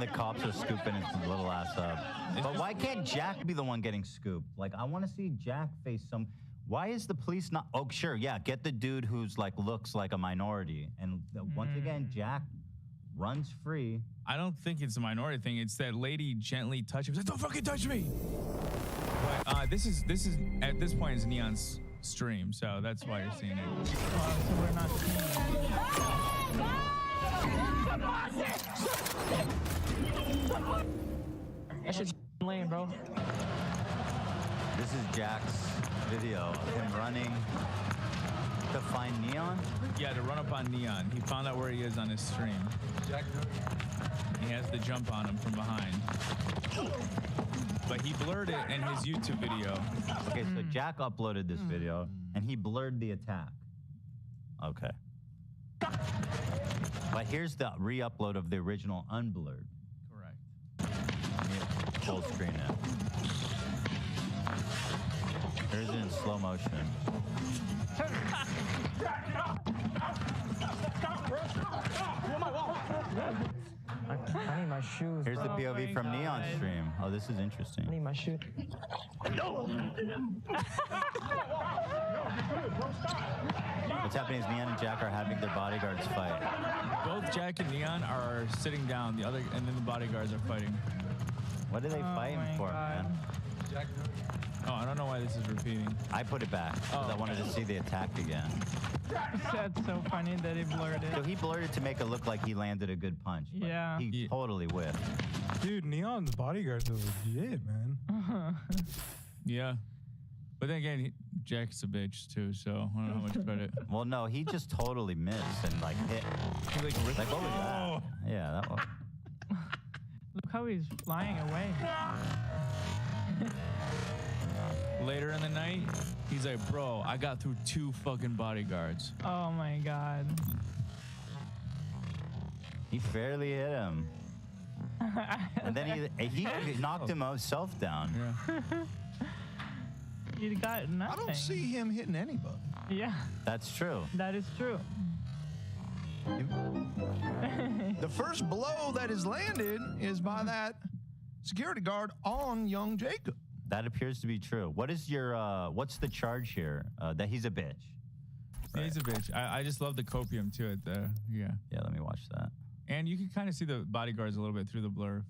cops are scooping his little ass up. But why can't Jack be the one getting scooped? Like, I want to see Jack face some. Why is the police not? Oh, sure, yeah, get the dude who's like looks like a minority, and once again, Jack runs free. I don't think it's a minority thing. It's that lady gently touching him. Like, don't fucking touch me. But this is at this point is Neon's stream, so that's why you're seeing it. So we're not seeing it. That shit's lame, bro. This is Jack's video of him running to find Neon. Yeah, to run up on Neon. He found out where he is on his stream. He has to jump on him from behind. But he blurred it in his YouTube video. Okay, so Jack uploaded this video, and he blurred the attack. Okay. But here's the re-upload of the original unblurred. Correct. Full screen it. Here's it in slow motion. I need my shoes. Here's the POV from Neon's God. stream. Oh, this is interesting. I need my shoes. What's happening is Neon and Jack are having their bodyguards fight. Both Jack and Neon are sitting down. The other, and then the bodyguards are fighting. What are they fighting for, man? Oh, I don't know why this is repeating. I put it back because I wanted to see the attack again. That's so funny that he blurred it. So he blurred it to make it look like he landed a good punch. But Yeah. He totally whiffed. Dude, Neon's bodyguards are legit, man. Yeah. But then again, Jack's a bitch too, so I don't know how much credit. Well, no, he just totally missed and like hit. He like ripped Like, what was that? Yeah, that was. Look how he's flying away. Later in the night, he's like, bro, I got through 2 fucking bodyguards. Oh my God. He fairly hit him. And then he knocked himself down. Yeah. You got nothing. I don't see him hitting anybody. Yeah, That's true. that is true. The first blow that is landed is by that security guard on young Jacob. That appears to be true. What is your, what's the charge here? That he's a bitch. Yeah, he's a bitch. I just love the copium to it, though. Yeah. Yeah, let me watch that. And you can kind of see the bodyguards a little bit through the blur.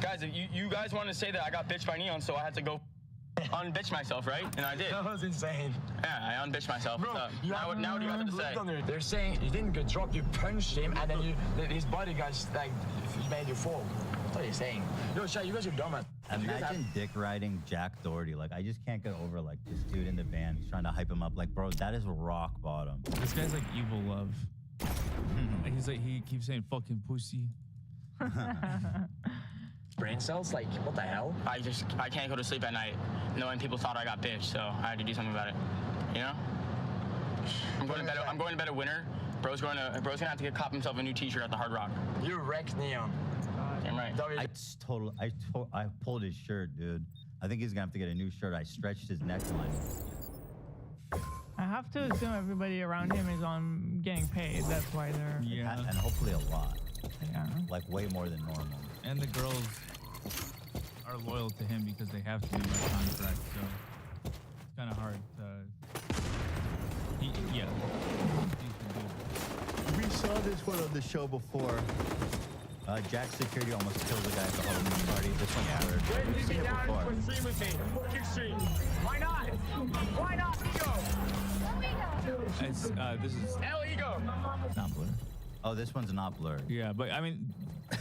Guys, you guys want to say that I got bitched by Neon, so I had to go unbitch myself, right? And I did. That was insane. Yeah, I unbitched myself. Bro, now what do you have to say? They're saying you didn't get dropped, you punched him, and then his bodyguards like made you fall. That's what you're saying. Yo, Shay, you guys are dumb, man. Imagine dick riding Jack Doherty. Like, I just can't get over like this dude in the van. He's trying to hype him up. Like, bro, that is rock bottom. This guy's like evil love. He's like, he keeps saying fucking pussy. Brain cells, like what the hell? I can't go to sleep at night knowing people thought I got bitched, so I had to do something about it. You know? I'm going to bed a winner. Bro's gonna have to cop himself a new T-shirt at the Hard Rock. You wrecked Neon. Damn right. I pulled his shirt, dude. I think he's gonna have to get a new shirt. I stretched his neckline. I have to assume everybody around him is on getting paid. That's why they're. Yeah. And hopefully a lot. Yeah. Like way more than normal. And the girls are loyal to him because they have to be by contract, so it's kind of hard to. Yeah. We saw this one on the show before. Jack's security almost killed the guy at the Halloween party. This one's weird. We've seen it before. Why not? Why not, Ego? This is Hell, Ego. Not blurred. Oh, this one's not blurred. yeah, but I mean,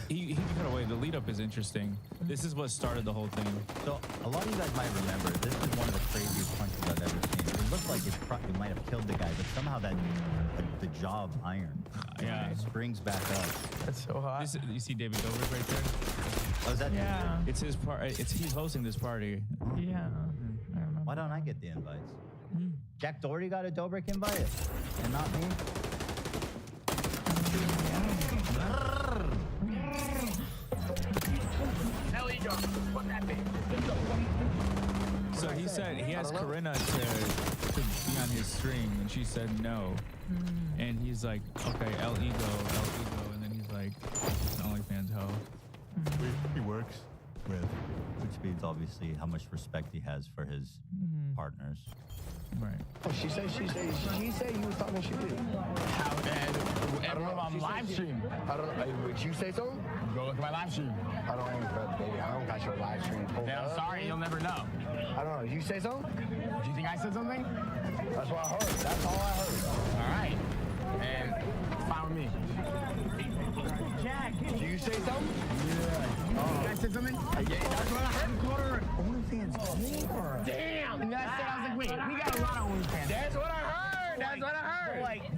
he cut away. The lead up is interesting. This is what started the whole thing. So a lot of you guys might remember this is one of the craziest punches I've ever seen. It looked like it might have killed the guy, but somehow the jaw iron. Yeah. It springs back up. That's so hot. You see David Dobrik right there? Oh, is that? Yeah. It's his part. He's hosting this party. Yeah. I remember. Why don't I get the invites? Jack Doherty got a Dobrik invite, and not me. Hell, Ego. What that thing? So he said he asked Corinna to be on his stream, and she said no. And he's like, okay, El Ego, and then he's like, it's an OnlyFans hoe. He works with, which means obviously how much respect he has for his partners. Right. Oh, she said you was talking shit. How everyone on live stream. I don't know. Would you say something? Go look at my live stream. I don't, baby. I don't got your live stream pulled Yeah, I'm up. sorry, you'll never know. I don't know. You say something? Do you think I said something? That's what I heard. That's all I heard. All right. And fine with me. Do you say something? I said something? Yeah, that's what I heard. OnlyFans. Damn! And that's it. I was like, wait, we got a lot of OnlyFans. That's what I heard. That's what I heard. Like,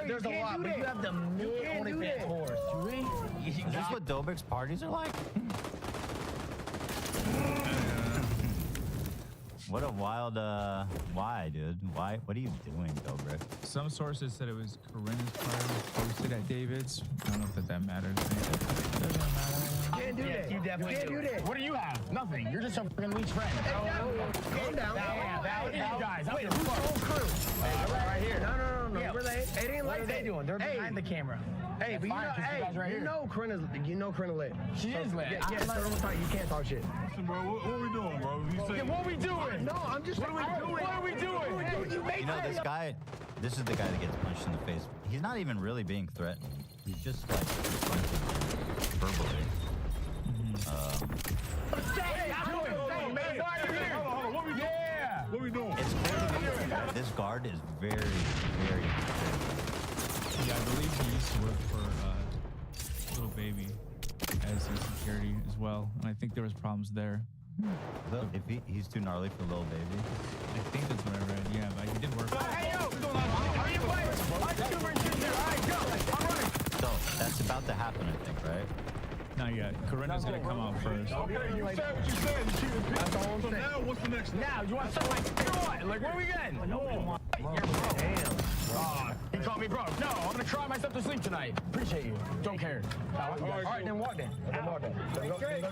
there's a lot, but you have the million OnlyFans whores. Is this what Dobrik's parties are like? What a wild, why, dude? Why? What are you doing, Dobrik? Some sources said it was Corinna's party posted at David's. I don't know if that matters. Can't do that. You definitely can't do that. What do you have? Nothing. You're just a fucking leech friend. Calm down. That guys. Wait, who's whole crew? Right here. No. Yeah. Where they? It ain't like What are they doing? They're behind the camera. Hey, but Fine, just you guys right you here. know Corinna lit. She is lit. Yeah, so don't talk. You can't talk shit. Bro, what we doing, bro? You say What are we doing? No, I'm just. What are we doing? You know, this is the guy that gets punched in the face. He's not even really being threatened. He's just like verbally. what we doing? It's clear to me that this guard is very, very Yeah, I believe he used to work for Little Baby as his security as well, and I think there was problems there. If he's too gnarly for Lil Baby. I think that's what I read. Yeah, but he did work for. So that's about to happen, I think, right? Not yet. Corinna's gonna come out first. Okay, you said what you said. You keep it. That's all I'm So saying. now, what's the next step? Now, you want something like what? Like, where are we getting? You're broke. Damn. He called me broke. No, I'm gonna cry myself to sleep tonight. Appreciate you. Don't care. All right, then walk then. Go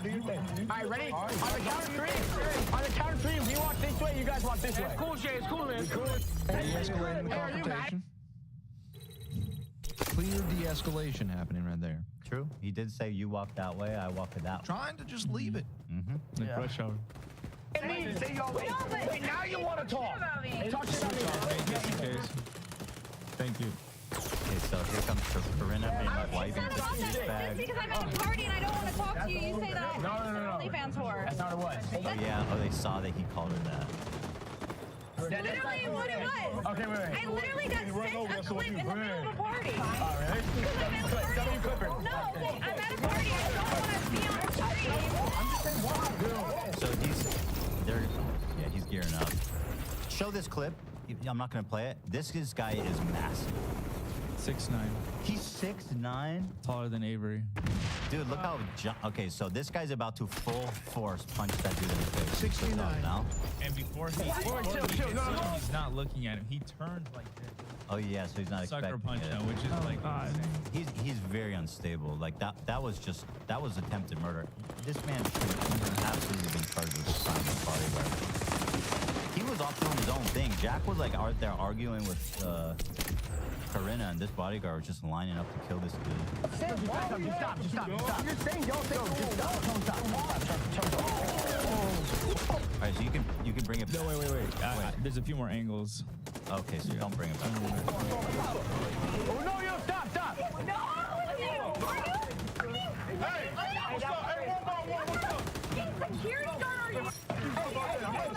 do your thing. All right, ready? On the count of three. On the count of three, we walk this way, you guys walk this way. It's cool, Shay. It's cool, man. De-escalating the Hey, are you mad? confrontation. Clear de-escalation happening right there. True. He did say you walk that way, I walk that way. Trying to just leave it. Like rush hour. Wait, now you want to talk. Talk shit on me. Just in case. Thank you. Okay, so here comes Corinna being my wife. Just because I'm at a party and I don't want to talk to you, you say that No. OnlyFans whore. That's not what it was. Yeah, they saw that he called her that. Literally what it was. Okay, wait. I literally got sent a clip in the middle of a party. Oh, really? Because I'm at a party. Clipper. No, I'm at a party. I don't want to be on a stream. So he's gearing up. Show this clip. I'm not gonna play it. This guy is massive. 6'9", He's 6'9". taller than Avery. Dude, look how okay, so this guy's about to full force punch that dude in the face. 69 now. And before he hits him, he's not looking at him. He turned like this. Oh yeah, so he's not Sucker expecting punch it. now, which is like He's very unstable. Like that was attempted murder. This man should absolutely been charged with this crime in the bodyguard. He was off doing his own thing. Jack was like out there arguing with Corinna, and this bodyguard was just lining up to kill this dude. Stop. You're saying don't say stop. All right, so you can bring it back. No, wait. There's a few more angles. Okay, so don't bring it back. Oh, no, yo, stop. No! Hey, what's up? Hey, what's up? Security guard, are you?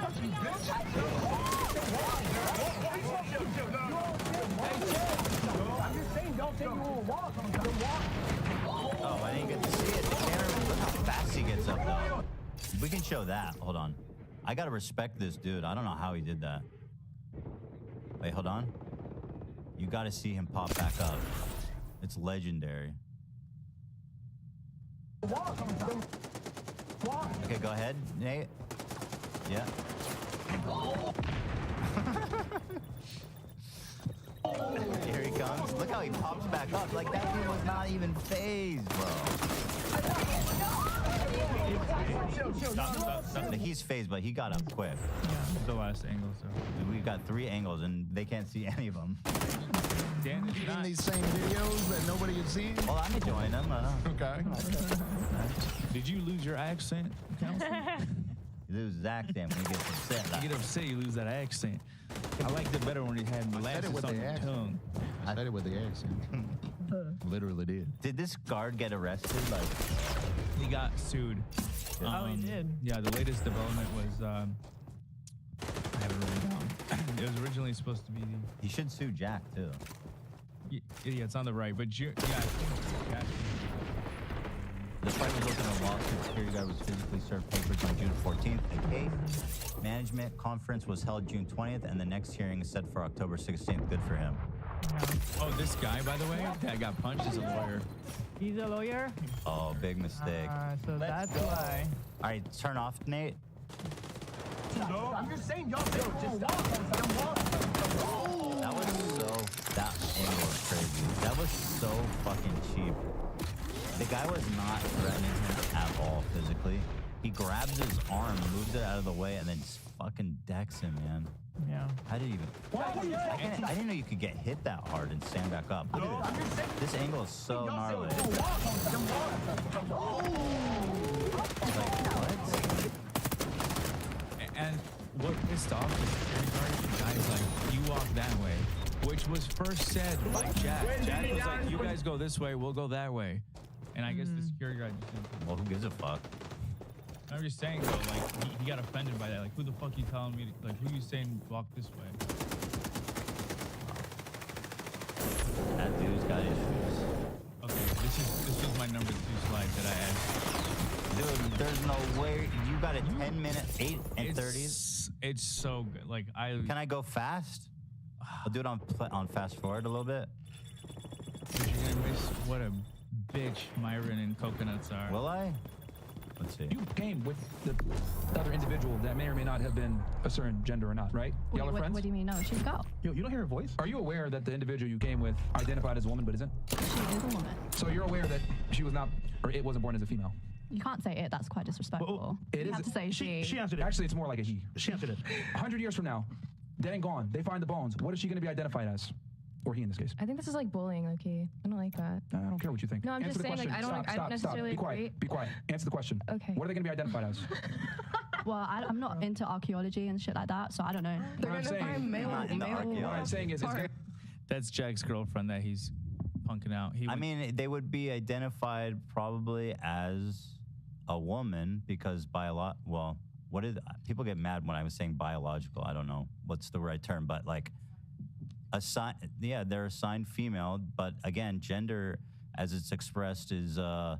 Oh, I didn't get to see it. The camera, look how fast he gets up, though. We can show that. Hold on. I gotta respect this dude. I don't know how he did that. Wait, hold on. You gotta see him pop back up. It's legendary. Okay, go ahead, Nate. Yeah. Here he comes. Look how he pops back up. Like that dude was not even phased, bro. He's phased, but he got up quick. The last angle, so. We've got 3 angles, and they can't see any of them. Dan is In not. these same videos that nobody has seen. Well, I'm enjoying them. Okay. Did you lose your accent, Council? You lose his accent when he gets upset. You get upset, you lose that accent. I liked it better when he had molasses on your tongue. I said it with the accent. Literally did. Did this guard get arrested? Like, He got sued. Oh, he did. Yeah, the latest development was, I have it written down. It was originally supposed to be, he should sue Jack too. yeah, it's on the right, but yeah, I think Jack. Despite resulting in a lawsuit, security guard was physically served papers on June 14th. A case management conference was held June 20th, and the next hearing is set for October 16th. Good for him. Oh, this guy, by the way, that got punched is a lawyer. He's a lawyer? Oh, big mistake. So that's why. All right, turn off, Nate. I'm just saying, y'all just stop. That was that angle was crazy. That was so fucking cheap. The guy was not threatening him at all physically. He grabs his arm, moves it out of the way, and then just fucking decks him, man. Yeah. How did he even? I didn't know you could get hit that hard and stand back up. Look at this. This angle is so gnarly. Like, what? And what pissed off the security guard, the guy's like, you walk that way, which was first said by Jack. Jack was like, you guys go this way, we'll go that way. And I guess the security guard just didn't. Well, who gives a fuck? I'm just saying though, like he got offended by that. Like, who the fuck you telling me? Like, who you saying walk this way? That dude's got issues. Okay, this was my number 2 slide that I asked. Dude, there's no way. You got a 10-minute, 8 and 30. It's so good. Like Can I go fast? I'll do it on fast forward a little bit. You're gonna miss what a bitch Myron and Coconuts are. Will I? Let's see. You came with the other individual that may or may not have been a certain gender or not, right? Y'all are friends? What do you mean? No, she's a girl. You don't hear her voice? Are you aware that the individual you came with identified as a woman but isn't? She is a woman. So you're aware that she was not, or it wasn't born as a female? You can't say it. That's quite disrespectful. It you is. have to say she. She answered it. Actually, it's more like a he. She answered it. 100 years from now, dead and gone, they find the bones. What is she going to be identified as? Or he in this case. I think this is like bullying, Loki. I don't like that. I don't care what you think. No, I'm Answer just the saying, like, question. I don't necessarily Be quiet. agree. Be quiet. Answer the question. Okay. What are they going to be identified as? Well, I'm not into archaeology and shit like that, so I don't know. They're What I'm gonna saying- find male. Not into archaeology. What I'm saying is, it's gonna, That's Jack's girlfriend that he's punking out. I mean, they would be identified probably as a woman because well, what is people get mad when I was saying biological. I don't know what's the right term, but like they're assigned female, but again, gender as it's expressed is I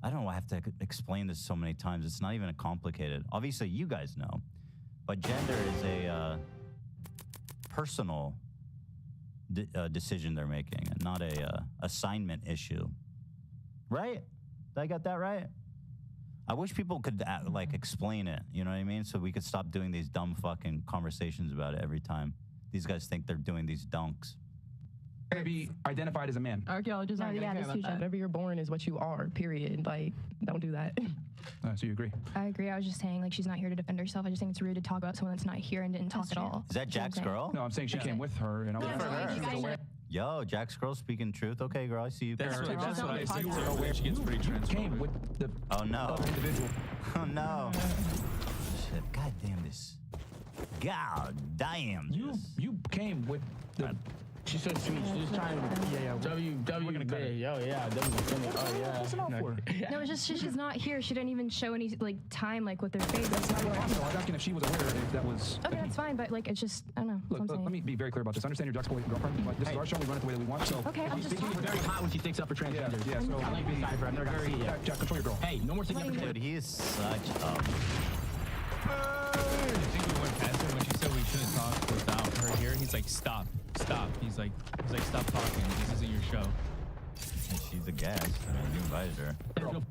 don't know, I have to explain this so many times. It's not even complicated. Obviously, you guys know, but gender is a personal decision they're making, and not a assignment issue. Right? Did I get that right? I wish people could like explain it. You know what I mean? So we could stop doing these dumb fucking conversations about it every time. These guys think they're doing these dunks. going to be identified as a man. Archaeologists aren't gonna care about that. Whatever you're born is what you are, period. Like, don't do that. So you agree? I agree. I was just saying, like, she's not here to defend herself. I just think it's rude to talk about someone that's not here and didn't talk at all. Is that Jack's girl? No, I'm saying she came with her, and I was Yo, Jack's girl speaking truth. Okay, girl, I see you. That's what I see. where She gets pretty came with the oh no individual. Oh no. Shit, God damn this. God damn this. You came with the. She's so sweet. She's trying to. We're gonna cut it. Yo, yeah. No, it's just she's not here. She didn't even show any like time like with her face. That's not what I'm asking. I was asking if she was aware if that was. Okay, that's fine, but like it's just I don't know. Look, let me be very clear about this. I understand your Jack's girlfriend. Like, this is our show. We run it the way that we want. So. Okay, I'm just. She's very hot when she thinks up for transgender. Yeah. So I like being sorry for her. I've never got to see it. Jack, control your girl. Hey, no more sticking up for Dude, he is such a. I think we went past her when she said we shouldn't talk without her here. He's like, stop. He's like, stop talking. This isn't your show. And she's a guest. I mean, you invited her.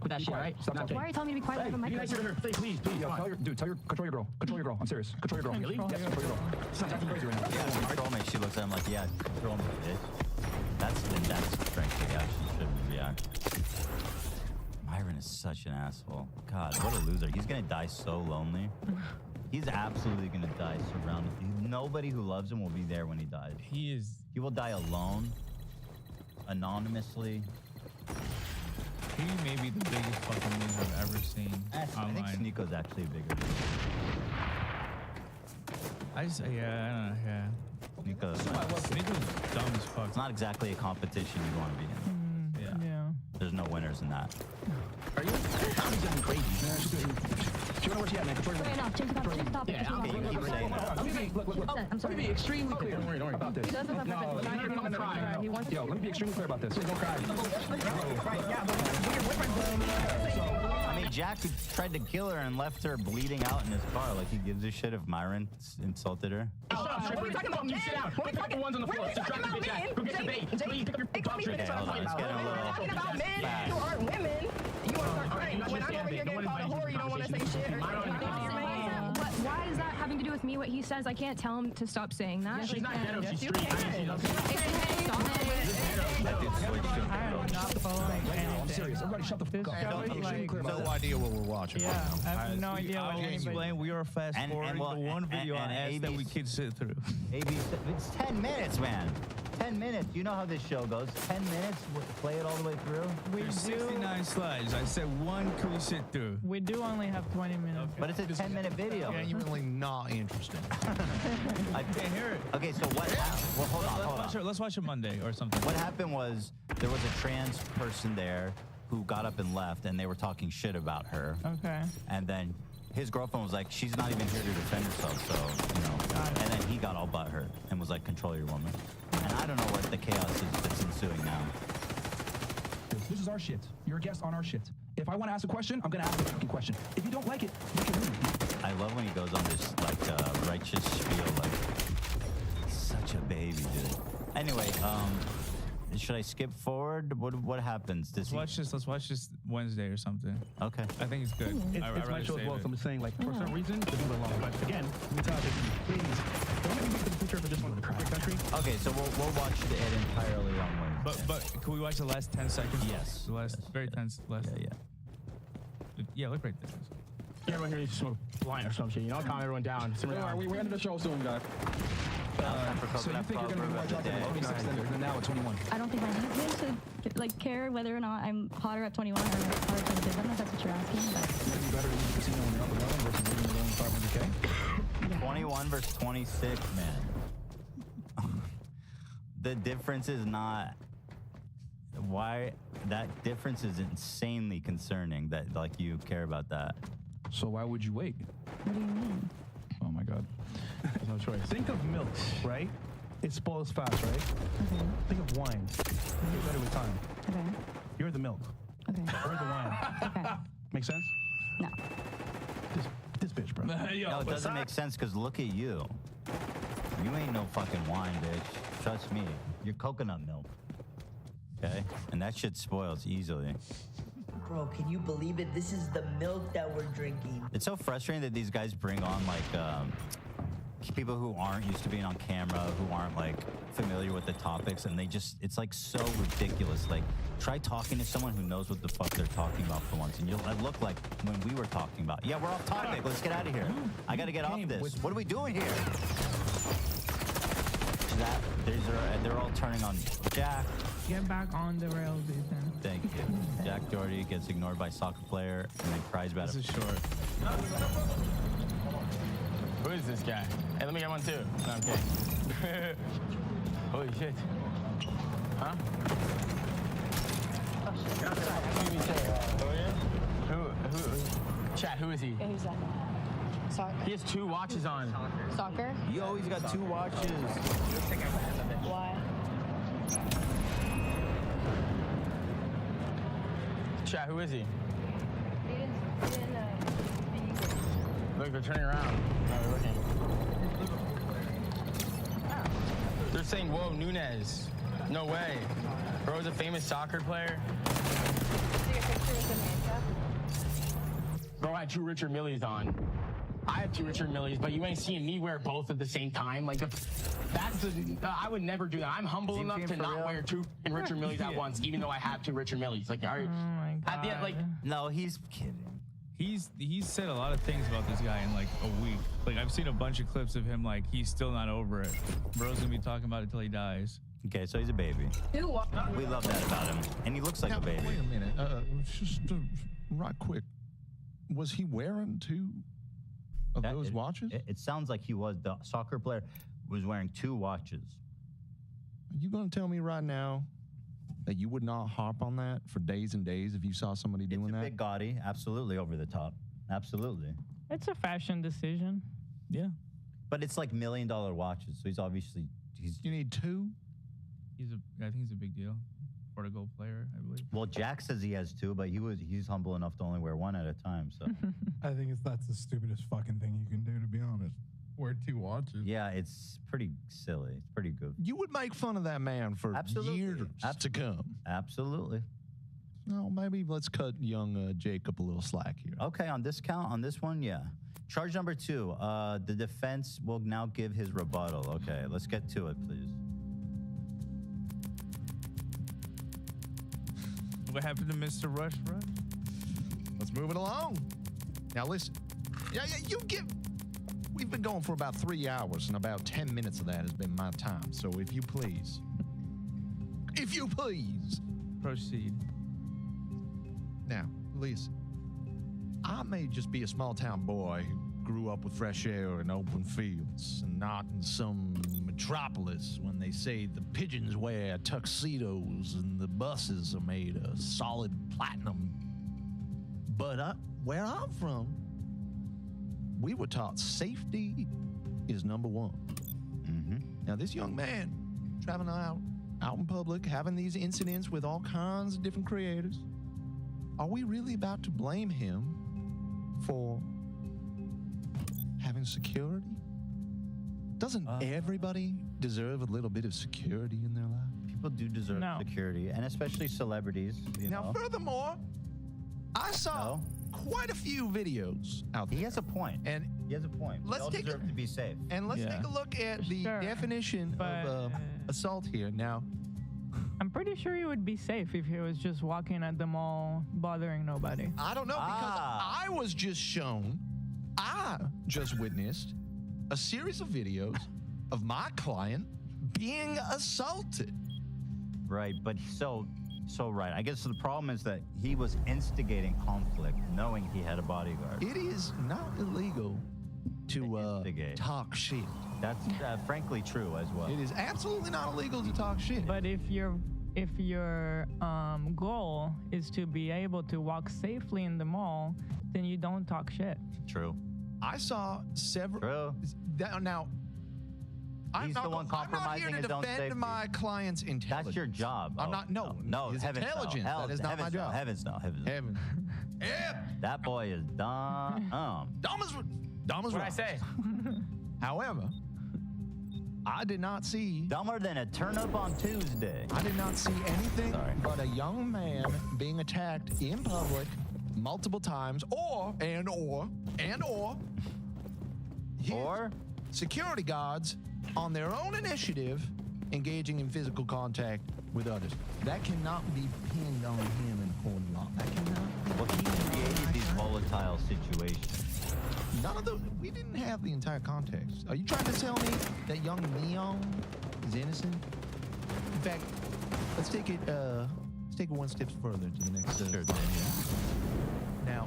Put that shit right. Why are you telling me to be quiet? I have a You guys microphone. hear her? Please. Control your girl. Control your girl. I'm serious. Control your girl. Really? Yes, control your girl. It's not crazy right now. Yeah, control me. She looks at him like, yeah, control me, bitch. That's strength. Yeah, she shouldn't react. Myron is such an asshole. God, what a loser. He's gonna die so lonely. He's absolutely gonna die surrounded. Nobody who loves him will be there when he dies. He will die alone, anonymously. He may be the biggest fucking loser I've ever seen online. I think Sneako's actually bigger. I don't know, yeah. Sneako's dumb as fuck. It's not exactly a competition you want to be in. Yeah. There's no winners in that. Are you? Tommy's getting crazy. She where she at, man. Wait, no, change the topic. Yeah, Okay, you keep saying that. Look. I'm sorry. Let me be extremely clear about this. He doesn't have to cry. He wants Yo, let me be extremely clear about this. Please don't cry. I mean, Jack tried to kill her and left her bleeding out in his car. Like, he gives a shit if Myron insulted her. What are you talking about? You sit down. Pick up the ones on the floor. Subtract the bitch ass. Go get the bait. Please pick up your bum trick. Okay, hold on. It's getting a little talking about men fast. who aren't women. You want to start crying. When I'm over here getting called a whore, you don't want to say shit. Why is that having to do with me? What he says, I can't tell him to stop saying that. She's not ghetto. She's street. I'm serious. Everybody shut the fuck up. No idea what we're watching. Yeah, I have no idea what anybody... Explain, we are fast forwarding the one video I asked that we could sit through. It's 10 minutes, man. 10 minutes. You know how this show goes. 10 minutes, play it all the way through. There's 69 slides. I said one could we sit through. We do only have 20 minutes. But it's a 10-minute video. Genuinely not interesting. I can't hear it. Okay, so what happened? Well, hold on. Let's watch it Monday or something. What happened was there was a trans person there who got up and left, and they were talking shit about her. Okay. And then his girlfriend was like, she's not even here to defend herself, so, you know. And then he got all butthurt and was like, control your woman. And I don't know what the chaos is that's ensuing now. This is our shit. You're a guest on our shit. If I want to ask a question, I'm going to ask a fucking question. If you don't like it, you can leave. I love when he goes on this, like, righteous spiel, like, such a baby, dude. Anyway, should I skip forward? What happens? Let's watch this Wednesday or something. Okay. I think it's good. It's my show as well, so I'm saying, like, for some reason, to leave it alone. But again, we tell you, please, don't let me make the future for this one in the country. Okay, so we'll watch it entirely on Wednesday. But can we watch the last 10 seconds? Yes. The last very tense. Yeah, look right there. Everyone here is just blind or some shit. You know, calm everyone down. We're ending the show soon, guys. So you think you're going to be more attractive at 26 than now at 21? I don't think I need to care whether or not I'm hotter at 21 or hotter at 22. I don't know if that's what you're asking. But... You're going to be better than the casino when you're up 11 versus living with only 500K? 21 versus 26, man. The difference is not... Why... That difference is insanely concerning that, like, you care about that. So why would you wait? What do you mean? Oh, my God. There's no choice. Think of milk, right? It spoils fast, right? Okay. Think of wine. You get better with time. Okay. You're the milk. Okay. We're the wine. Okay. Make sense? No. This bitch, bro. No, it doesn't make sense because look at you. You ain't no fucking wine, bitch. Trust me. You're coconut milk. Okay? And that shit spoils easily. Bro, can you believe it? This is the milk that we're drinking. It's so frustrating that these guys bring on, like, people who aren't used to being on camera, who aren't, like, familiar with the topics, and they just, it's, like, so ridiculous. Like, try talking to someone who knows what the fuck they're talking about for once, and you'll look like when we were talking about. Yeah, we're off topic. Let's get out of here. I gotta get off this. What are we doing here? They're all turning on Jack. Get back on the rails, Ethan. Thank you. Jack Doherty gets ignored by soccer player and then cries about it. This is short. Who is this guy? Hey, let me get one too. No, I'm kidding. Holy shit. Huh? Who? Chat, who is he? Who's that? Soccer. He has 2 watches on. Soccer? You always got 2 watches. Why? Chat, who is he? He didn't Look, they're turning around. No, they're looking. They're saying, whoa, Nunez. No way. Bro's a famous soccer player. See your picture with Samantha? Bro had 2 Richard Millies on. I have 2 Richard Millys, but you ain't seeing me wear both at the same time. Like, I would never do that. I'm humble enough to not wear 2 Richard Millys at once, even though I have 2 Richard Millys. Like, at the end, like, no, he's kidding. He's said a lot of things about this guy in like a week. Like I've seen a bunch of clips of him like he's still not over it. Bro's gonna be talking about it till he dies. Okay, so he's a baby. We love that about him, and he looks like a baby. Wait a minute, just right quick. Was he wearing 2 of those watches? It sounds like he was. The soccer player was wearing 2 watches. Are you going to tell me right now that you would not harp on that for days and days if you saw somebody doing that? Big gaudy, absolutely over the top, absolutely. It's a fashion decision. Yeah, but it's like $1 million watches, so he's obviously You need 2. I think he's a big deal. Portugal player, I believe. Well, Jack says he has 2, but he's humble enough to only wear 1 at a time. So I think that's the stupidest fucking thing you can do, to be honest. Wear 2 watches. yeah, it's pretty silly. It's pretty goofy. You would make fun of that man for years to come. Absolutely. No, maybe let's cut young Jacob a little slack here. Okay, on this one, yeah. Charge number 2. The defense will now give his rebuttal. Okay, let's get to it, please. What happened to Mr. Rush? Let's move it along. Now listen. Yeah, we've been going for about 3 hours, and about 10 minutes of that has been my time. So if you please, proceed. Now, listen. I may just be a small town boy who grew up with fresh air and open fields, and not in some metropolis when they say the pigeons wear tuxedos and the buses are made of solid platinum. But where I'm from, we were taught safety is number 1. Mm-hmm. Now, this young man traveling out in public, having these incidents with all kinds of different creators, are we really about to blame him for having security? Doesn't everybody deserve a little bit of security in their life? People do deserve security, and especially celebrities. Now, furthermore, I saw quite a few videos out there. He has a point. And he has a point. Let's all deserve to be safe. And let's take a look at the definition of assault here. Now, I'm pretty sure he would be safe if he was just walking at the mall, bothering nobody. I don't know, because I just witnessed a series of videos of my client being assaulted. Right, but so right. I guess the problem is that he was instigating conflict, knowing he had a bodyguard. It is not illegal to talk shit. That's frankly true as well. It is absolutely not illegal to talk shit. But if your goal is to be able to walk safely in the mall, then you don't talk shit. True. I saw several. True. Now, He's the one compromising his own safety. I'm not here to defend my client's intelligence. That's your job. I'm not. No. His heavens intelligence. No. That is not my job. Heavens no. That boy is dumb. Dumb as what wrong. I say. However, I did not see. Dumber than a turnip on Tuesday. I did not see anything but a young man being attacked in public multiple times, or security guards on their own initiative engaging in physical contact with others. That cannot be pinned on him in court of law. That cannot be. Well, he created these volatile situations. None of those. We didn't have the entire context. Are you trying to tell me that young Neon is innocent? In fact, let's take it one step further to the next slide. Now,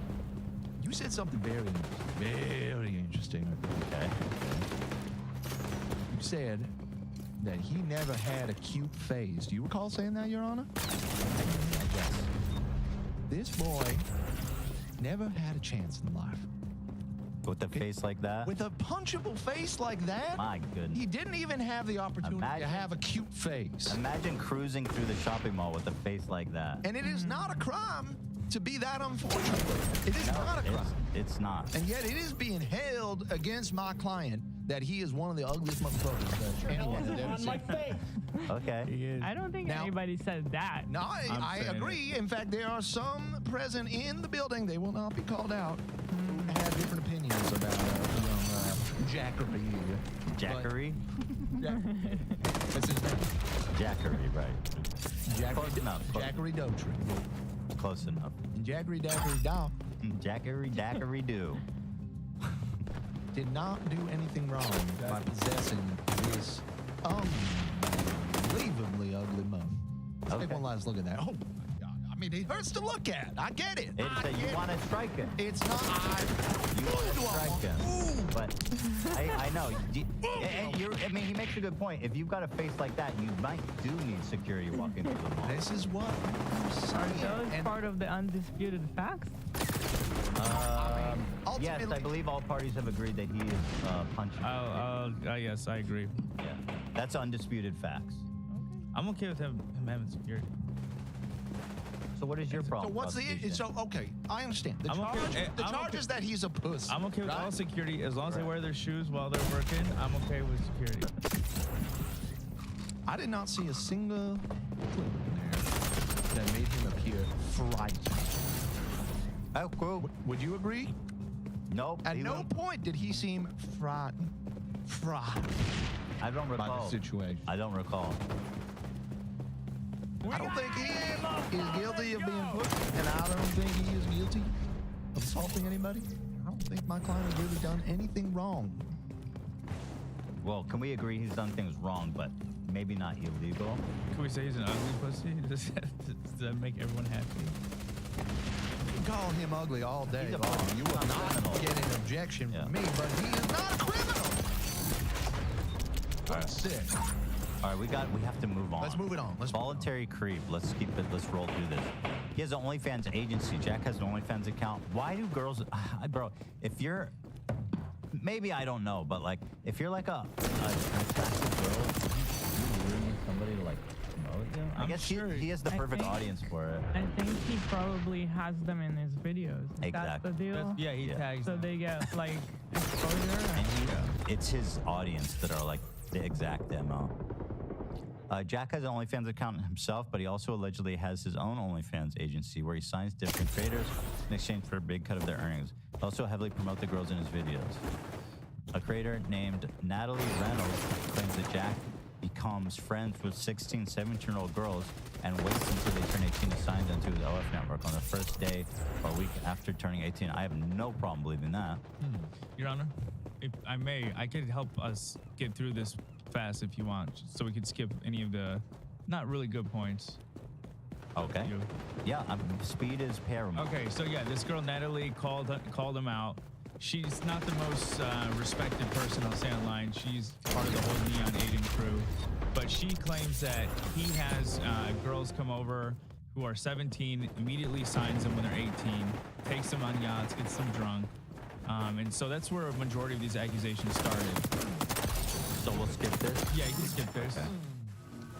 you said something very interesting. Okay. You said that he never had a cute face. Do you recall saying that, Your Honor? Yes. This boy never had a chance in life. With a face like that? With a punchable face like that? My goodness. He didn't even have the opportunity to have a cute face. Imagine cruising through the shopping mall with a face like that. And it is not a crime to be that unfortunate. It is not a crime. It's not. And yet it is being held against my client that he is one of the ugliest motherfuckers that anyone has ever seen. Okay. I don't think anybody said that. No, I agree. In fact, there are some present in the building, they will not be called out, who had have different opinions about young Jackery here. Jackery? That's his name. Jackery, right. Close enough. Jackery Dotry. Close enough. Jackery Dackery Dow Jackery Dackery do. did not do anything wrong by possessing this unbelievably ugly mug. Let's take one last look at that. Oh my God. I mean, it hurts to look at. I get it. You want to strike it. It's not. You want to strike it. But I know. I mean, he makes a good point. If you've got a face like that, you do need security walking through the mall. This is what Are those part of the undisputed facts? Yes, I believe all parties have agreed that he is punching. Yes, I agree. Yeah, that's undisputed facts. I'm okay with him having security. So what is your problem? So what's okay, I understand. The charge is that he's a puss. I'm okay with all security as long as they wear their shoes while they're working. I'm okay with security. I did not see a single clip in there that made him appear frightened. Oh, cool. Would you agree? Nope. At no point did he seem frightened. I don't recall. By the situation. I don't recall. I don't think he is guilty of being pushed, and I don't think he is guilty of assaulting anybody. I don't think my client has really done anything wrong. Well, can we agree he's done things wrong, but maybe not illegal? Can we say he's an ugly pussy? Does that make everyone happy? You can call him ugly all day He's a long. criminal. You will not get an objection from me, but he is not a criminal. That's sick. All right, we have to move on. Let's move it on. Voluntary creep. Let's roll through this. He has an OnlyFans agency. Jack has an OnlyFans account. Why do girls, bro? If you're, maybe I don't know, but like, if you're like a attractive girl, you really need somebody to like promote you. I guess sure he has the perfect audience for it. I think he probably has them in his videos. Exactly. That's the deal. He tags So them. they get like exposure. And it's his audience that are like the exact demo. Jack has an OnlyFans account himself, but he also allegedly has his own OnlyFans agency where he signs different creators in exchange for a big cut of their earnings. He also heavily promotes the girls in his videos. A creator named Natalie Reynolds claims that Jack becomes friends with 16, 17-year-old girls and waits until they turn 18 to sign them to his OF network on the first day or week after turning 18. I have no problem believing that. Your Honor, if I may, I could help us get through this fast if you want, so we could skip any of the not really good points. Okay. Yeah, speed is paramount. Okay, so yeah, this girl Natalie called him out. She's not the most respected person I'll say online. She's part of the whole Neon Aiden crew, but she claims that he has girls come over who are 17, immediately signs them when they're 18, takes them on yachts, gets them drunk, and so that's where a majority of these accusations started. So we'll skip this? Yeah, you can skip this. Okay.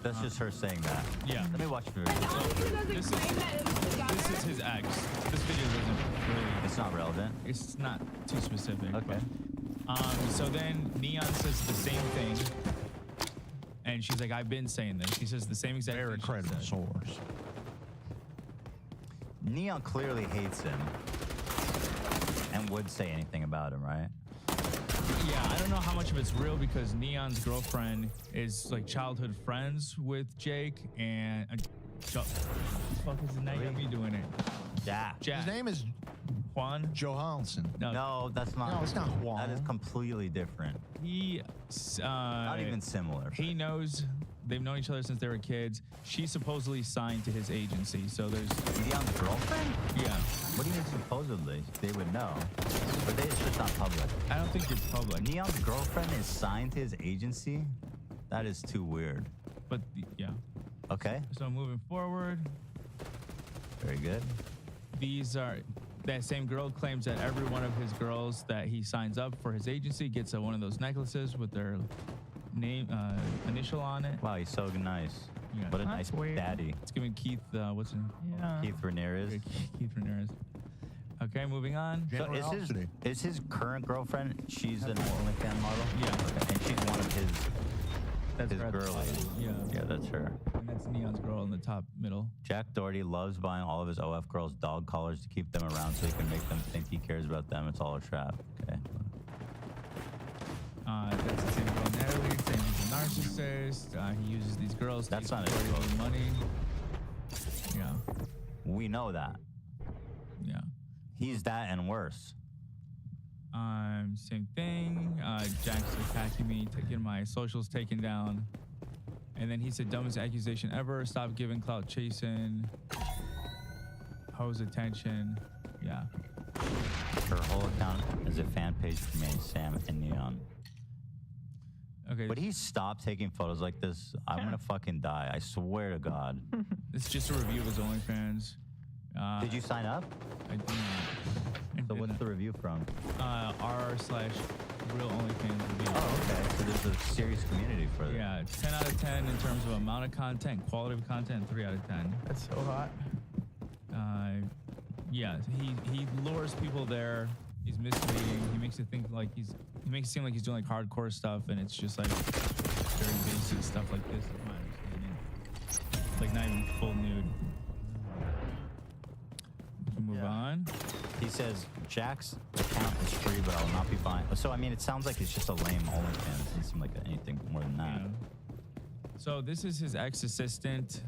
That's just her saying that. Yeah. Let me watch the This is his ex. This video isn't really... It's not relevant? It's not too specific. Okay. So then Neon says the same thing. And she's like, I've been saying this. She says the same exact thing. Very credible source. Neon clearly hates him and would say anything about him, right? Yeah, I don't know how much of it's real because Neon's girlfriend is like childhood friends with Jake and what the fuck is his name? What are you doing it? Jack. His name is Juan Johansson. No, that's not. No, it's not Juan. That is completely different. Not even similar. He knows they've known each other since they were kids. She supposedly signed to his agency, so there's Neon's girlfriend? Yeah. What do you mean supposedly? They would know. But it's just not public. I don't think it's public. Neon's girlfriend is signed to his agency? That is too weird. But yeah. Okay. So moving forward. Very good. That same girl claims that every one of his girls that he signs up for his agency gets one of those necklaces with their name, initial on it. Wow, he's so nice. Yeah. What a nice daddy. It's giving Keith, what's his name? Yeah. Keith Ramirez. Keith Ramirez. Okay, moving on. So is his current girlfriend, she's an OnlyFans model? Yeah. Okay. And she's one of his That's his her at the girl. bottom. Yeah. Yeah, that's her. And that's Neon's girl in the top middle. Jack Doherty loves buying all of his OF girls dog collars to keep them around so he can make them think he cares about them. It's all a trap. Okay. That's the same girl Natalie, saying he's a narcissist. He uses these girls to That's not get all the money. Yeah. We know that. Yeah. He's that and worse. Same thing. Jack's attacking me, taking my socials taken down. And then he said, dumbest accusation ever. Stop giving clout chasing. Hose attention. Yeah. Her whole account is a fan page for me, Sam, and Neon. Okay. Would he stop taking photos like this? I'm gonna fucking die. I swear to God. It's just a review of his OnlyFans. Did you sign up? I did not. So what's the review from? r/real OnlyFans review. Oh, okay. So there's a serious community for this. Yeah, 10 out of 10 in terms of amount of content, quality of content, 3 out of 10. That's so hot. Yeah, he lures people there. He's misleading. He makes it think like he makes it seem like he's doing like hardcore stuff, and it's just like very basic stuff like this. Is my understanding. Like not even full nude. We can move on. He says Jack's account is free, but I'll not be buying. So I mean, it sounds like it's just a lame OnlyFans. It doesn't seem like anything more than that. Yeah. So this is his ex-assistant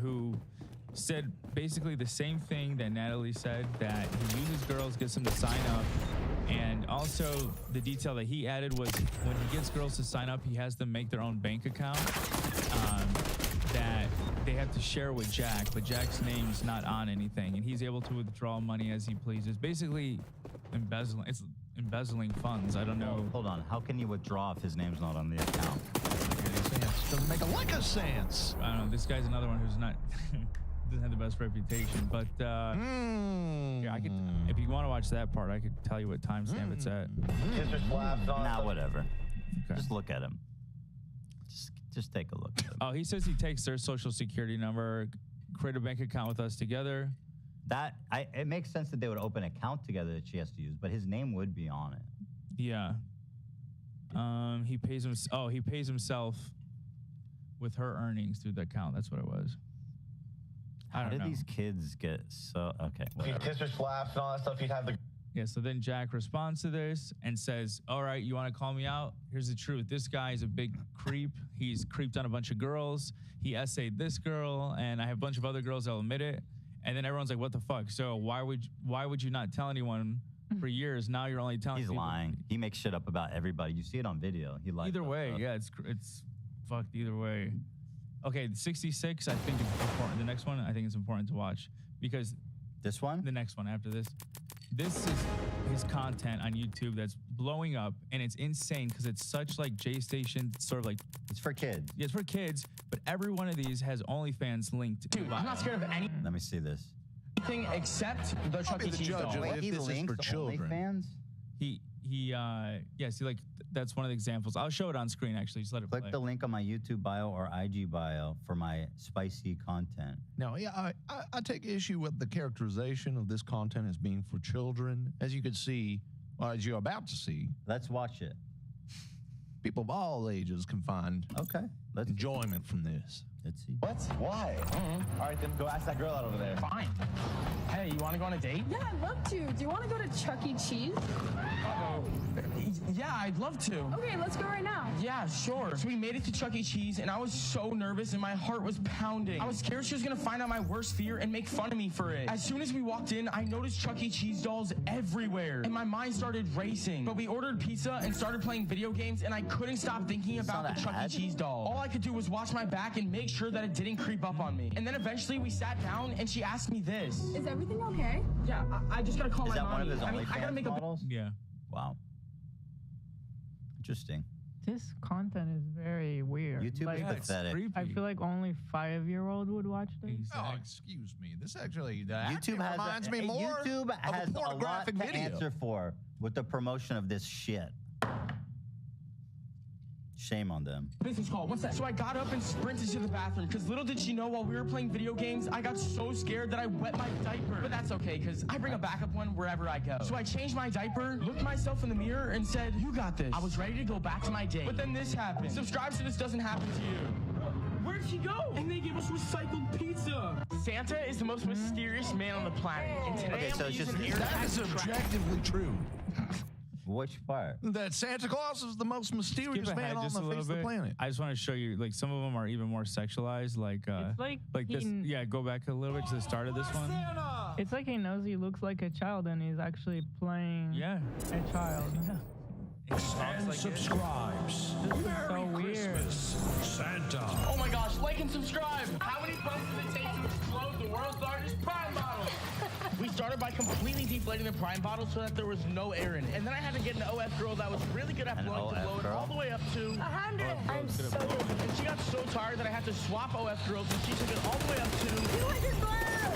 who said basically the same thing that Natalie said, that he uses girls, gets them to sign up. And also the detail that he added was when he gets girls to sign up, he has them make their own bank account that they have to share with Jack, but Jack's name's not on anything. And he's able to withdraw money as he pleases. Basically embezzling. It's embezzling funds. I don't know. Hold on. How can you withdraw if his name's not on the account? Doesn't make a lick of sense. I don't know. This guy's another one who's not doesn't have the best reputation. But yeah, I could. If you want to watch that part, I could tell you what timestamp it's at. Nah, whatever. Okay. Just look at him. Just take a look at him. Oh, he says he takes their social security number, create a bank account with us together. It makes sense that they would open an account together that she has to use, but his name would be on it. Yeah. He pays him. Oh, he pays himself with her earnings through the account. That's what it was. How did these kids get so okay? If you kiss or slaps and all that stuff, you'd have the. Yeah, so then Jack responds to this and says, all right, you want to call me out? Here's the truth. This guy is a big creep. He's creeped on a bunch of girls. He essayed this girl, and I have a bunch of other girls that'll admit it. And then everyone's like, what the fuck? So why would you not tell anyone for years? Now you're only telling people. He's lying. He makes shit up about everybody. You see it on video. He lies. Either way, yeah, it's fucked either way. Okay, 66, I think is important. The next one, I think it's important to watch because this one? The next one after this. This is his content on YouTube that's blowing up, and it's insane because it's such like J-Station, sort of like... It's for kids. Yeah, it's for kids, but every one of these has OnlyFans linked. Dude, I'm not scared of any... Let me see this. Anything except the Chuck E. Cheese doll. If this is for children. OnlyFans? Yeah, see, like, that's one of the examples. I'll show it on screen, actually. Just let it play. Click the link on my YouTube bio or IG bio for my spicy content. Now, yeah, I take issue with the characterization of this content as being for children. As you can see, or as you're about to see. Let's watch it. People of all ages can find enjoyment from this. Let's see. What? Why? All right, then go ask that girl out over there. Fine. Hey, you want to go on a date? Yeah, I'd love to. Do you want to go to Chuck E. Cheese? Yeah, I'd love to. Okay, let's go right now. Yeah, sure. So we made it to Chuck E. Cheese, and I was so nervous, and my heart was pounding. I was scared she was going to find out my worst fear and make fun of me for it. As soon as we walked in, I noticed Chuck E. Cheese dolls everywhere, and my mind started racing. But we ordered pizza and started playing video games, and I couldn't stop thinking about the Chuck E. Cheese doll. All I could do was watch my back and make sure that it didn't creep up on me. And then eventually we sat down, and she asked me this. Is everything okay? Yeah, I just got to call my Is that mommy. one of his I gotta make models? Yeah. Wow. Interesting. This content is very weird. YouTube is pathetic. I feel like only 5-year-old would watch this. Oh, excuse me. This actually YouTube reminds me more YouTube has of a pornographic lot to video. answer for with the promotion of this shit. shame on them. Business call. What's that? So I got up and sprinted to the bathroom because little did she know while we were playing video games, I got so scared that I wet my diaper. But that's okay because I bring a backup one wherever I go. So I changed my diaper, looked myself in the mirror, and said, "You got this." I was ready to go back to my day. But then this happened. Subscribe so this doesn't happen to you. Where'd she go? And they gave us recycled pizza. Santa is the most mysterious man on the planet. And today so it's just that is objectively true. Which part? That Santa Claus is the most mysterious Skip man ahead on just the a little face of the bit. planet. I just want to show you, like, some of them are even more sexualized. Like, It's like this. he- Yeah, go back a little bit to the start of this one. It's like he knows he looks like a child and he's actually playing a child. And subscribes. This is so weird. Santa. Oh my gosh, like and subscribe. How many pumps does it take to explode the world's largest prime bottle? We started by completely deflating the prime bottle so that there was no air in it. And then I had to get an OF girl that was really good at blowing to blow it all the way up to 100. I'm so good. And she got so tired that I had to swap OF girls and she took it all the way up to You want this blow?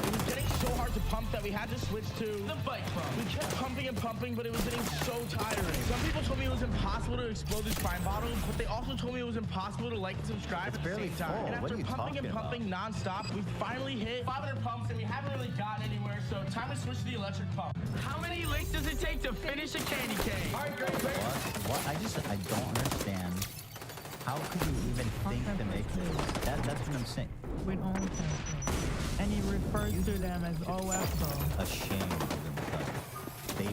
It was getting so hard to pump that we had to switch to the bike pump. We kept pumping and pumping, but it was getting so tiring. Some people told me it was impossible to explode these prime bottles, but they also told me it was impossible to like and subscribe at the same time. full. And What after are you pumping and talking pumping nonstop, we finally hit 500 pumps and we haven't really gotten anywhere, so time to switch to the electric pump. How many licks does it take to finish a candy cane? All right, great. What? I don't understand. How could you even think to make this? That's what I'm saying. With only pencils. And he refers to them as OF though. Ashamed of themselves. They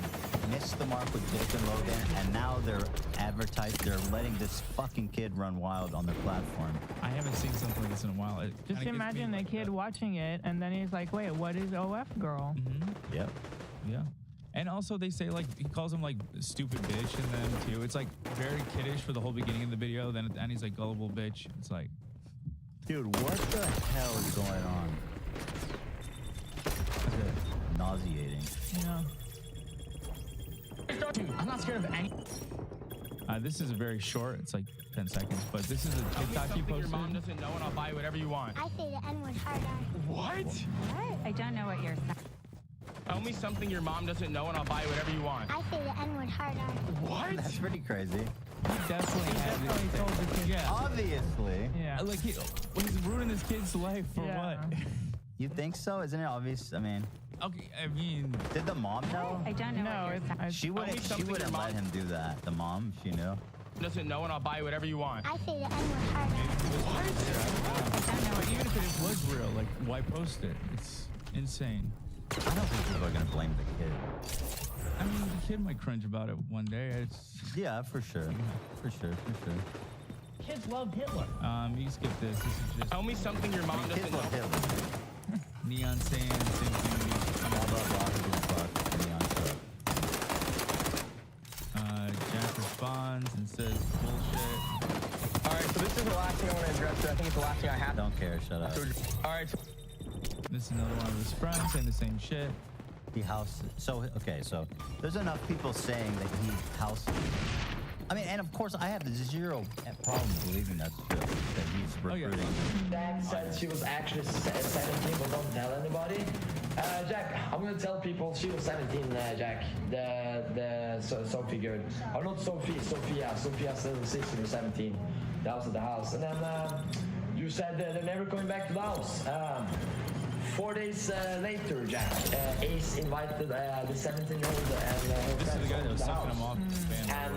missed the mark with Jake and Logan, and now they're letting this fucking kid run wild on their platform. I haven't seen something like this in a while. It Just kinda gives me, imagine a like, kid watching it and then he's like, wait, what is OF girl? Yep. Yeah. And also they say, like, he calls him like stupid bitch in them too. It's like very kiddish for the whole beginning of the video. Then at the end he's like gullible bitch. It's like, dude, what the hell is going on? Nauseating. Yeah. Dude, I'm not scared of any. this is a very short. It's like 10 seconds, but this is a TikTok he Something your posted. mom doesn't know, and I'll buy you whatever you want. I say the N-word harder. What? I don't know what you're saying. Tell me something your mom doesn't know, and I'll buy you whatever you want. I say the N-word harder. What? That's pretty crazy. He definitely told the kid. Yeah. Obviously. Yeah. Like he's ruining this kid's life for what? You think so? Isn't it obvious? I mean, Okay, I mean, did the mom know? I don't know No, what you're it's, saying. She Tell me wouldn't something your let him do that. The mom, she knew. Doesn't know, and I'll buy you whatever you want. I say the N-word harder. even if it was real, like, why post it? It's insane. I don't think people are gonna blame the kid. I mean, the kid might cringe about it one day. It's Yeah, for sure. For sure. Kids love Hitler. you skip this. This is just Tell me something your mom Kids doesn't know. love Hitler. neon sand, same thing. Blah blah blah. Who gives a fuck? Neon stuff. Jack responds and says bullshit. All right, so this is the last thing I want to address. I think it's the last thing I have. Don't care. Shut up. All right. This is another one of his friends saying the same shit. He house. So okay. So there's enough people saying that he house. I mean, and of course, I have zero problem believing that's true. That he's recruiting. Jack said she was actually 17, but don't tell anybody. Jack, I'm gonna tell people she was 17. Jack, the Sophie girl, or not Sophie, Sophia. Sophia's little sister was 17. That was at the house, and then you said they're never coming back to the house. 4 days later, Jack, Ace invited the 17-year-old and her This is the guy that was to the sucking house. him off in the band. And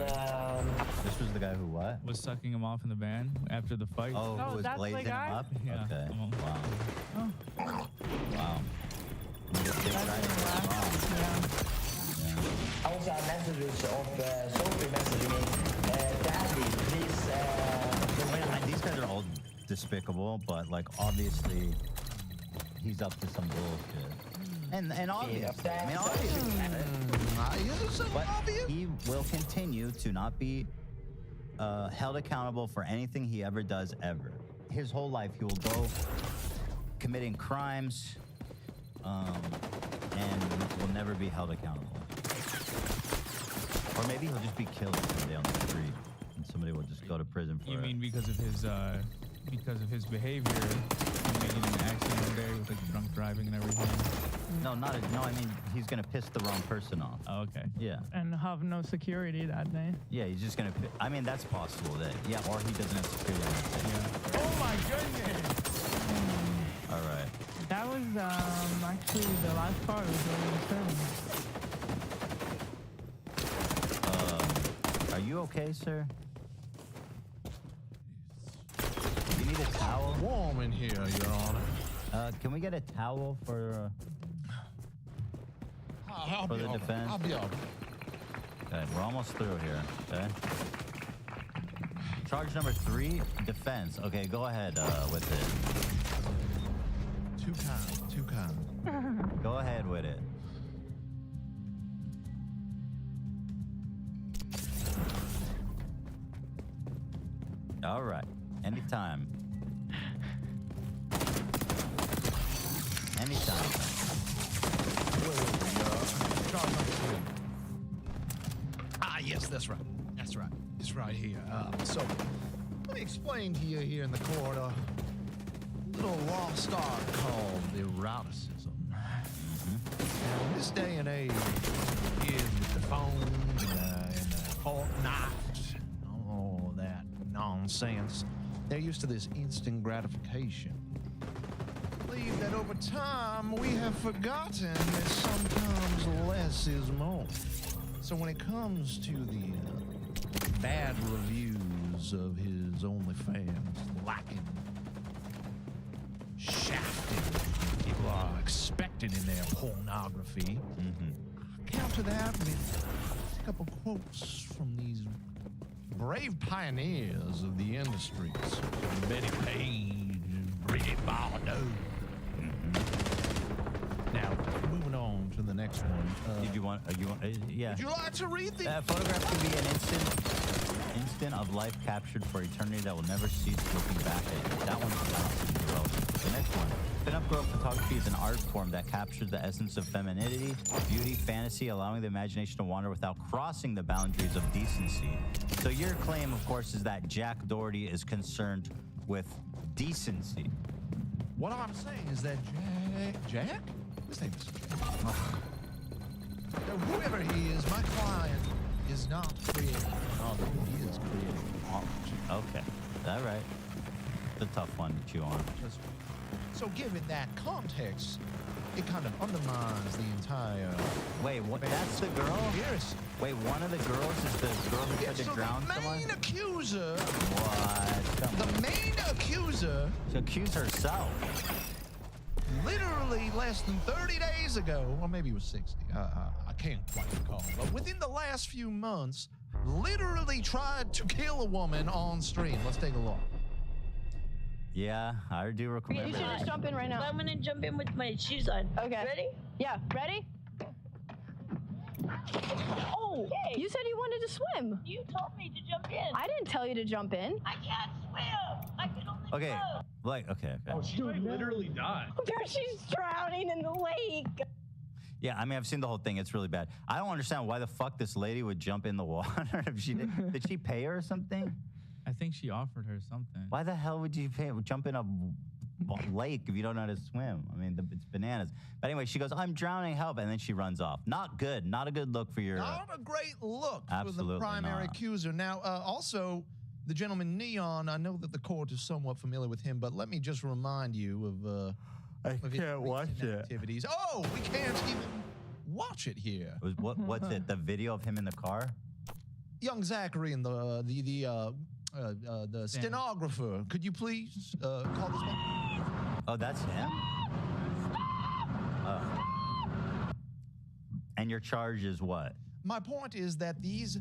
This was the guy who what? Was sucking him off in the band after the fight. Oh, who was that's the blazing him guy? up? Yeah. Okay. Oh. Wow. Wow. You just did right in the wrong. Yeah. I also have messages of Sophie messaging me, Daddy, please. These guys are all despicable, but like obviously he's up to some bullshit. And obviously, I mean obviously, but he will continue to not be held accountable for anything he ever does ever. His whole life he will go committing crimes and will never be held accountable. Or maybe he'll just be killed someday on the street and somebody will just go to prison for You it. mean because of his behavior, he made it an accident one day with like drunk driving and everything. No, I mean, he's gonna piss the wrong person off. Oh, okay. Yeah. And have no security that day. Yeah, he's just gonna. I mean, that's possible. That or he doesn't have security on that day. Yeah. Oh my goodness. All right. That was actually the last part was really Are you okay, sir? You need a towel? Warm in here, Your Honor. Can we get a towel for the defense? I'll be all right. Okay, we're almost through here. Okay. Charge number 3, defense. Okay, go ahead with it. Too kind. Go ahead with it. All right. Anytime. Anytime. Yes, that's right. That's right. It's right here. So, let me explain to you here in the court a little lost art called eroticism. Now, in this day and age, kids with the phones and the fork knives and all that nonsense, they're used to this instant gratification. I believe that over time, we have forgotten that sometimes less is more. So when it comes to the bad reviews of his OnlyFans, lacking, shafting, people are expected in their pornography. Counter that with a couple quotes from these brave pioneers of the industry, such as Betty Page and Brigitte Bardot. Now, moving on to the next one. Did you want? Yeah. Would you like to read the photograph could be an instant of life captured for eternity that will never cease looking back at it. That one's bro. The next one. Pin-up girl photography is an art form that captures the essence of femininity, beauty, fantasy, allowing the imagination to wander without crossing the boundaries of decency. So your claim, of course, is that Jack Doherty is concerned with decency. What I'm saying is that Jack? His name is Jack. Whoever he is, my client is not creating pornography. He is creating art. Okay. All right. It's a tough one to chew on. So given that context, it kind of undermines the entire... Wait, what? That's the girl? Yes. Wait, one of the girls is the girl who tried to drown someone? The main accuser... What? The main accuser... She accused herself. Literally less than 30 days ago, or maybe it was 60, I can't quite recall, but within the last few months, literally tried to kill a woman on stream. Let's take a look. Yeah, I do remember. You should just jump in right now. I'm gonna jump in with my shoes on. Okay. Ready? Yeah. Ready? Oh, hey. You said you wanted to swim. You told me to jump in. I didn't tell you to jump in. I can't swim. I can only Okay, float. okay. Oh, she literally died. Dude, she's drowning in the lake. Yeah, I mean, I've seen the whole thing. It's really bad. I don't understand why the fuck this lady would jump in the water if she did she pay her or something? I think she offered her something. Why the hell would you jump in a lake if you don't know how to swim? I mean, it's bananas. But anyway, she goes, "I'm drowning, help," and then she runs off. Not good. Not a good look for your... Not a great look Absolutely for the primary not. accuser. Now, also, the gentleman Neon, I know that the court is somewhat familiar with him, but let me just remind you of his recent activities. Oh, we can't even watch it here. What's it? The video of him in the car? Young Zachary and the stenographer. Could you please call this one? Oh, that's him? And your charge is what? My point is that these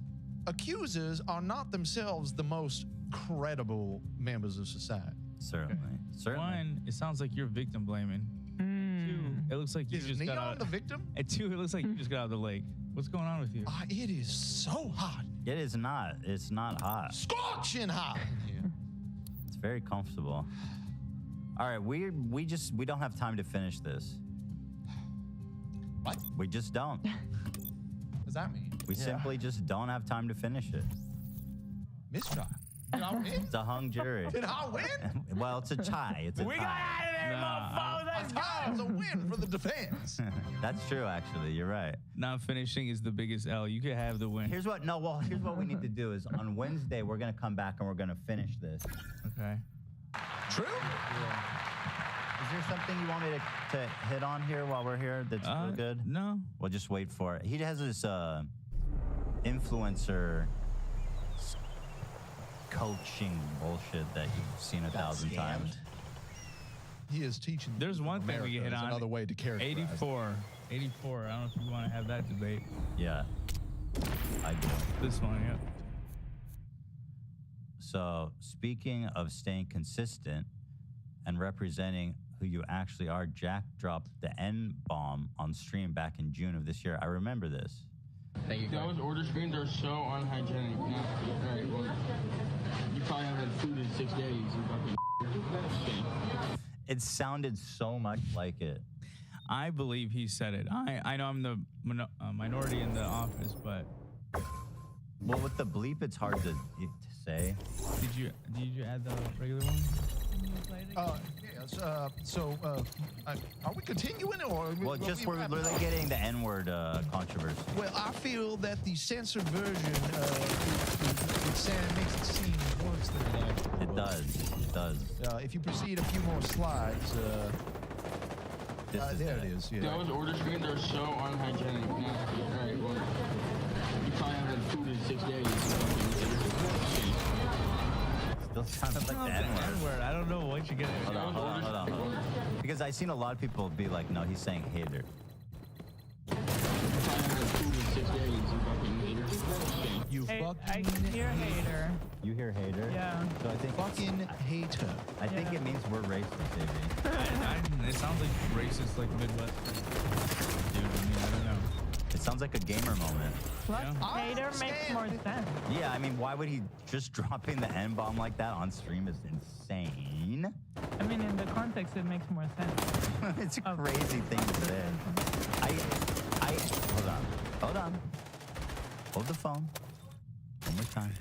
accusers are not themselves the most credible members of society. Certainly. Certainly. One, it sounds like you're victim blaming. Two, it looks like you Is just Neon got out. the victim? And two, it looks like you just got out of the lake. What's going on with you? It is so hot. It is not. It's not hot. Scorching hot in here. It's very comfortable. All right, we don't have time to finish this. What? We just don't. What does that mean? We simply just don't have time to finish it. Mistrial. Did I win? It's a hung jury. Did I win? Well, it's a tie. It's a tie. We got out of there, motherfucker. Let's go. That's a win for the defense. That's true, actually. You're right. Not finishing is the biggest L. You could have the win. Here's what we need to do is on Wednesday, we're going to come back and we're going to finish this. Okay. True? Is there something you want me to hit on here while we're here that's real good? No. We'll just wait for it. He has this influencer coaching bullshit that you've seen 1,000 times. He is teaching. There's one thing we can hit on. Another way to characterize. 84. I don't know if you want to have that debate. Yeah. I do. This one, yep. So, speaking of staying consistent and representing who you actually are, Jack dropped the N-bomb on stream back in June of this year. I remember this. Thank you. Those order screens are so unhygienic. All right, well, you probably haven't had food in 6 days. You fucking It sounded so much like it. I believe he said it. I know I'm the minority in the office, but well, with the bleep, it's hard to say. Did you add the regular one? Yes. Are we continuing or? Well, we're literally getting the N-word controversy. Well, I feel that the censored version makes it seem worse than that. It does. If you proceed a few more slides, there it is. Yeah. Those order screens are so unhygienic. All right, well, you probably haven't had food in 6 days. Still sounds like the N-word. I don't know what you're getting. Hold on. Because I've seen a lot of people be like, no, he's saying hater. You I hear hater. You hear hater? Yeah. So I think fucking hater. I think it means we're racist, baby. It sounds like racist, like Midwest. Dude, I don't know. It sounds like a gamer moment. Plus, hater makes more sense. Yeah, I mean, why would he just dropping the N-bomb like that on stream is insane. I mean, in the context, it makes more sense. It's a crazy thing to say. Hold on. Hold the phone. One more time.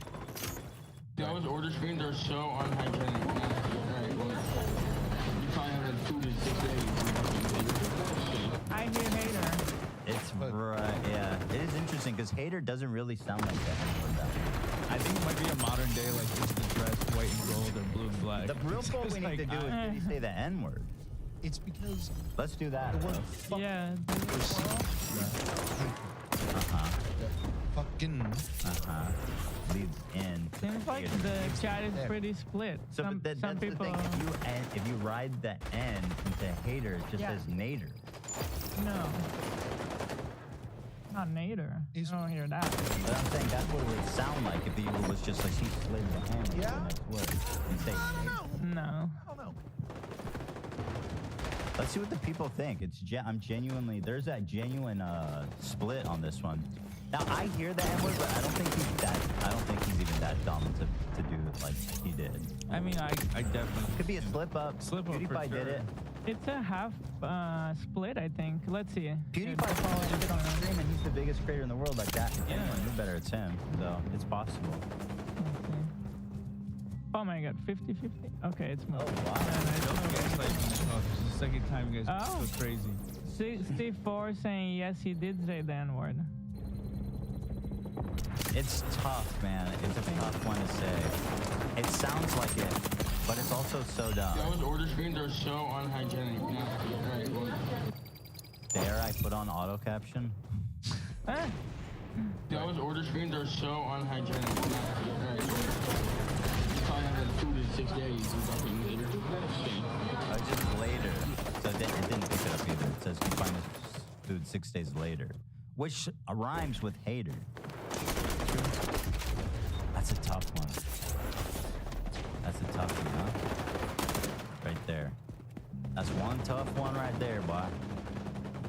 Those order screens are so unhygienic. All right, well, you probably haven't had food in 6 days. I hear hater. It's right, yeah. It is interesting because hater doesn't really sound like that anymore. I think it might be a modern day, like just the dress white and gold or blue and black. The real quote we need to do is, did he say the N-word? It's because... Let's do that. Yeah. Leads in. Seems like the chat is pretty split. So some that's people. The thing. If you ride the N into hater, it just says nader. No. Not nader. You don't hear that. But I'm saying that's what it would sound like if he was just like he slid the N. Yeah. The next word. You'd say No. I don't know. Let's see what the people think. I'm genuinely, there's that genuine split on this one. Now I hear the N-word, but I don't think he's even that dumb to do it like he did. I mean, I definitely could be a slip up. PewDiePie did it. It's a half split, I think. Let's see. PewDiePie followed it on stream, and he's the biggest creator in the world. Like that, if anyone knew better, it's him. So it's possible. Let's see. Oh my God, 50-50? Okay, it's more. Oh wow. This is the second time you guys go crazy. 64 saying yes, he did say the N-word. It's tough, man. It's a tough one to say. It sounds like it, but it's also so dumb. Those order screens are so unhygienic. All right, well. Dare I put on auto caption? Those order screens are so unhygienic. All right, well. You probably haven't had food in 6 days. You fucking later. Oh, just later. So it didn't pick it up either. It says you find the food 6 days later, which rhymes with hater. That's a tough one. That's a tough one, huh? Right there. That's one tough one right there, boy.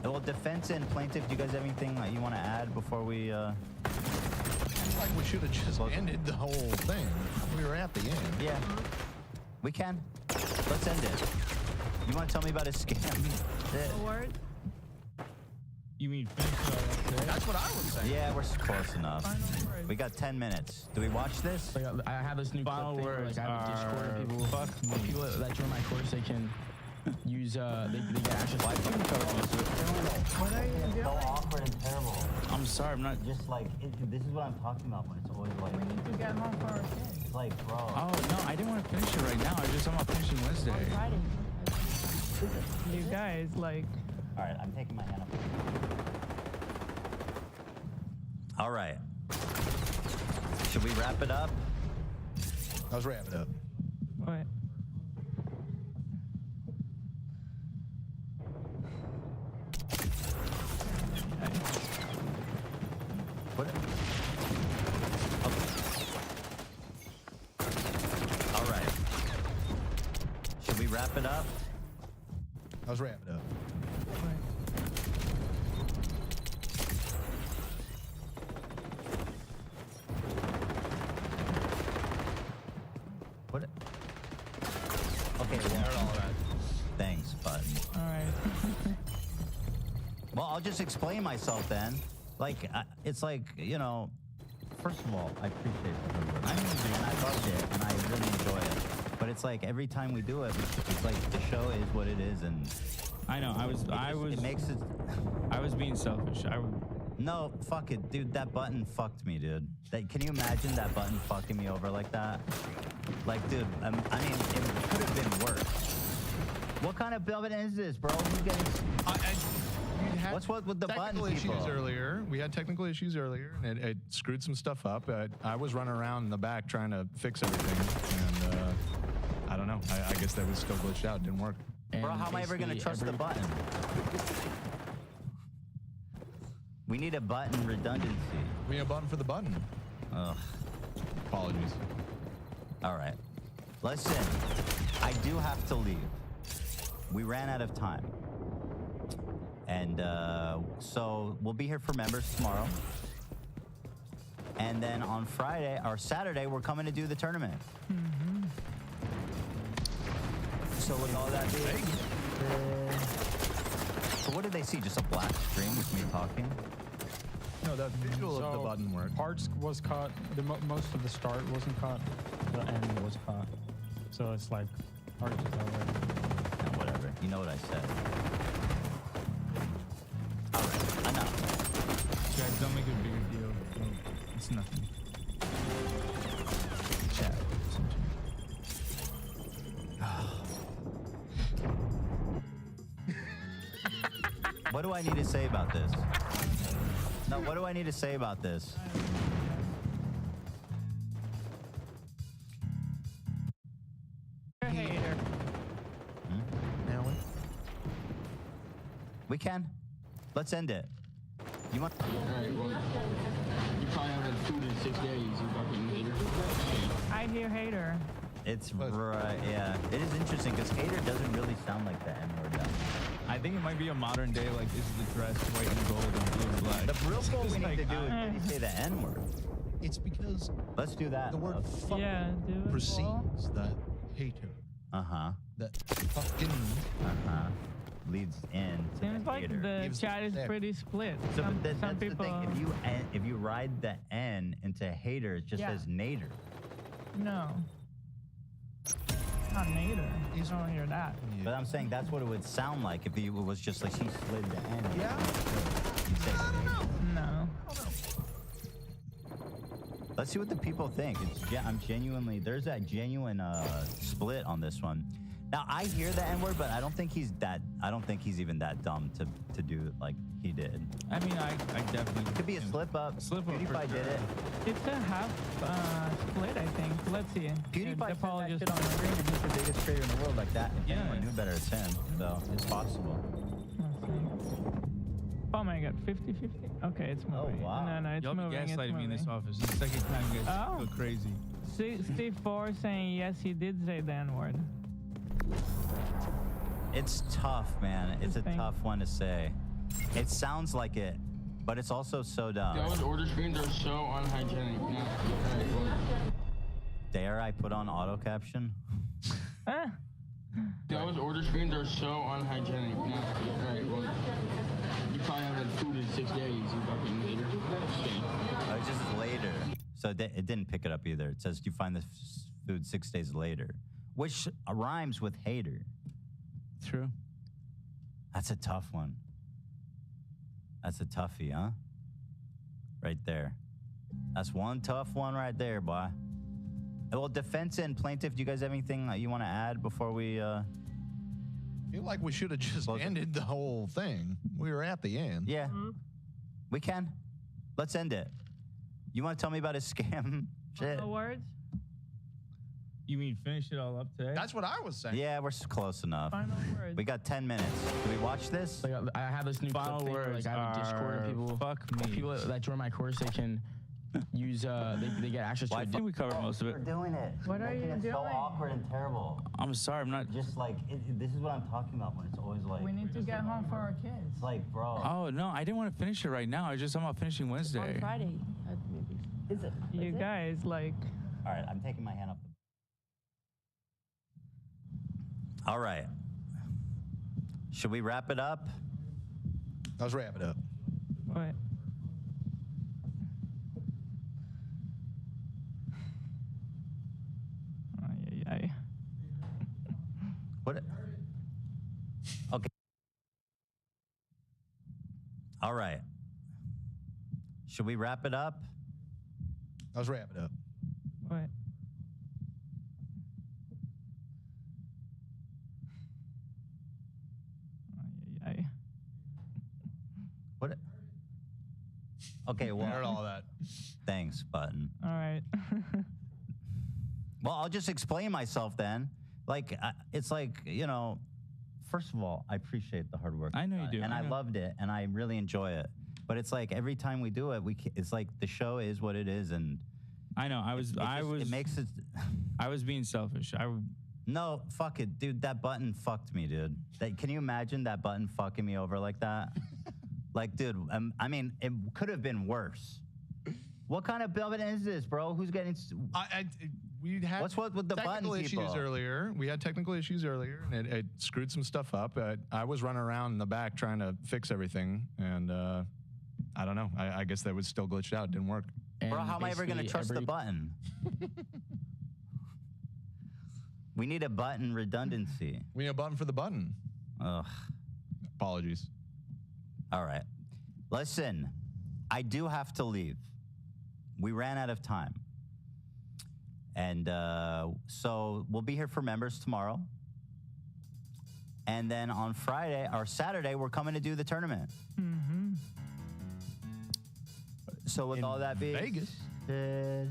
Well, defense and plaintiff, do you guys have anything that you want to add before we... Like we should have just ended the whole thing. We were at the end. Yeah. We can. Let's end it. You want to tell me about a scam? A word? You mean finish That's what I would say. Yeah, we're close enough. We got 10 minutes. Do we watch this? I have this new Final clip thing where, words like, I have a Discord are people, fuck me. people that join my course, they can use they get access. Why couldn't you cover most of it? What are you doing? So awkward and terrible. I'm sorry, I'm not. Just like, this is what I'm talking about when it's always like, We need to get home for our kids. it's like, bro. Oh no, I didn't want to finish it right now. I'm not finishing Wednesday. You guys, like. All right, I'm taking my hand up. All right. Should we wrap it up? Let's wrap it up. What? What? Okay. All right. Should we wrap it up? Let's wrap it up. What? Okay, well, thanks, button. All right. Well, I'll just explain myself then. Like, it's like, you know, first of all, I appreciate the hard work. And I loved it, and I really enjoy it. But it's like every time we do it, it's like the show is what it is, and I know. it makes it. I was being selfish. No, fuck it, dude. That button fucked me, dude. Can you imagine that button fucking me over like that? Like, dude, I mean, it could have been worse. What kind of button is this, bro? Who's getting? What's what with the button technical people? issues earlier. We had technical issues earlier, and it screwed some stuff up. I was running around in the back trying to fix everything, and I don't know. I guess that was still glitched out. Didn't work. Bro, how am I ever gonna trust the button? We need a button redundancy. We need a button for the button. Ugh. Apologies. All right. Listen, I do have to leave. We ran out of time. And so we'll be here for members tomorrow. And then on Friday or Saturday, we're coming to do the tournament. Mm-hmm. So with all that being, so what did they see? Just a black screen with me talking? No, the visual of the button worked. Parts was caught. Most of the start wasn't caught. The end was caught. So it's like hard to tell. No, whatever. You know what I said. All right, enough. Guys, don't make a bigger deal. It's nothing. Chat. What do I need to say about this? No, what do I need to say about this? You're a hater. Now we? We can. Let's end it. You want? All right, well, you probably haven't had food in 6 days, you fucking hater. I hear hater. It's right, yeah. It is interesting because hater doesn't really sound like the N-word though. I think it might be a modern day, like, this is the dress, white and gold and blue and black. The real goal we need to do is really say the N-word. It's because let's do that. The word fuck precedes the hater. Uh-huh. That fucking leads in to Seems the like hater. the chat is pretty split. So Some that's people. the thing. If you ride the N into hater, it just says nader. No. Not nader. You don't hear that. But I'm saying that's what it would sound like if it was just like she slid the N. Yeah. You'd say No. Let's see what the people think. I'm genuinely, there's that genuine split on this one. Now I hear the N-word, but I don't think he's even that dumb to do it like he did. I mean, I definitely. It could be a slip up. PewDiePie did it. It's a half split, I think. Let's see. PewDiePie said that shit on the screen, and he's the biggest creator in the world like that. If anyone knew better, it's him. So it's possible. Oh my god, 50-50? Okay, it's moving. Oh, wow. No, it's Y'all be moving. It's gaslighting me in this moving. office. It's the second time you guys Oh. go crazy. Steve 4 saying yes, he did say the N-word. It's tough, man. It's a tough one to say. It sounds like it, but it's also so dumb. Those order screens are so unhygienic. Yeah. Dare I put on auto caption? Those order screens are so unhygienic. Yeah. All right, well, you probably haven't had food in 6 days, you fucking hater. Oh, it's just later. So it didn't pick it up either. It says you find the food 6 days later, which rhymes with hater. True. That's a tough one. That's a toughie, huh? Right there. That's one tough one right there, boy. Well, defense and plaintiff, do you guys have anything that you want to add before we... I feel like we should have just ended the whole thing. We were at the end. Yeah. We can. Let's end it. You want to tell me about his scam shit? Final words? You mean finish it all up today? That's what I was saying. Yeah, we're close enough. Final words. We got 10 minutes. Can we watch this? Like I have this new Final clip thing where, words like I have a Discord and people fuck me. people that join my course, they can use they get access to I think we covered most of it. We're doing it. What are you Making it doing? so awkward and terrible. I'm sorry, I'm not. Just like, this is what I'm talking about when it's always like... We need to get home for our kids. It's like, bro. Oh no, I didn't want to finish it right now. I'm about finishing Wednesday. On Friday. Is it? You guys, like... All right, I'm taking my hand up. All right. Should we wrap it up? Let's wrap it up. What? Ay. What? Okay. All right. Should we wrap it up? Let's wrap it up. What? Ay. What? Okay, well. I heard all that. Thanks, Button. All right. Well, I'll just explain myself then. Like, it's like, you know, first of all, I appreciate the hard work. I know you do. And I loved it, and I really enjoy it. But it's like every time we do it, it's like the show is what it is, and I know. it makes it. I was being selfish. No, fuck it, dude. That button fucked me, dude. Can you imagine that button fucking me over like that? Like, dude. I mean, it could have been worse. What kind of button is this, bro? Who's getting? We had What's with the button technical issues people? earlier. We had technical issues earlier, and it screwed some stuff up. I was running around in the back trying to fix everything, and I don't know. I guess that was still glitched out. Didn't work. Bro, how am I ever going to trust the button? We need a button redundancy. We need a button for the button. Ugh. Apologies. All right. Listen, I do have to leave. We ran out of time. And so we'll be here for members tomorrow. And then on Friday or Saturday, we're coming to do the tournament. Mm-hmm. So with all that being Vegas. said,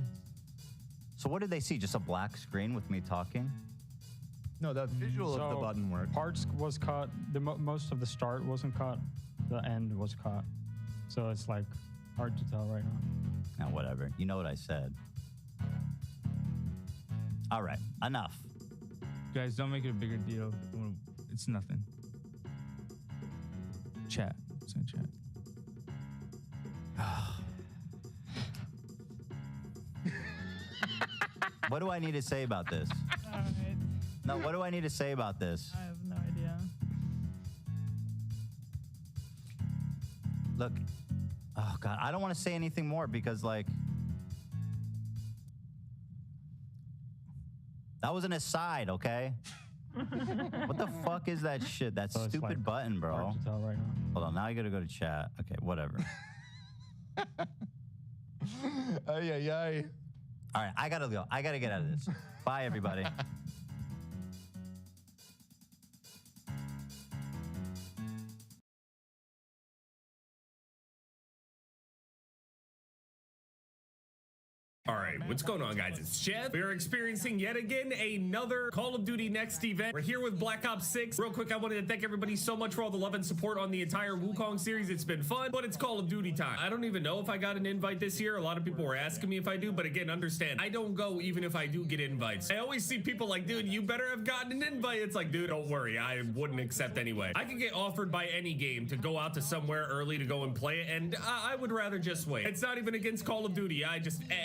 so what did they see? Just a black screen with me talking? No, the visual of the button worked. Parts was cut. Most of the start wasn't cut. The end was cut. So it's like hard to tell right now. Now, whatever. You know what I said. All right, enough. Guys, don't make it a bigger deal. It's nothing. Chat. It's in chat. What do I need to say about this? All right. No, what do I need to say about this? I have no idea. Look, oh God, I don't want to say anything more because, like, that was an aside, okay? What the fuck is that shit? That So it's stupid like button, bro. Hard to tell right now. Hold on, now I gotta go to chat. Okay, whatever. Ay, ay, ay. All right, I gotta go. I gotta get out of this. Bye, everybody. All right, what's going on, guys? It's Jeff. We are experiencing yet again another Call of Duty Next event. We're here with Black Ops 6. Real quick, I wanted to thank everybody so much for all the love and support on the entire Wukong series. It's been fun, but it's Call of Duty time. I don't even know if I got an invite this year. A lot of people were asking me if I do, but again, understand, I don't go even if I do get invites. I always see people like, dude, you better have gotten an invite. It's like, dude, don't worry. I wouldn't accept anyway. I can get offered by any game to go out to somewhere early to go and play it, and I would rather just wait. It's not even against Call of Duty.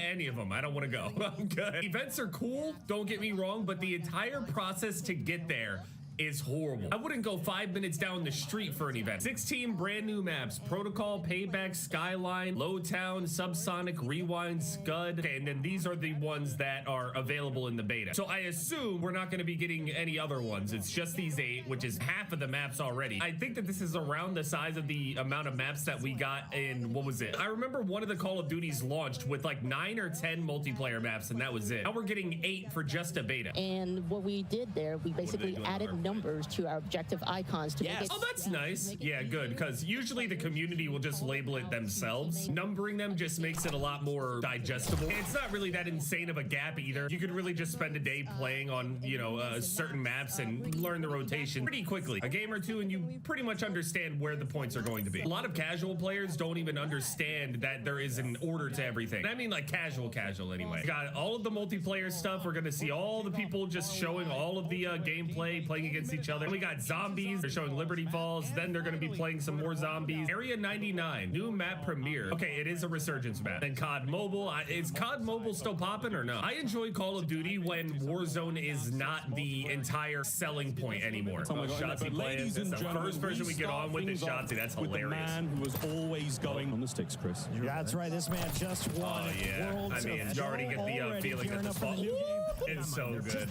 Any of them. I don't want to go. I'm good. Events are cool, don't get me wrong, but the entire process to get there is horrible. I wouldn't go 5 minutes down the street for an event. 16 brand new maps: Protocol, Payback, Skyline, Lowtown, Subsonic, Rewind, Scud. Okay, and then these are the ones that are available in the beta. So I assume we're not going to be getting any other ones. It's just these 8, which is half of the maps already. I think that this is around the size of the amount of maps that we got in, what was it? I remember one of the Call of Duties launched with like 9 or 10 multiplayer maps, and that was it. Now we're getting 8 for just a beta. And what we did there, we basically added numbers to our objective icons to make it. Oh, that's nice. Yeah, good, because usually the community will just label it themselves. Numbering them just makes it a lot more digestible. And it's not really that insane of a gap either. You could really just spend a day playing on, you know, certain maps and learn the rotation pretty quickly. A game or two and you pretty much understand where the points are going to be. A lot of casual players don't even understand that there is an order to everything. And I mean like casual anyway. We got all of the multiplayer stuff. We're gonna see all the people just showing all of the gameplay, playing against each other. We got zombies. They're showing Liberty Falls. Then they're gonna be playing some more zombies. Area 99, new map premiere. Okay, it is a resurgence map. And COD Mobile. Is COD Mobile still popping or no? I enjoy Call of Duty when Warzone is not the entire selling point anymore. Oh my God, Shotzi playing. It's the first person we get on with is Shotzi. That's hilarious. With the man who was always going on the sticks, Chris. That's right. This man just won. Oh yeah. I mean, you already get the feeling that this fall. It's so good.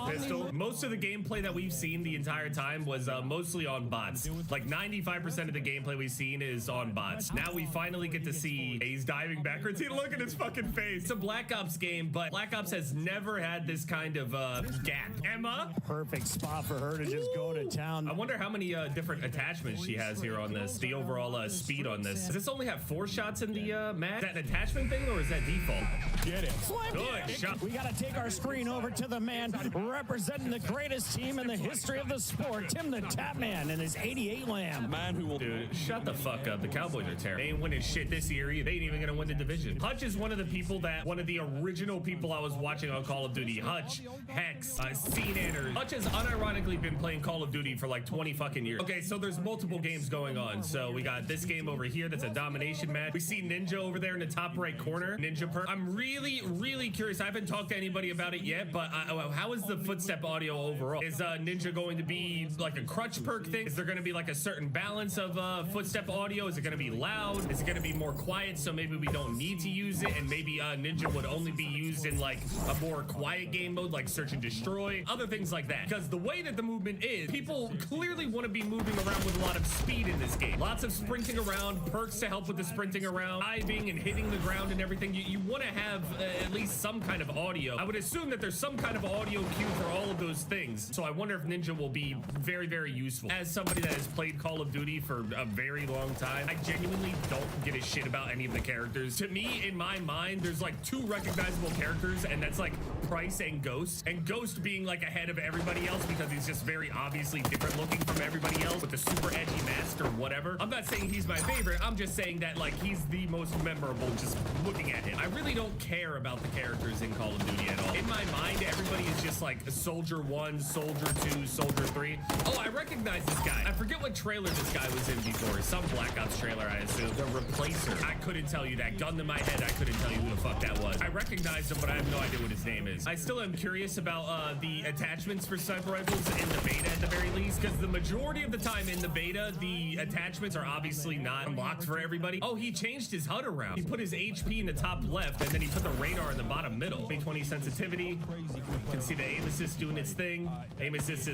Pistol. Most of the gameplay that we've seen the entire time was mostly on bots. Like 95% of the gameplay we've seen is on bots. Now we finally get to see he's diving backwards. Look at his fucking face. It's a Black Ops game, but Black Ops has never had this kind of gap. Emma. Perfect spot for her to just go to town. I wonder how many different attachments she has here on this. The overall speed on this. Does this only have 4 shots in the mag? Is that an attachment thing or is that default? Get it. Good shot. We gotta take our screen over to the man representing the greatest team in the history of the sport, Tim the Tapman and his 88 Lamb. Man who will... Dude, shut the fuck up. The Cowboys are terrible. They ain't winning shit this year. They ain't even gonna win the division. Hutch is one of the people that, one of the original people I was watching on Call of Duty. Hutch, Hex, CNNers. Hutch has unironically been playing Call of Duty for like 20 fucking years. Okay, so there's multiple games going on. So we got this game over here that's a domination match. We see Ninja over there in the top right corner. Ninja perk. I'm really curious. I haven't talked to anybody about it yet, but how is the footstep audio overall? Is Ninja going to be like a crutch perk thing? Is there going to be like a certain balance of footstep audio? Is it going to be loud? Is it going to be more quiet so maybe we don't need to use it and maybe Ninja would only be used in like a more quiet game mode like search and destroy, other things like that? Because the way that the movement is, people clearly want to be moving around with a lot of speed in this game. Lots of sprinting around, perks to help with the sprinting around, diving and hitting the ground and everything. You want to have at least some kind of audio. I would assume that there's some kind of audio cue for all of those things. So I wonder if Ninja will be very useful. As somebody that has played Call of Duty for a very long time, I genuinely don't give a shit about any of the characters. To me, in my mind, there's like 2 recognizable characters, and that's like Price and Ghost. And Ghost being like ahead of everybody else because he's just very obviously different looking from everybody else with the super edgy mask or whatever. I'm not saying he's my favorite. I'm just saying that like he's the most memorable just looking at him. I really don't care about the characters in Call of Duty at all. In my mind, everybody is just like Soldier 1, Soldier 2, Soldier 3. Oh, I recognize this guy. I forget what trailer this guy was in before. Some Black Ops trailer, I assume. The Replacer. I couldn't tell you that. Gun to my head, I couldn't tell you who the fuck that was. I recognized him, but I have no idea what his name is. I still am curious about the attachments for sniper rifles in the beta at the very least, because the majority of the time in the beta, the attachments are obviously not unlocked for everybody. Oh, he changed his HUD around. He put his HP in the top left, and then he put the radar in the bottom middle. 20 sensitivity. You can see the aim assist doing its thing. Aim assist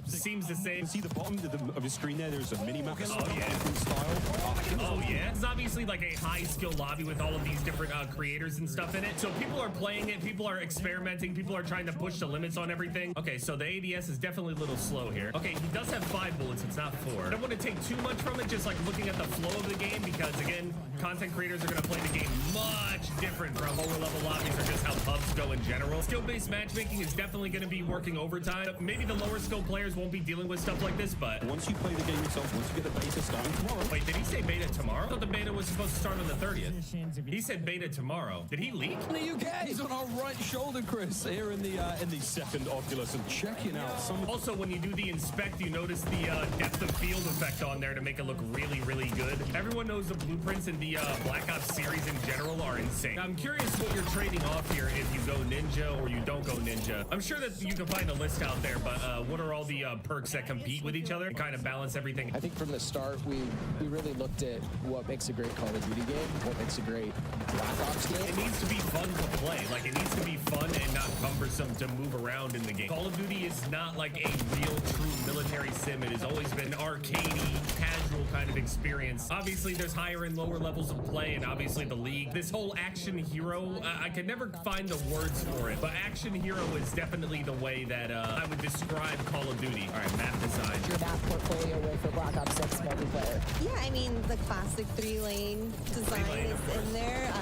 seems the same. See the bottom of the screen there? There's a mini map. Oh yeah. Oh yeah. It's obviously like a high skill lobby with all of these different creators and stuff in it. So people are playing it. People are experimenting. People are trying to push the limits on everything. Okay, so the ADS is definitely a little slow here. Okay, he does have 5 bullets. It's not 4. I don't want to take too much from it, just like looking at the flow of the game, because again, content creators are going to play the game much different from lower level lobbies or just how pubs go in general. Skill-based matchmaking is definitely going to be working overtime. Maybe the lower skill players won't be dealing with stuff like this, but once you play the game yourself, once you get the beta starting tomorrow. Wait, did he say beta tomorrow? I thought the beta was supposed to start on the 30th. He said beta tomorrow. Did he leak? In the UK, he's on our right shoulder, Chris, here in the second Oculus, and checking out some. Also, when you do the inspect, you notice the depth of field effect on there to make it look really, really good. Everyone knows the blueprints in the Black Ops series in general are insane. Now, I'm curious what you're trading off here if you go ninja or you don't go ninja. I'm sure that you can find a list out there, but what are all the perks that compete with each other and kind of balance everything? I think from the start, we really looked at what makes a great Call of Duty game, what makes a great Black Ops game. It needs to be fun to play. Like, it needs to be fun and not cumbersome to move around in the game. Call of Duty is not like a real, true military sim. It has always been arcadey, casual kind of experience. Obviously, there's higher and lower levels of play, and obviously the League. This whole action hero, I can never find the words for it, but action hero is definitely the way that I would describe Call of Duty. All right, map design. Your map portfolio way for Black Ops 6 multiplayer. Yeah, I mean, the classic 3-lane design is in there.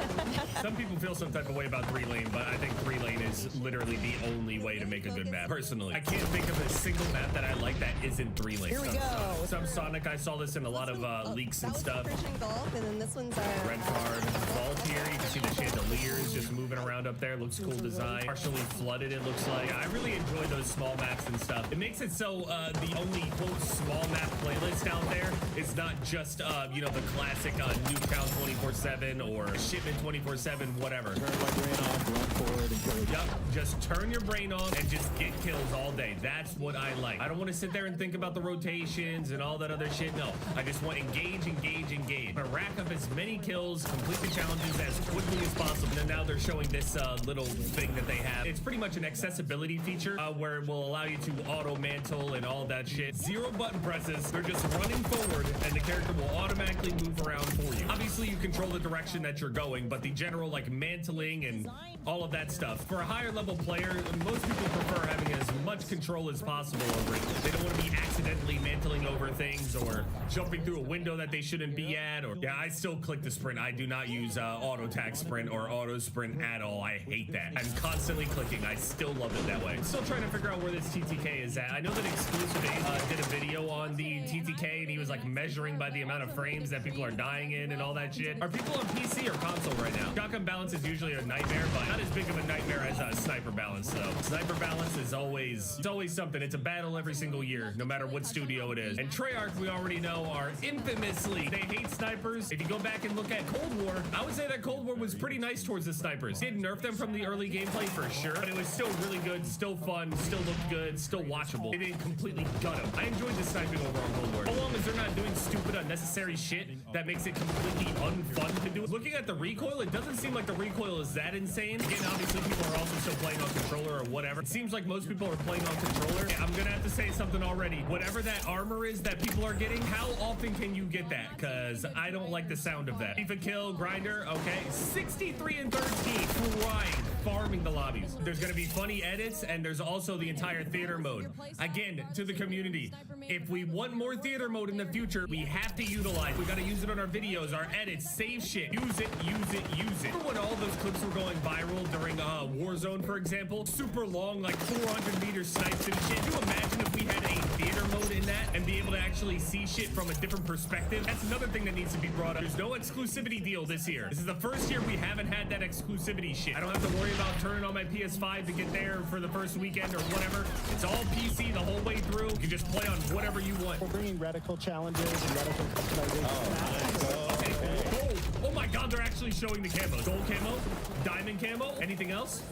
Some people feel some type of way about 3-lane, but I think 3-lane is literally the only way to make a good map. Personally, I can't think of a single map that I like that isn't 3-lane. Here we go. Some Sonic, I saw this in a lot of leaks and stuff. Golf, and then this one's our Red card vault here. You can see the chandeliers just moving around up there. Looks cool design. Partially flooded, it looks like. I really enjoy those small maps and stuff. It makes it so the only quote small map playlist out there is not just you know, the classic Nuketown 24/7 or Shipment 24/7, whatever. Turn my brain off, run forward, and kill. Yep, just turn your brain on and just get kills all day. That's what I like. I don't want to sit there and think about the rotations and all that other shit. No, I just want engage, engage, engage. I'm gonna rack up as many kills, complete the challenges as quickly as possible. And now they're showing this little thing that they have. It's pretty much an accessibility feature where it will allow you to auto mantle and all that shit. 0 button presses. They're just running forward and the character will automatically move around for you. Obviously, you control the direction that you're going, but the general like mantling and all of that stuff. For a higher level player, most people prefer having as much control as possible over it. They don't want to be accidentally mantling over things or jumping through a window that they shouldn't be at. Or yeah, I still click the sprint. I do not use auto tac sprint or auto sprint at all. I hate that. I'm constantly clicking. I still love it that way. I'm still trying to figure out where this TTK is at. I know that Exclusive did a video on the TTK and he was like measuring by the amount of frames that people are dying in and all that shit. Are people on PC or console right now? Shotgun balance is usually a nightmare, but not as big of a nightmare as sniper balance though. Sniper balance is always something. It's a battle every single year, no matter what studio it is. And Treyarch, we already know, are infamously, they hate snipers. If you go back and look at Cold War, I would say that Cold War was pretty nice towards the snipers. Did nerf them from the early gameplay for sure, but it was still really good, still fun, still looked good, still watchable. They didn't completely gut them. I enjoyed the sniping over on Cold War. How long as they're not doing stupid, unnecessary shit that makes it completely unfun to do. Looking at the recoil, it doesn't seem like the recoil is that insane. Again, obviously people are also still playing on controller or whatever. It seems like most people are playing on controller. I'm gonna have to say something already. Whatever that armor is that people are getting, how often can you get that? Because I don't like the sound of that. FIFA kill, grinder, okay. 63 and 13, trying, farming the lobbies. There's gonna be funny edits and there's also the entire theater mode. Again, to the community, if we want more theater mode in the future, we have to utilize. We gotta use it on our videos, our edits, save shit. Use it, use it, use it. Remember when all those clips were going viral during Warzone, for example? Super long, like 400-meter snipes and shit. Can you imagine if we had a theater mode in that and be able to actually see shit from a different perspective? That's another thing that needs to be brought up. There's no exclusivity deal this year. This is the first year we haven't had that exclusivity shit. I don't have to worry about turning on my PS5 to get there for the first weekend or whatever. It's all PC the whole way through. You can just play on whatever you want. We're bringing reticle challenges and reticle customization. Okay, cool. Oh my god, they're actually showing the camo. Gold camo, diamond camo, anything else?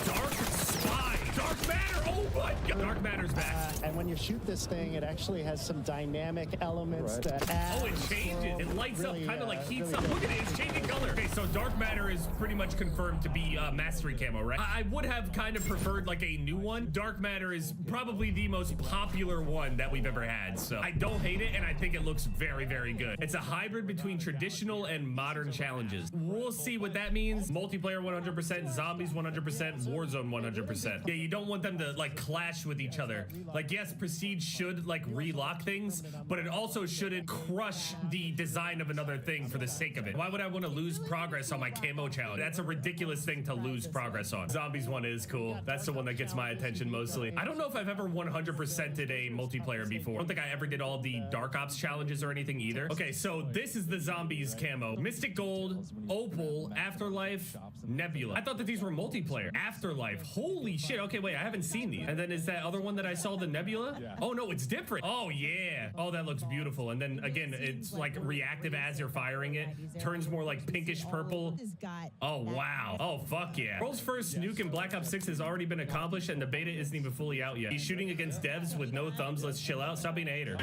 Dark Spy, Dark Matter, oh my god. Dark Matter's back. And when you shoot this thing, it actually has some dynamic elements that add. Oh, it changes. It lights up, kind of like heats up. Look at it, it's changing color. Okay, so Dark Matter is pretty much confirmed to be Mastery camo, right? I would have kind of preferred like a new one. Dark Matter is probably the most popular one that we've ever had, so I don't hate it, and I think it looks very, very good. It's a hybrid between traditional and modern challenges. We'll see what that means. Multiplayer 100%, zombies 100%, Warzone 100%. Yeah, you don't want them to like clash with each other. Like, yes, Prestige should like relock things, but it also shouldn't crush the design of another thing for the sake of it. Why would I want to lose progress on my camo challenge? That's a ridiculous thing to lose progress on. Zombies one is cool. That's the one that gets my attention mostly. I don't know if I've ever 100%ed a multiplayer before. I don't think I ever did all the Dark Ops challenges or anything either. Okay, so this is the zombies camo. Mystic Gold, Opal, Afterlife, Nebula. I thought that these were multiplayer. Afterlife. Holy shit. Okay, wait, I haven't seen these. And then is that other one that I saw, the Nebula? Yeah. Oh no, it's different. Oh yeah. Oh, that looks beautiful. And then again, it's like reactive as you're firing it. Turns more like pinkish purple. Oh wow. Oh fuck yeah. World's first nuke in Black Ops 6 has already been accomplished and the beta isn't even fully out yet. He's shooting against devs with no thumbs. Let's chill out. Stop being a hater.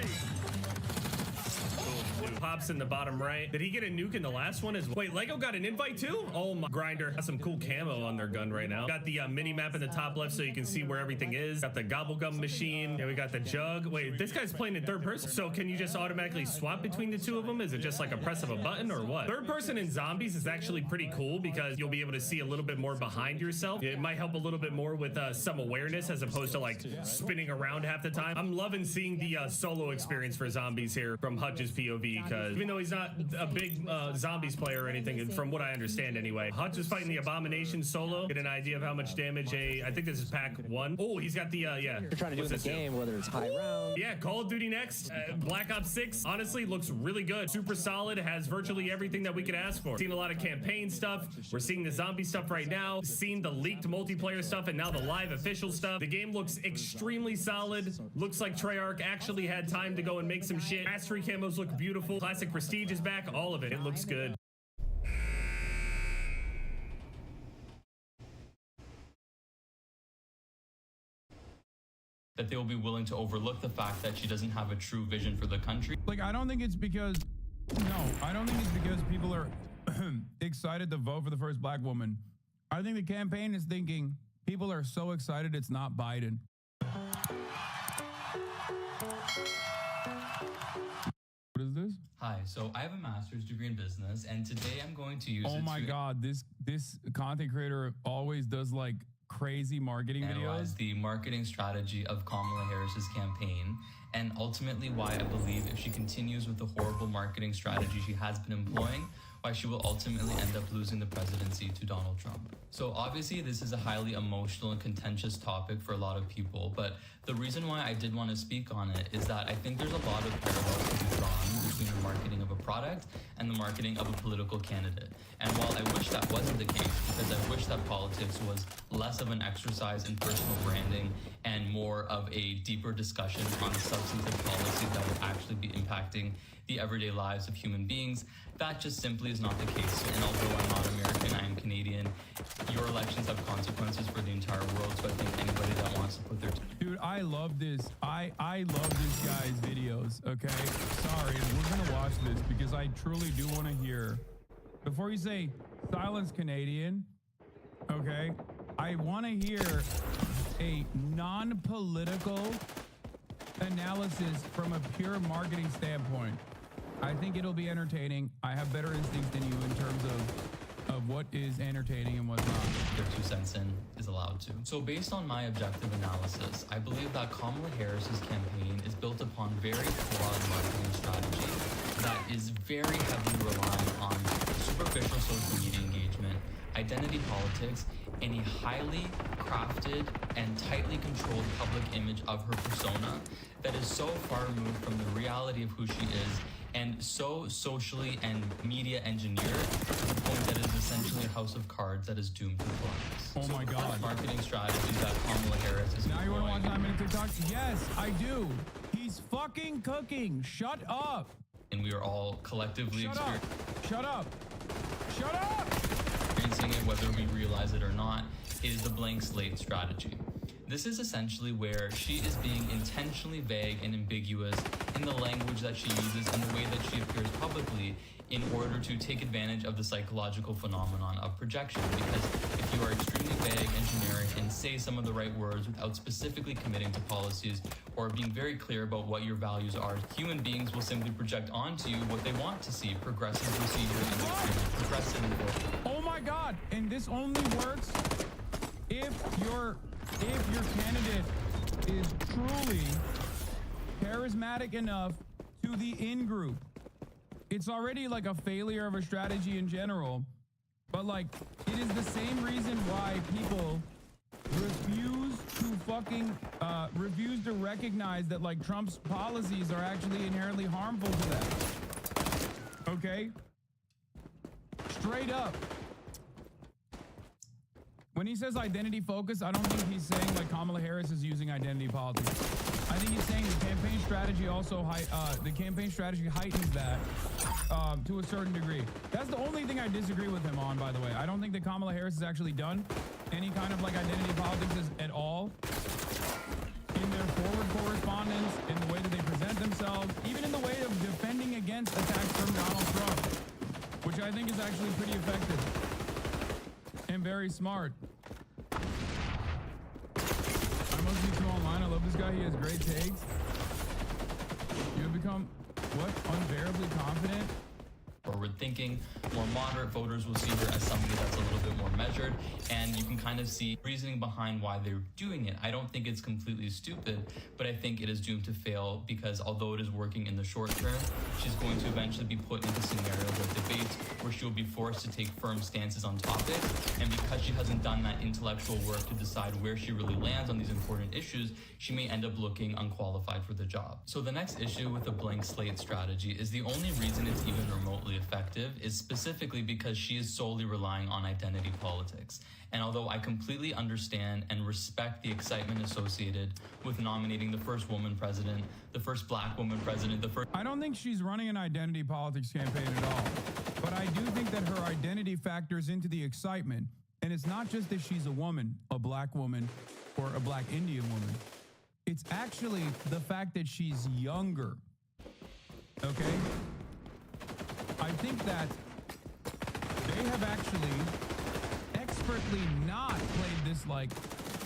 Pops in the bottom right. Did he get a nuke in the last one as well? Wait, Lego got an invite too? Oh my, Grinder got some cool camo on their gun right now. Got the mini map in the top left so you can see where everything is. Got the gobblegum machine. And we got the jug. Wait, this guy's playing in third person. So can you just automatically swap between the two of them? Is it just like a press of a button or what? Third person in zombies is actually pretty cool because you'll be able to see a little bit more behind yourself. It might help a little bit more with some awareness as opposed to like spinning around half the time. I'm loving seeing the solo experience for zombies here from Hutch's POV because even though he's not a big zombies player or anything, from what I understand anyway, Hutch is fighting the Abomination solo. Get an idea of how much damage I think this is pack 1. Oh, he's got the yeah. You're trying to do in the game, whether it's high round. Yeah, Call of Duty next. Black Ops 6 honestly looks really good. Super solid. Has virtually everything that we could ask for. Seen a lot of campaign stuff. We're seeing the zombie stuff right now. Seen the leaked multiplayer stuff and now the live official stuff. The game looks extremely solid. Looks like Treyarch actually had time to go and make some shit. Mastery camos look beautiful. Classic Prestige is back. All of it. It looks good. That they will be willing to overlook the fact that she doesn't have a true vision for the country. Like, I don't think it's because, I don't think it's because people are excited to vote for the first black woman. I think the campaign is thinking people are so excited it's not Biden. What is this? Hi, so I have a master's degree in business, and today I'm going to use Oh my God, this content creator always does like crazy marketing analyze videos. The marketing strategy of Kamala Harris's campaign, and ultimately why I believe if she continues with the horrible marketing strategy she has been employing, why she will ultimately end up losing the presidency to Donald Trump. So obviously this is a highly emotional and contentious topic for a lot of people, but the reason why I did want to speak on it is that I think there's a lot of parallels to be drawn between the marketing of a product and the marketing of a political candidate. And while I wish that wasn't the case, because I wish that politics was less of an exercise in personal branding and more of a deeper discussion on substantive policies that would actually be impacting the everyday lives of human beings, that just simply is not the case. And although I'm not American, I am Canadian. Your elections have consequences for the entire world, so I think anybody that wants to put their... Dude, I love this. I love this guy's videos, okay? Sorry, we're gonna watch this because I truly do want to hear. Before you say silence Canadian, okay, I want to hear a non-political analysis from a pure marketing standpoint. I think it'll be entertaining. I have better instincts than you in terms of what is entertaining and what's not. Their 2 cents in is allowed to. So based on my objective analysis, I believe that Kamala Harris's campaign is built upon very flawed marketing strategy that is very heavily relying on superficial social media engagement, identity politics, and a highly crafted and tightly controlled public image of her persona that is so far removed from the reality of who she is and so socially and media engineered to the point that it is essentially a house of cards that is doomed to collapse. Oh my God. Marketing strategies that Kamala Harris is Now you want to watch 9-minute TikTok? Yes, I do. He's fucking cooking. Shut up. And we are all collectively Shut up. Shut up. Shut up. Experiencing it, whether we realize it or not, is the blank slate strategy. This is essentially where she is being intentionally vague and ambiguous in the language that she uses and the way that she appears publicly in order to take advantage of the psychological phenomenon of projection. Because if you are extremely vague and generic and say some of the right words without specifically committing to policies or being very clear about what your values are, human beings will simply project onto you what they want to see. Progressives will see you as extremely progressive and forward. Oh my God. And this only works if your candidate is truly charismatic enough to the in-group. It's already like a failure of a strategy in general, but like it is the same reason why people refuse to recognize that like Trump's policies are actually inherently harmful to them. Okay? Straight up. When he says identity focus, I don't think he's saying like Kamala Harris is using identity politics. I think he's saying the campaign strategy also heightens that to a certain degree. That's the only thing I disagree with him on, by the way. I don't think that Kamala Harris has actually done any kind of like identity politics at all in their forward correspondence, in the way that they present themselves, even in the way of defending against attacks from Donald Trump, which I think is actually pretty effective and very smart. I must be too online. I love this guy. He has great takes. You have become, what, unbearably confident? Forward thinking, more moderate voters will see her as somebody that's a little bit more measured, and you can kind of see reasoning behind why they're doing it. I don't think it's completely stupid, but I think it is doomed to fail because although it is working in the short term, she's going to eventually be put into scenarios like debates where she'll be forced to take firm stances on topics, and because she hasn't done that intellectual work to decide where she really lands on these important issues, she may end up looking unqualified for the job. So the next issue with the blank slate strategy is the only reason it's even remotely effective is specifically because she is solely relying on identity politics. And although I completely understand and respect the excitement associated with nominating the first woman president, the first black woman president, I don't think she's running an identity politics campaign at all. But I do think that her identity factors into the excitement. And it's not just that she's a woman, a black woman, or a black Indian woman. It's actually the fact that she's younger. Okay? I think that they have actually expertly not played this like,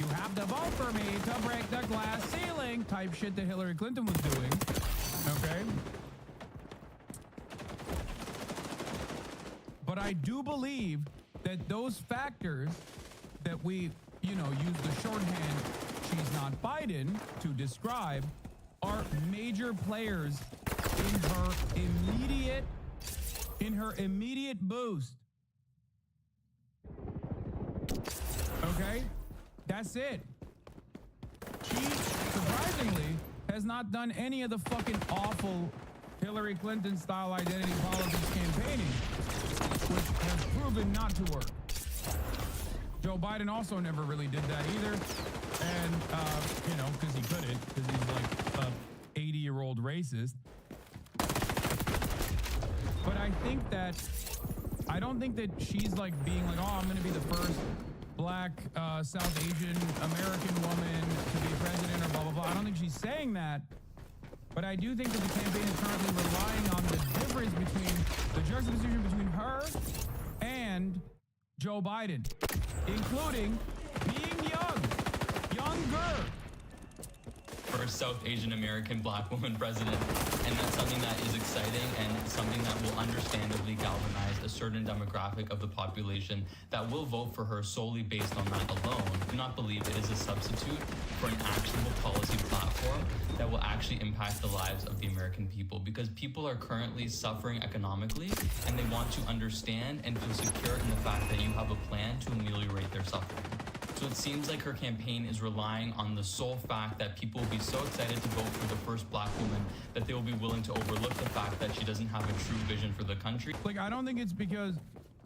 you have to vote for me to break the glass ceiling type shit that Hillary Clinton was doing. Okay? But I do believe that those factors that we, use the shorthand, she's not Biden, to describe are major players in her immediate boost. Okay? That's it. She, surprisingly, has not done any of the fucking awful Hillary Clinton style identity politics campaigning, which has proven not to work. Joe Biden also never really did that either. And, because he couldn't, because he's like a 80-year-old racist. But I don't think that she's like being like, oh, I'm going to be the first black South Asian American woman to be president or blah, blah, blah. I don't think she's saying that. But I do think that the campaign is currently relying on the difference between the juxtaposition between her and Joe Biden, including being younger. First South Asian American black woman president, and that's something that is exciting and something that will understandably galvanize a certain demographic of the population that will vote for her solely based on that alone. I do not believe it is a substitute for an actionable policy platform that will actually impact the lives of the American people, because people are currently suffering economically and they want to understand and feel secure in the fact that you have a plan to ameliorate their suffering. So it seems like her campaign is relying on the sole fact that people will be so excited to vote for the first black woman that they will be willing to overlook the fact that she doesn't have a true vision for the country. Like, I don't think it's because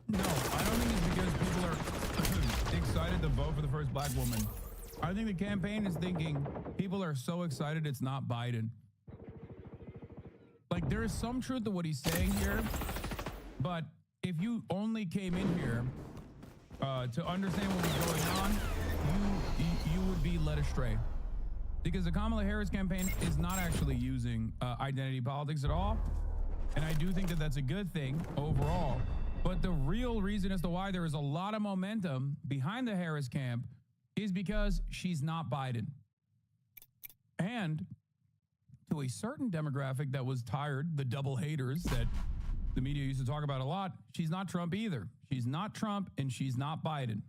people are excited to vote for the first black woman. I think the campaign is thinking people are so excited it's not Biden. Like, there is some truth to what he's saying here, but if you only came in here to understand what was going on, you would be led astray. Because the Kamala Harris campaign is not actually using identity politics at all. And I do think that that's a good thing overall. But the real reason as to why there is a lot of momentum behind the Harris camp is because she's not Biden. And to a certain demographic that was tired, the double haters that the media used to talk about a lot, she's not Trump either. She's not Trump and she's not Biden.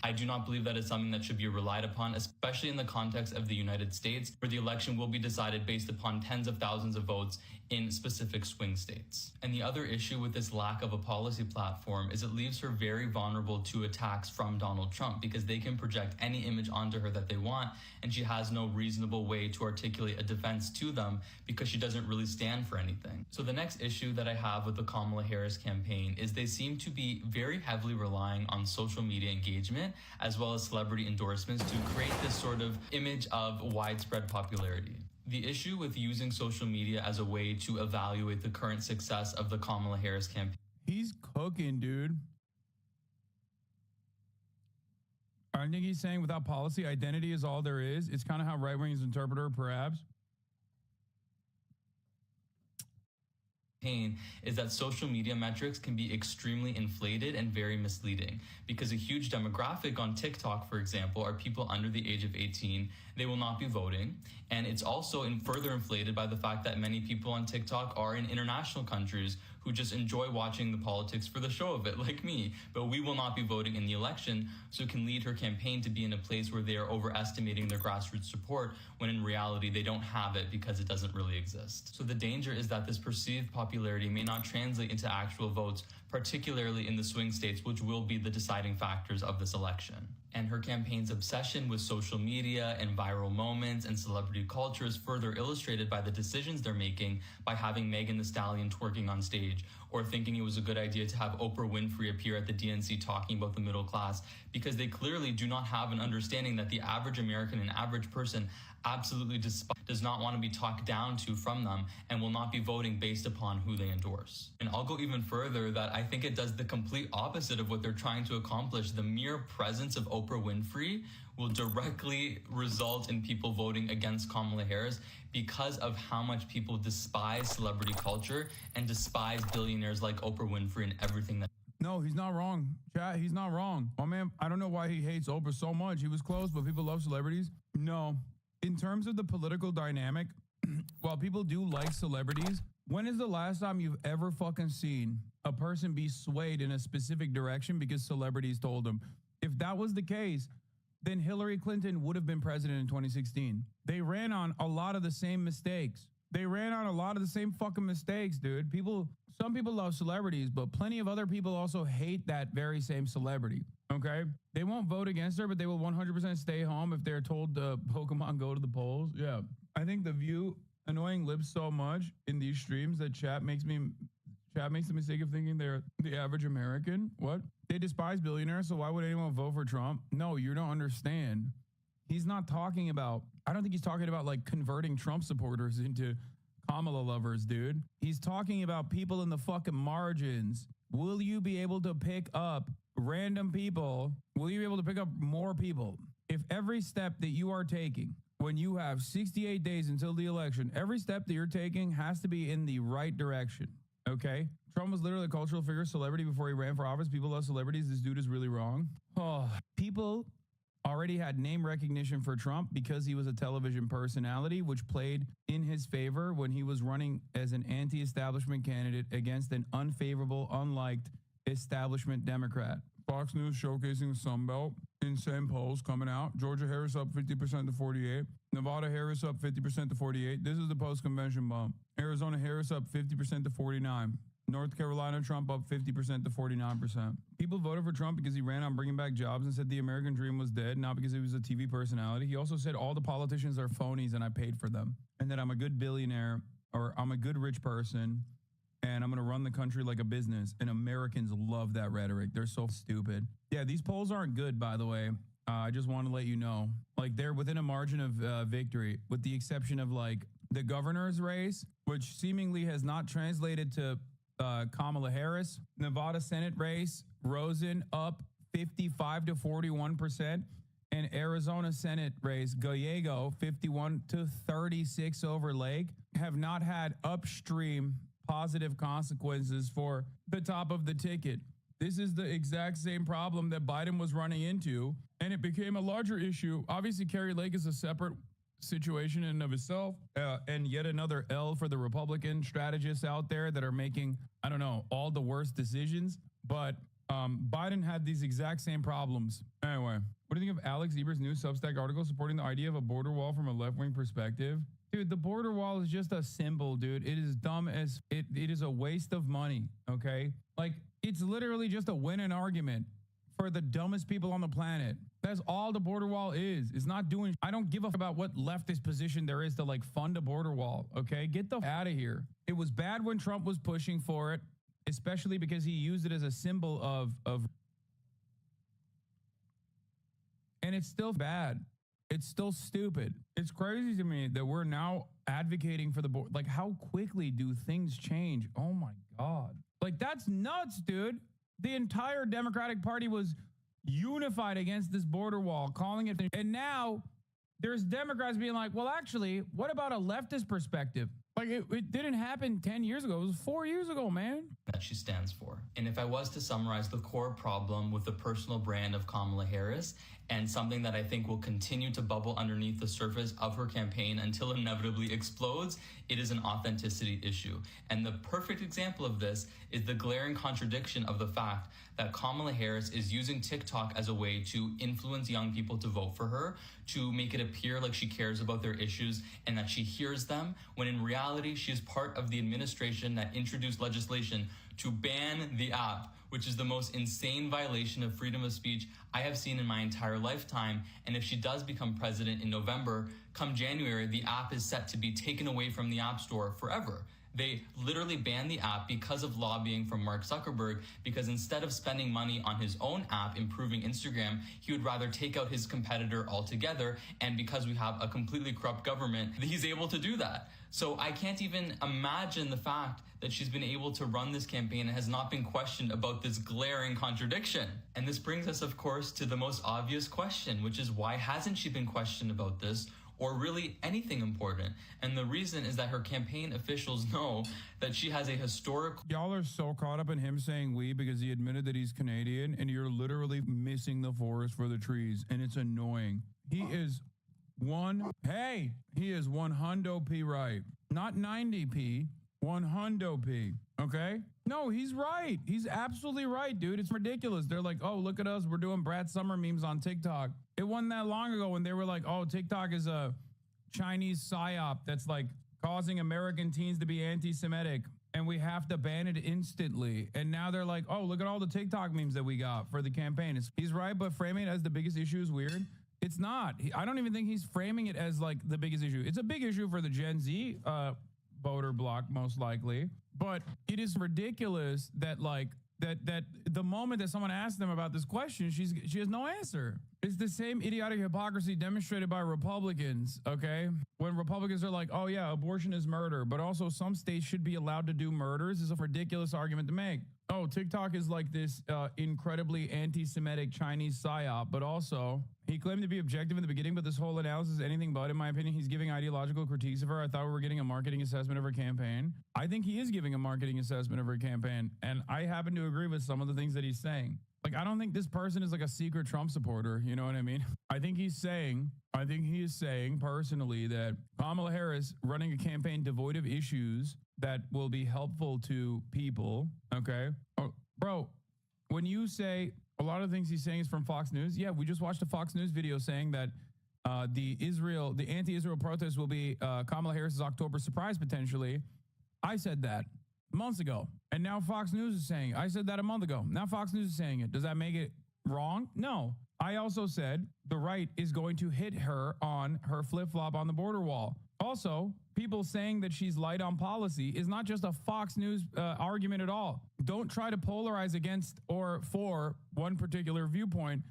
I do not believe that is something that should be relied upon, especially in the context of the United States, where the election will be decided based upon tens of thousands of votes in specific swing states. And the other issue with this lack of a policy platform is it leaves her very vulnerable to attacks from Donald Trump, because they can project any image onto her that they want, and she has no reasonable way to articulate a defense to them because she doesn't really stand for anything. So the next issue that I have with the Kamala Harris campaign is they seem to be very heavily relying on social media engagement engagement, as well as celebrity endorsements to create this sort of image of widespread popularity. The issue with using social media as a way to evaluate the current success of the Kamala Harris campaign. He's cooking, dude. I think he's saying without policy, identity is all there is. It's kind of how right-wingers interpret her, perhaps. Is that social media metrics can be extremely inflated and very misleading, because a huge demographic on TikTok, for example, are people under the age of 18. They will not be voting. And it's also further inflated by the fact that many people on TikTok are in international countries who just enjoy watching the politics for the show of it, like me. But we will not be voting in the election, so it can lead her campaign to be in a place where they are overestimating their grassroots support, when in reality they don't have it because it doesn't really exist. So the danger is that this perceived popularity may not translate into actual votes, particularly in the swing states, which will be the deciding factors of this election. And her campaign's obsession with social media and viral moments and celebrity culture is further illustrated by the decisions they're making by having Megan Thee Stallion twerking on stage, or thinking it was a good idea to have Oprah Winfrey appear at the DNC talking about the middle class, because they clearly do not have an understanding that the average American and average person absolutely does not want to be talked down to from them and will not be voting based upon who they endorse. And I'll go even further that I think it does the complete opposite of what they're trying to accomplish. The mere presence of Oprah Winfrey will directly result in people voting against Kamala Harris because of how much people despise celebrity culture and despise billionaires like Oprah Winfrey and everything that. No, he's not wrong. Chat, he's not wrong. Oh man, I don't know why he hates Oprah so much. He was close, but people love celebrities. No. In terms of the political dynamic, while people do like celebrities, when is the last time you've ever fucking seen a person be swayed in a specific direction because celebrities told them? If that was the case, then Hillary Clinton would have been president in 2016. They ran on a lot of the same mistakes. They ran on a lot of the same fucking mistakes, dude. Some people love celebrities, but plenty of other people also hate that very same celebrity, okay? They won't vote against her, but they will 100% stay home if they're told to Pokemon go to the polls. Yeah. I think the view annoying Libs so much in these streams that chat makes the mistake of thinking they're the average American. What? They despise billionaires, so why would anyone vote for Trump? No, you don't understand. He's not talking about, I don't think he's talking about like converting Trump supporters into Kamala lovers, dude. He's talking about people in the fucking margins. Will you be able to pick up random people? Will you be able to pick up more people? If every step that you are taking when you have 68 days until the election, every step that you're taking has to be in the right direction, okay? Trump was literally a cultural figure, celebrity before he ran for office. People love celebrities. This dude is really wrong. Oh, people already had name recognition for Trump because he was a television personality, which played in his favor when he was running as an anti-establishment candidate against an unfavorable, unliked establishment Democrat. Fox News showcasing Sunbelt. Insane polls coming out. Georgia Harris up 50% to 48. Nevada Harris up 50% to 48. This is the post-convention bump. Arizona Harris up 50% to 49. North Carolina, Trump up 50% to 49%. People voted for Trump because he ran on bringing back jobs and said the American dream was dead, not because he was a TV personality. He also said all the politicians are phonies and I paid for them, and that I'm a good billionaire, or I'm a good rich person, and I'm going to run the country like a business. And Americans love that rhetoric. They're so stupid. Yeah, these polls aren't good, by the way. I just want to let you know. Like, they're within a margin of victory, with the exception of, like, the governor's race, which seemingly has not translated to Kamala Harris. Nevada Senate race, Rosen up 55 to 41%. And Arizona Senate race, Gallego 51 to 36 over Lake, have not had upstream positive consequences for the top of the ticket. This is the exact same problem that Biden was running into, and it became a larger issue. Obviously, Kerry Lake is a separate situation in and of itself, and yet another L for the Republican strategists out there that are making, I don't know, all the worst decisions. But Biden had these exact same problems. Anyway, what do you think of Alex Eber's new Substack article supporting the idea of a border wall from a left-wing perspective? Dude, the border wall is just a symbol, dude. It is dumb as it is a waste of money, okay? Like, it's literally just a win-in argument for the dumbest people on the planet. That's all the border wall is. It's not doing, I don't give a fuck about what leftist position there is to like fund a border wall, okay? Get the out of here. It was bad when Trump was pushing for it, especially because he used it as a symbol of And it's still bad. It's still stupid. It's crazy to me that we're now advocating for the board. Like, how quickly do things change? Oh my God. Like, that's nuts, dude. The entire Democratic Party was unified against this border wall, calling it. And now there's Democrats being like, well, actually, what about a leftist perspective? Like, it didn't happen 10 years ago. It was 4 years ago, man. That she stands for. And if I was to summarize the core problem with the personal brand of Kamala Harris, and something that I think will continue to bubble underneath the surface of her campaign until inevitably explodes, it is an authenticity issue. And the perfect example of this is the glaring contradiction of the fact that Kamala Harris is using TikTok as a way to influence young people to vote for her, to make it appear like she cares about their issues and that she hears them, when in reality, she is part of the administration that introduced legislation to ban the app, which is the most insane violation of freedom of speech I have seen in my entire lifetime. And if she does become president in November, come January, the app is set to be taken away from the App Store forever. They literally banned the app because of lobbying from Mark Zuckerberg, because instead of spending money on his own app improving Instagram, he would rather take out his competitor altogether. And because we have a completely corrupt government, he's able to do that. So I can't even imagine the fact that she's been able to run this campaign and has not been questioned about this glaring contradiction. And this brings us, of course, to the most obvious question, which is why hasn't she been questioned about this, or really anything important? And the reason is that her campaign officials know that she has a historical... Y'all are so caught up in him saying we because he admitted that he's Canadian, and you're literally missing the forest for the trees, and it's annoying. He is he is 100p right. Not 90p, 100p, okay? No, he's right. He's absolutely right, dude. It's ridiculous. They're like, oh, look at us. We're doing Brad Summer memes on TikTok. It wasn't that long ago when they were like, oh, TikTok is a Chinese psyop that's like causing American teens to be anti-Semitic, and we have to ban it instantly. And now they're like, oh, look at all the TikTok memes that we got for the campaign. He's right, but framing it as the biggest issue is weird. It's not. I don't even think he's framing it as like the biggest issue. It's a big issue for the Gen Z voter bloc, most likely. But it is ridiculous that like that the moment that someone asks them about this question, she has no answer. It's the same idiotic hypocrisy demonstrated by Republicans, okay? When Republicans are like, oh yeah, abortion is murder, but also some states should be allowed to do murders, is a ridiculous argument to make. Oh, TikTok is like this incredibly anti-Semitic Chinese psyop, but also he claimed to be objective in the beginning, but this whole analysis is anything but. In my opinion, he's giving ideological critiques of her. I thought we were getting a marketing assessment of her campaign. I think he is giving a marketing assessment of her campaign, and I happen to agree with some of the things that he's saying. Like, I don't think this person is like a secret Trump supporter. You know what I mean? I think he is saying personally that Kamala Harris running a campaign devoid of issues that will be helpful to people. Okay. Oh, bro, when you say a lot of things he's saying is from Fox News. Yeah, we just watched a Fox News video saying that the anti-Israel protest will be Kamala Harris's October surprise potentially. I said that months ago. And now Fox News is saying, I said that a month ago. Now Fox News is saying it. Does that make it wrong? No. I also said the right is going to hit her on her flip-flop on the border wall. Also, people saying that she's light on policy is not just a Fox News argument at all. Don't try to polarize against or for one particular viewpoint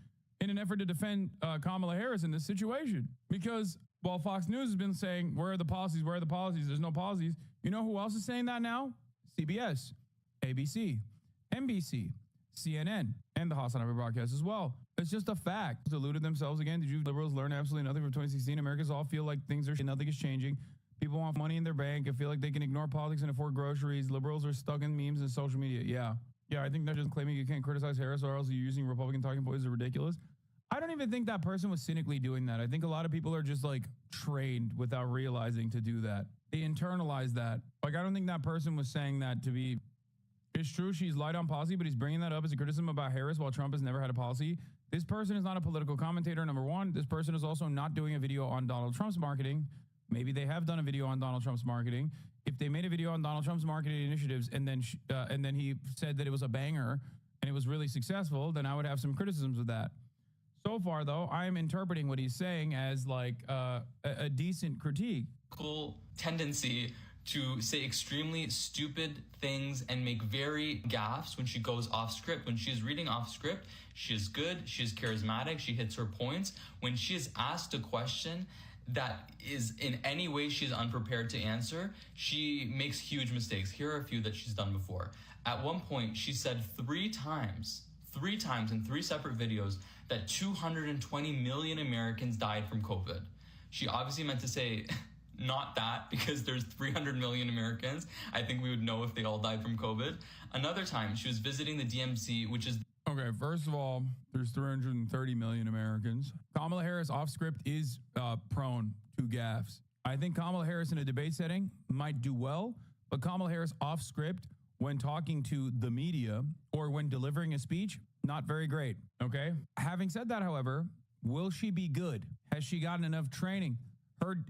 in an effort to defend Kamala Harris in this situation. Because while Fox News has been saying, where are the policies? Where are the policies? There's no policies. You know who else is saying that now? CBS, ABC, NBC, CNN, and the Hassan Abu broadcast as well. It's just a fact. Deluded themselves again. Did you liberals learn absolutely nothing from 2016? Americans all feel like nothing is changing. People want money in their bank and feel like they can ignore politics and afford groceries. Liberals are stuck in memes and social media. Yeah, I think that just claiming you can't criticize Harris or else you're using Republican talking points is ridiculous. I don't even think that person was cynically doing that. I think a lot of people are just like trained without realizing to do that. They internalize that. Like, I don't think that person was saying that to be, it's true she's light on policy, but he's bringing that up as a criticism about Harris while Trump has never had a policy. This person is not a political commentator, number one. This person is also not doing a video on Donald Trump's marketing. Maybe they have done a video on Donald Trump's marketing. If they made a video on Donald Trump's marketing initiatives and then he said that it was a banger and it was really successful, then I would have some criticisms of that. So far, though, I'm interpreting what he's saying as like a decent critique. Cool tendency to say extremely stupid things and make very gaffes when she goes off script. When she's reading off script, she is good, she's charismatic, she hits her points. When she is asked a question that is in any way she's unprepared to answer, she makes huge mistakes. Here are a few that she's done before. At one point, she said three times in 3 separate videos that 220 million Americans died from COVID. She obviously meant to say not that, because there's 300 million Americans. I think we would know if they all died from COVID. Another time, she was visiting the DMC, which is... Okay, first of all, there's 330 million Americans. Kamala Harris off script is prone to gaffes. I think Kamala Harris in a debate setting might do well, but Kamala Harris off script when talking to the media or when delivering a speech, not very great, okay? Having said that, however, will she be good? Has she gotten enough training?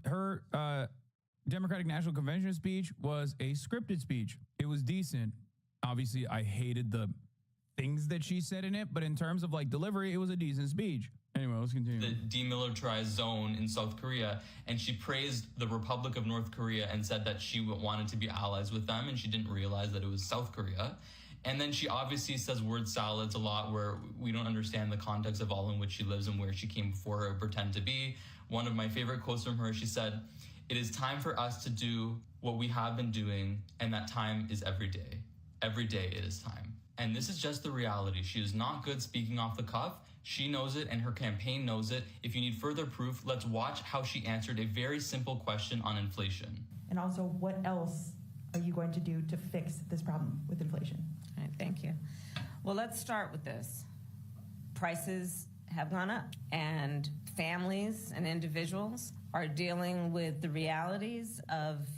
Her Democratic National Convention speech was a scripted speech. It was decent. Obviously, I hated the things that she said in it, but in terms of like delivery, it was a decent speech. Anyway, let's continue. The demilitarized zone in South Korea, and she praised the Republic of North Korea and said that she wanted to be allies with them, and she didn't realize that it was South Korea. And then she obviously says word salads a lot where we don't understand the context of all in which she lives and where she came before her pretend to be. One of my favorite quotes from her, she said, "It is time for us to do what we have been doing, and that time is every day. Every day it is time." And this is just the reality. She is not good speaking off the cuff. She knows it and her campaign knows it. If you need further proof, let's watch how she answered a very simple question on inflation. And also, what else are you going to do to fix this problem with inflation? All right, thank you. Well, let's start with this. Prices have gone up, and families and individuals are dealing with the realities of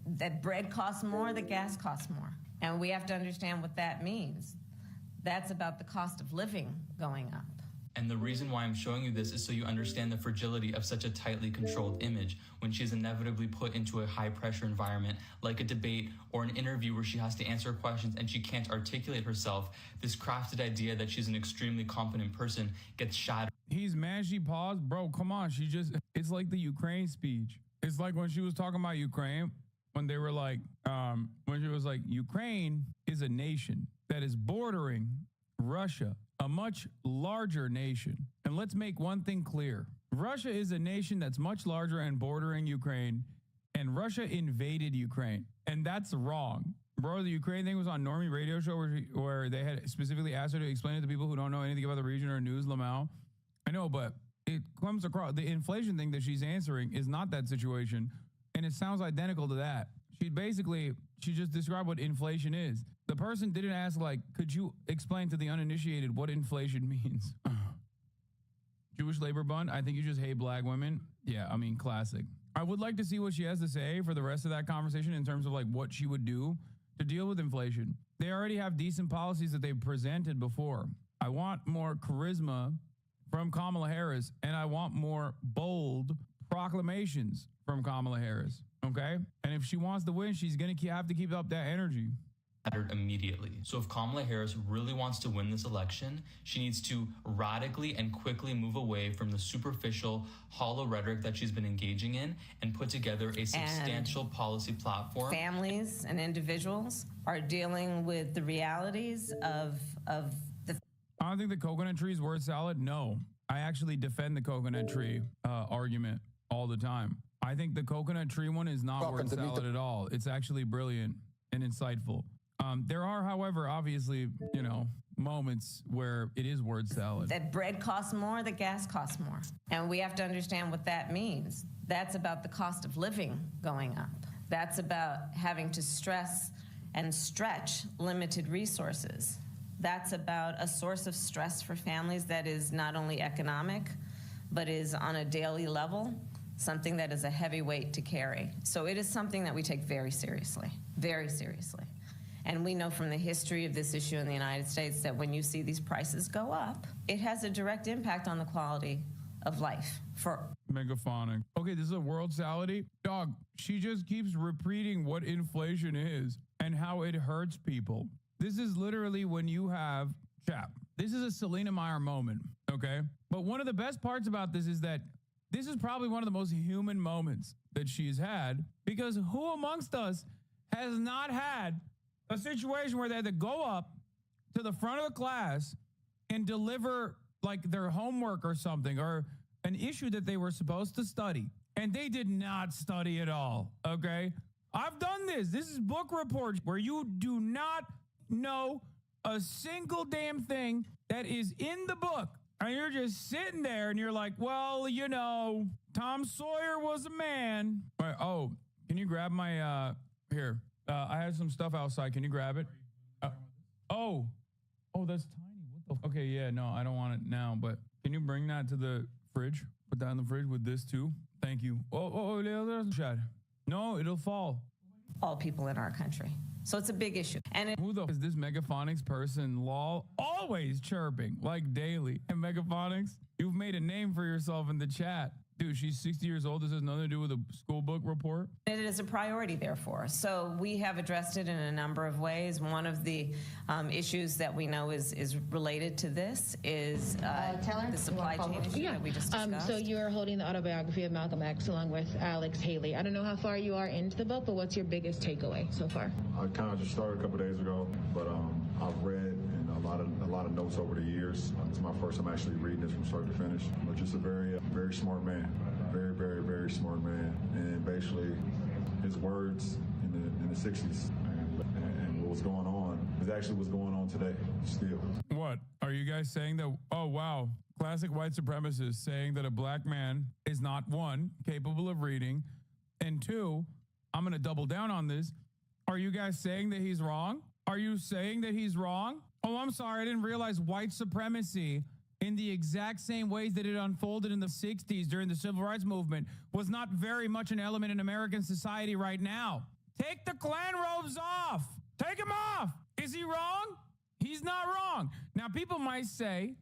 that bread costs more, that gas costs more. And we have to understand what that means. That's about the cost of living going up. And the reason why I'm showing you this is so you understand the fragility of such a tightly controlled image when she is inevitably put into a high pressure environment like a debate or an interview where she has to answer questions and she can't articulate herself. This crafted idea that she's an extremely competent person gets shattered. He's mad she paused. Bro, come on. It's like the Ukraine speech. It's like when she was talking about Ukraine, when they were like, when she was like, Ukraine is a nation that is bordering Russia, a much larger nation. And let's make one thing clear. Russia is a nation that's much larger and bordering Ukraine, and Russia invaded Ukraine. And that's wrong. Bro, the Ukraine thing was on Normie radio show where they had specifically asked her to explain it to people who don't know anything about the region or news, Lamau. I know, but it comes across, the inflation thing that she's answering is not that situation. And it sounds identical to that. She just described what inflation is. The person didn't ask, like, could you explain to the uninitiated what inflation means? Jewish labor bund? I think you just hate black women. Yeah, I mean, classic. I would like to see what she has to say for the rest of that conversation in terms of like what she would do to deal with inflation. They already have decent policies that they've presented before. I want more charisma from Kamala Harris, and I want more bold proclamations from Kamala Harris. Okay? And if she wants to win, she's going to have to keep up that energy. Immediately. So if Kamala Harris really wants to win this election, she needs to radically and quickly move away from the superficial, hollow rhetoric that she's been engaging in and put together a substantial policy platform. Families and individuals are dealing with the realities of the... I don't think the coconut tree is word salad. No. I actually defend the coconut tree argument all the time. I think the coconut tree one is not word salad at all. It's actually brilliant and insightful. There are, however, obviously, moments where it is word salad. That bread costs more, that gas costs more. And we have to understand what that means. That's about the cost of living going up. That's about having to stress and stretch limited resources. That's about a source of stress for families that is not only economic, but is on a daily level, something that is a heavy weight to carry. So it is something that we take very seriously, very seriously. And we know from the history of this issue in the United States that when you see these prices go up, it has a direct impact on the quality of life for Megaphonic. Okay, this is a world salady. Dog, she just keeps repeating what inflation is and how it hurts people. This is literally when you have, this is a Selena Meyer moment, okay? But one of the best parts about this is that this is probably one of the most human moments that she's had, because who amongst us has not had a situation where they had to go up to the front of the class and deliver like their homework or something, or an issue that they were supposed to study, and they did not study at all, okay? I've done this. This is book reports where you do not know a single damn thing that is in the book, and you're just sitting there and you're like, well, you know, Tom Sawyer was a man. Right, oh, can you grab my, here, I have some stuff outside. Can you grab it? Oh, that's tiny. What the? Okay, yeah, no, I don't want it now, but can you bring that to the fridge? Put that in the fridge with this too. Thank you. Oh, there's a shot. No, it'll fall. All people in our country. So it's a big issue. And who the is this Megaphonics person, lol? Always chirping, like daily. And Megaphonics, you've made a name for yourself in the chat. Dude, she's 60 years old. This has nothing to do with a school book report. it is a priority, therefore. So we have addressed it in a number of ways. One of the issues that we know is related to this is the supply chain issue that we just discussed. So you're holding the autobiography of Malcolm X along with Alex Haley. I don't know how far you are into the book, but what's your biggest takeaway so far? I kind of just started a couple days ago, but I've read a lot of notes over the years. It's my first time actually reading this from start to finish. But just a very smart man, very smart man, and basically his words in the 60s and what was going on is actually what's going on today still. What are you guys saying that? Oh wow, classic white supremacists saying that a black man is not, one, capable of reading, and two, I'm going to double down on this. Are you guys saying that he's wrong? Are you saying that he's wrong? Oh, I'm sorry. I didn't realize white supremacy in the exact same ways that it unfolded in the 60s during the civil rights movement was not very much an element in American society right now. Take the Klan robes off. Take them off. Is he wrong? He's not wrong. Now, people might say,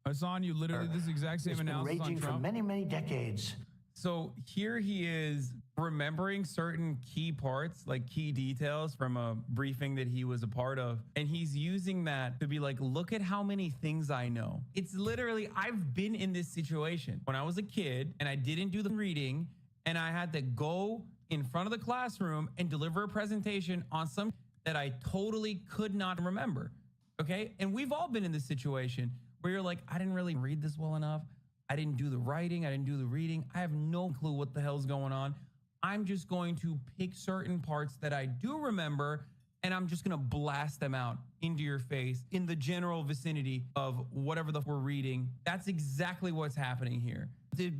Hassan, you literally did this exact same analysis on Trump. For many decades. So here he is remembering certain key parts, like key details from a briefing that he was a part of. And he's using that to be like, look at how many things I know. It's literally, I've been in this situation when I was a kid and I didn't do the reading and I had to go in front of the classroom and deliver a presentation on something that I totally could not remember. Okay. And we've all been in this situation where you're like, I didn't really read this well enough. I didn't do the writing. I didn't do the reading. I have no clue what the hell's going on. I'm just going to pick certain parts that I do remember, and I'm just going to blast them out into your face in the general vicinity of whatever we're reading. That's exactly what's happening here.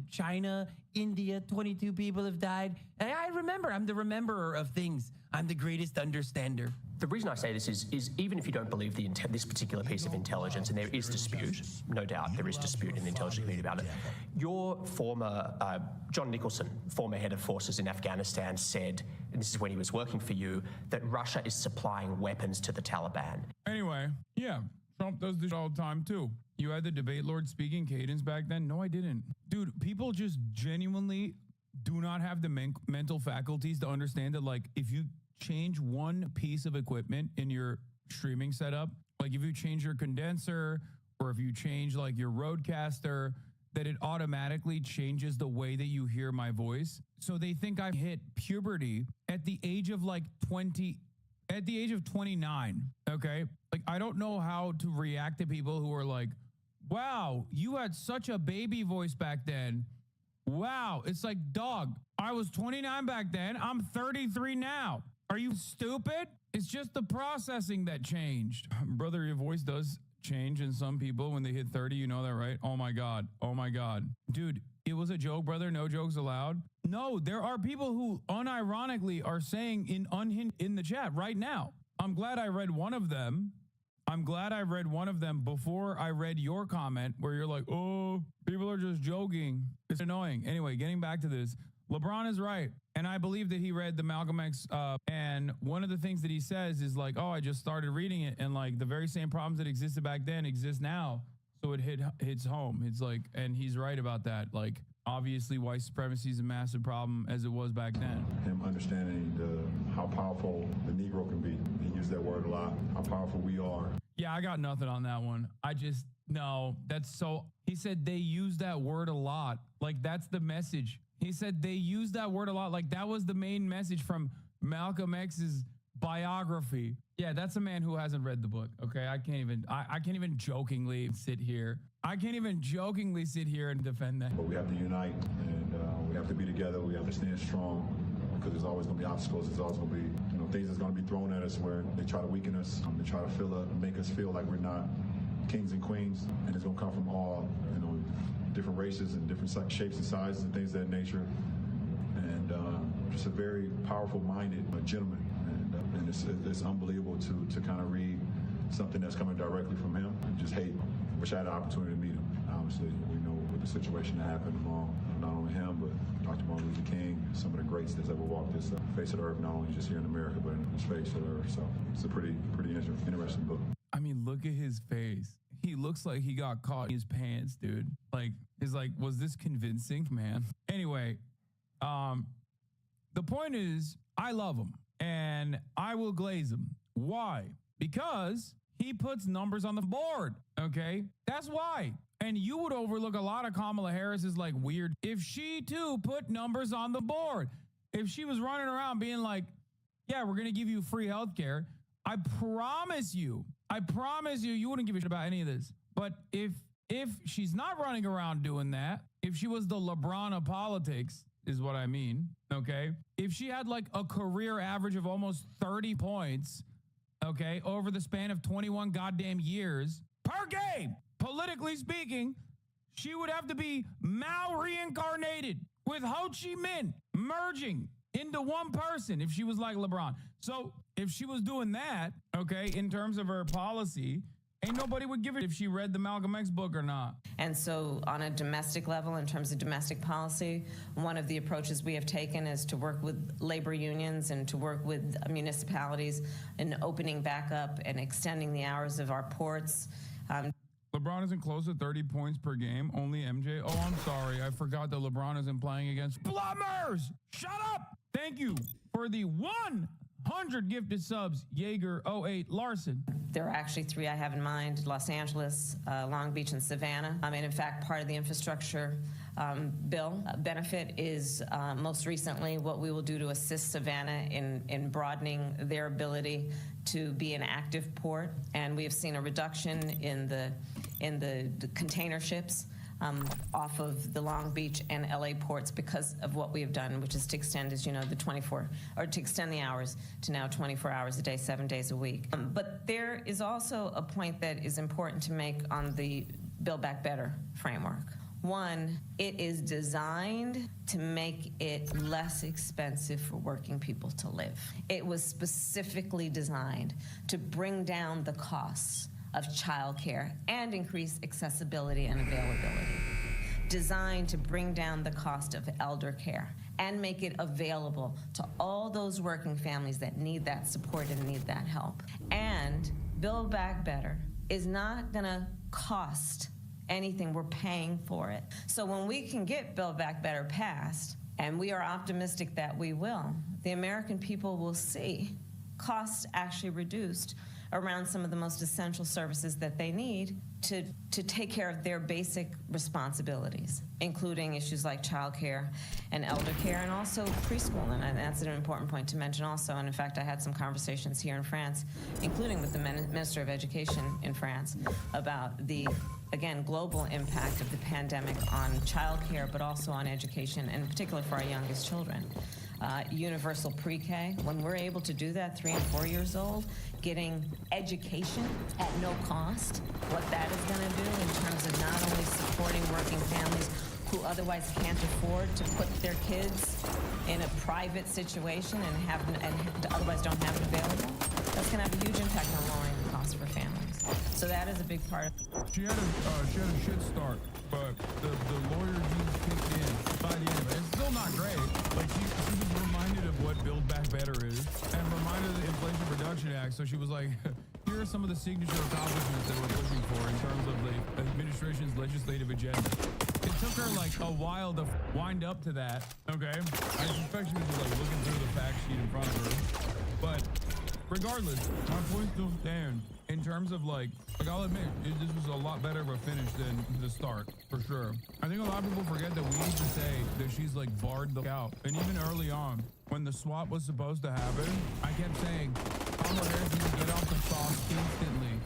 China, India, 22 people have died. And I remember. I'm the rememberer of things. I'm the greatest understander. The reason I say this is even if you don't believe this particular piece of intelligence, and there is dispute, no doubt there is dispute in the intelligence community about it, your former, John Nicholson, former head of forces in Afghanistan, said, and this is when he was working for you, that Russia is supplying weapons to the Taliban. Anyway, yeah, Trump does this all the time too. You had the debate lord speaking cadence back then? No, I didn't. Dude, people just genuinely do not have the mental faculties to understand that, like, if you change one piece of equipment in your streaming setup, like if you change your condenser or if you change like your roadcaster, that it automatically changes the way that you hear my voice. So they think I hit puberty at the age of like 29. Okay. Like, I don't know how to react to people who are like, wow, you had such a baby voice back then. Wow. It's like, dog, I was 29 back then. I'm 33 now. Are you stupid? It's just the processing that changed. Brother, your voice does change in some people when they hit 30. You know that, right? Oh my God. Oh my God. Dude, it was a joke, brother. No jokes allowed. No, there are people who unironically are saying in the chat right now. I'm glad I read one of them. Before I read your comment where you're like, oh, people are just joking. It's annoying. Anyway, getting back to this. LeBron is right. And I believe that he read the Malcolm X. And one of the things that he says is like, oh, I just started reading it. And like the very same problems that existed back then exist now. So it hits home. It's like, and he's right about that. Like, obviously, white supremacy is a massive problem as it was back then. Him understanding how powerful the Negro can be. He used that word a lot. How powerful we are. Yeah, I got nothing on that one. No, that's so, He said they use that word a lot. Like, that's the message. He said they use that word a lot. Like, that was the main message from Malcolm X's biography. Yeah, that's a man who hasn't read the book. Okay, I can't even jokingly sit here. I can't even jokingly sit here and defend that. But we have to unite, and we have to be together. We have to stand strong, because there's always going to be obstacles. There's always going to be, things that's going to be thrown at us where they try to weaken us. They try to make us feel like we're not kings and queens, and it's going to come from all, different races and different shapes and sizes and things of that nature. And just a very powerful-minded gentleman. And it's unbelievable to kind of read something that's coming directly from him. I just wish I had the opportunity to meet him. Obviously, we know with the situation that happened among not only him, but Dr. Martin Luther King, some of the greats that's ever walked this face of the earth, not only just here in America, but in this face of the earth. So it's a pretty interesting book. I mean, look at his face. He looks like he got caught in his pants, dude. Like, was this convincing, man? Anyway, the point is, I love him and I will glaze him. Why? Because he puts numbers on the board. Okay, that's why. And you would overlook a lot of Kamala Harris's like weird. If she too put numbers on the board, if she was running around being like, yeah, we're going to give you free healthcare, I promise you, you wouldn't give a shit about any of this. But if she's not running around doing that, if she was the LeBron of politics, is what I mean, okay? If she had like a career average of almost 30 points, okay, over the span of 21 goddamn years per game, politically speaking, she would have to be Mao reincarnated with Ho Chi Minh merging into one person if she was like LeBron. So if she was doing that, okay, in terms of her policy, ain't nobody would give it if she read the Malcolm X book or not. And so on a domestic level, in terms of domestic policy, one of the approaches we have taken is to work with labor unions and to work with municipalities in opening back up and extending the hours of our ports. LeBron isn't close to 30 points per game, only MJ. Oh, I'm sorry. I forgot that LeBron isn't playing against plumbers. Shut up. Thank you for the 100 gifted subs, Jaeger 08 Larson. There are actually 3 I have in mind: Los Angeles, Long Beach, and Savannah. And in fact, part of the infrastructure bill benefit is most recently what we will do to assist Savannah in broadening their ability to be an active port. And we have seen a reduction in the container ships off of the Long Beach and LA ports because of what we have done, which is to extend, as you know, to extend the hours to now 24 hours a day, 7 days a week. But there is also a point that is important to make on the Build Back Better framework. One, it is designed to make it less expensive for working people to live. It was specifically designed to bring down the costs of childcare and increase accessibility and availability. Designed to bring down the cost of elder care and make it available to all those working families that need that support and need that help. And Build Back Better is not gonna cost anything. We're paying for it. So when we can get Build Back Better passed, and we are optimistic that we will, the American people will see costs actually reduced around some of the most essential services that they need to take care of their basic responsibilities, including issues like childcare and elder care, and also preschool. And that's an important point to mention also. And in fact, I had some conversations here in France, including with the Minister of Education in France, about the, again, global impact of the pandemic on childcare, but also on education, and in particular for our youngest children. Universal pre-K, when we're able to do that, 3 and 4 years old, getting education at no cost, what that is going to do in terms of not only supporting working families who otherwise can't afford to put their kids in a private situation and otherwise don't have it available, that's going to have a huge impact on lowering the cost for families. So that is a big part of it. She had a shit start, but the lawyer juice kicked in by the end of it. It's still not great. Like she was reminded of what Build Back Better is and reminded of the Inflation Reduction Act. So she was like, here are some of the signature accomplishments that we're pushing for in terms of the administration's legislative agenda. It took her like a while to wind up to that, okay? I suspect she was like looking through the fact sheet in front of her. But regardless, my point still stands. in terms of like I'll admit, this was a lot better of a finish than the start, for sure. I think a lot of people forget that we need to say that she's like barred the out. And even early on, when the swap was supposed to happen, I kept saying, Kamala Harris needs to get off the sauce instantly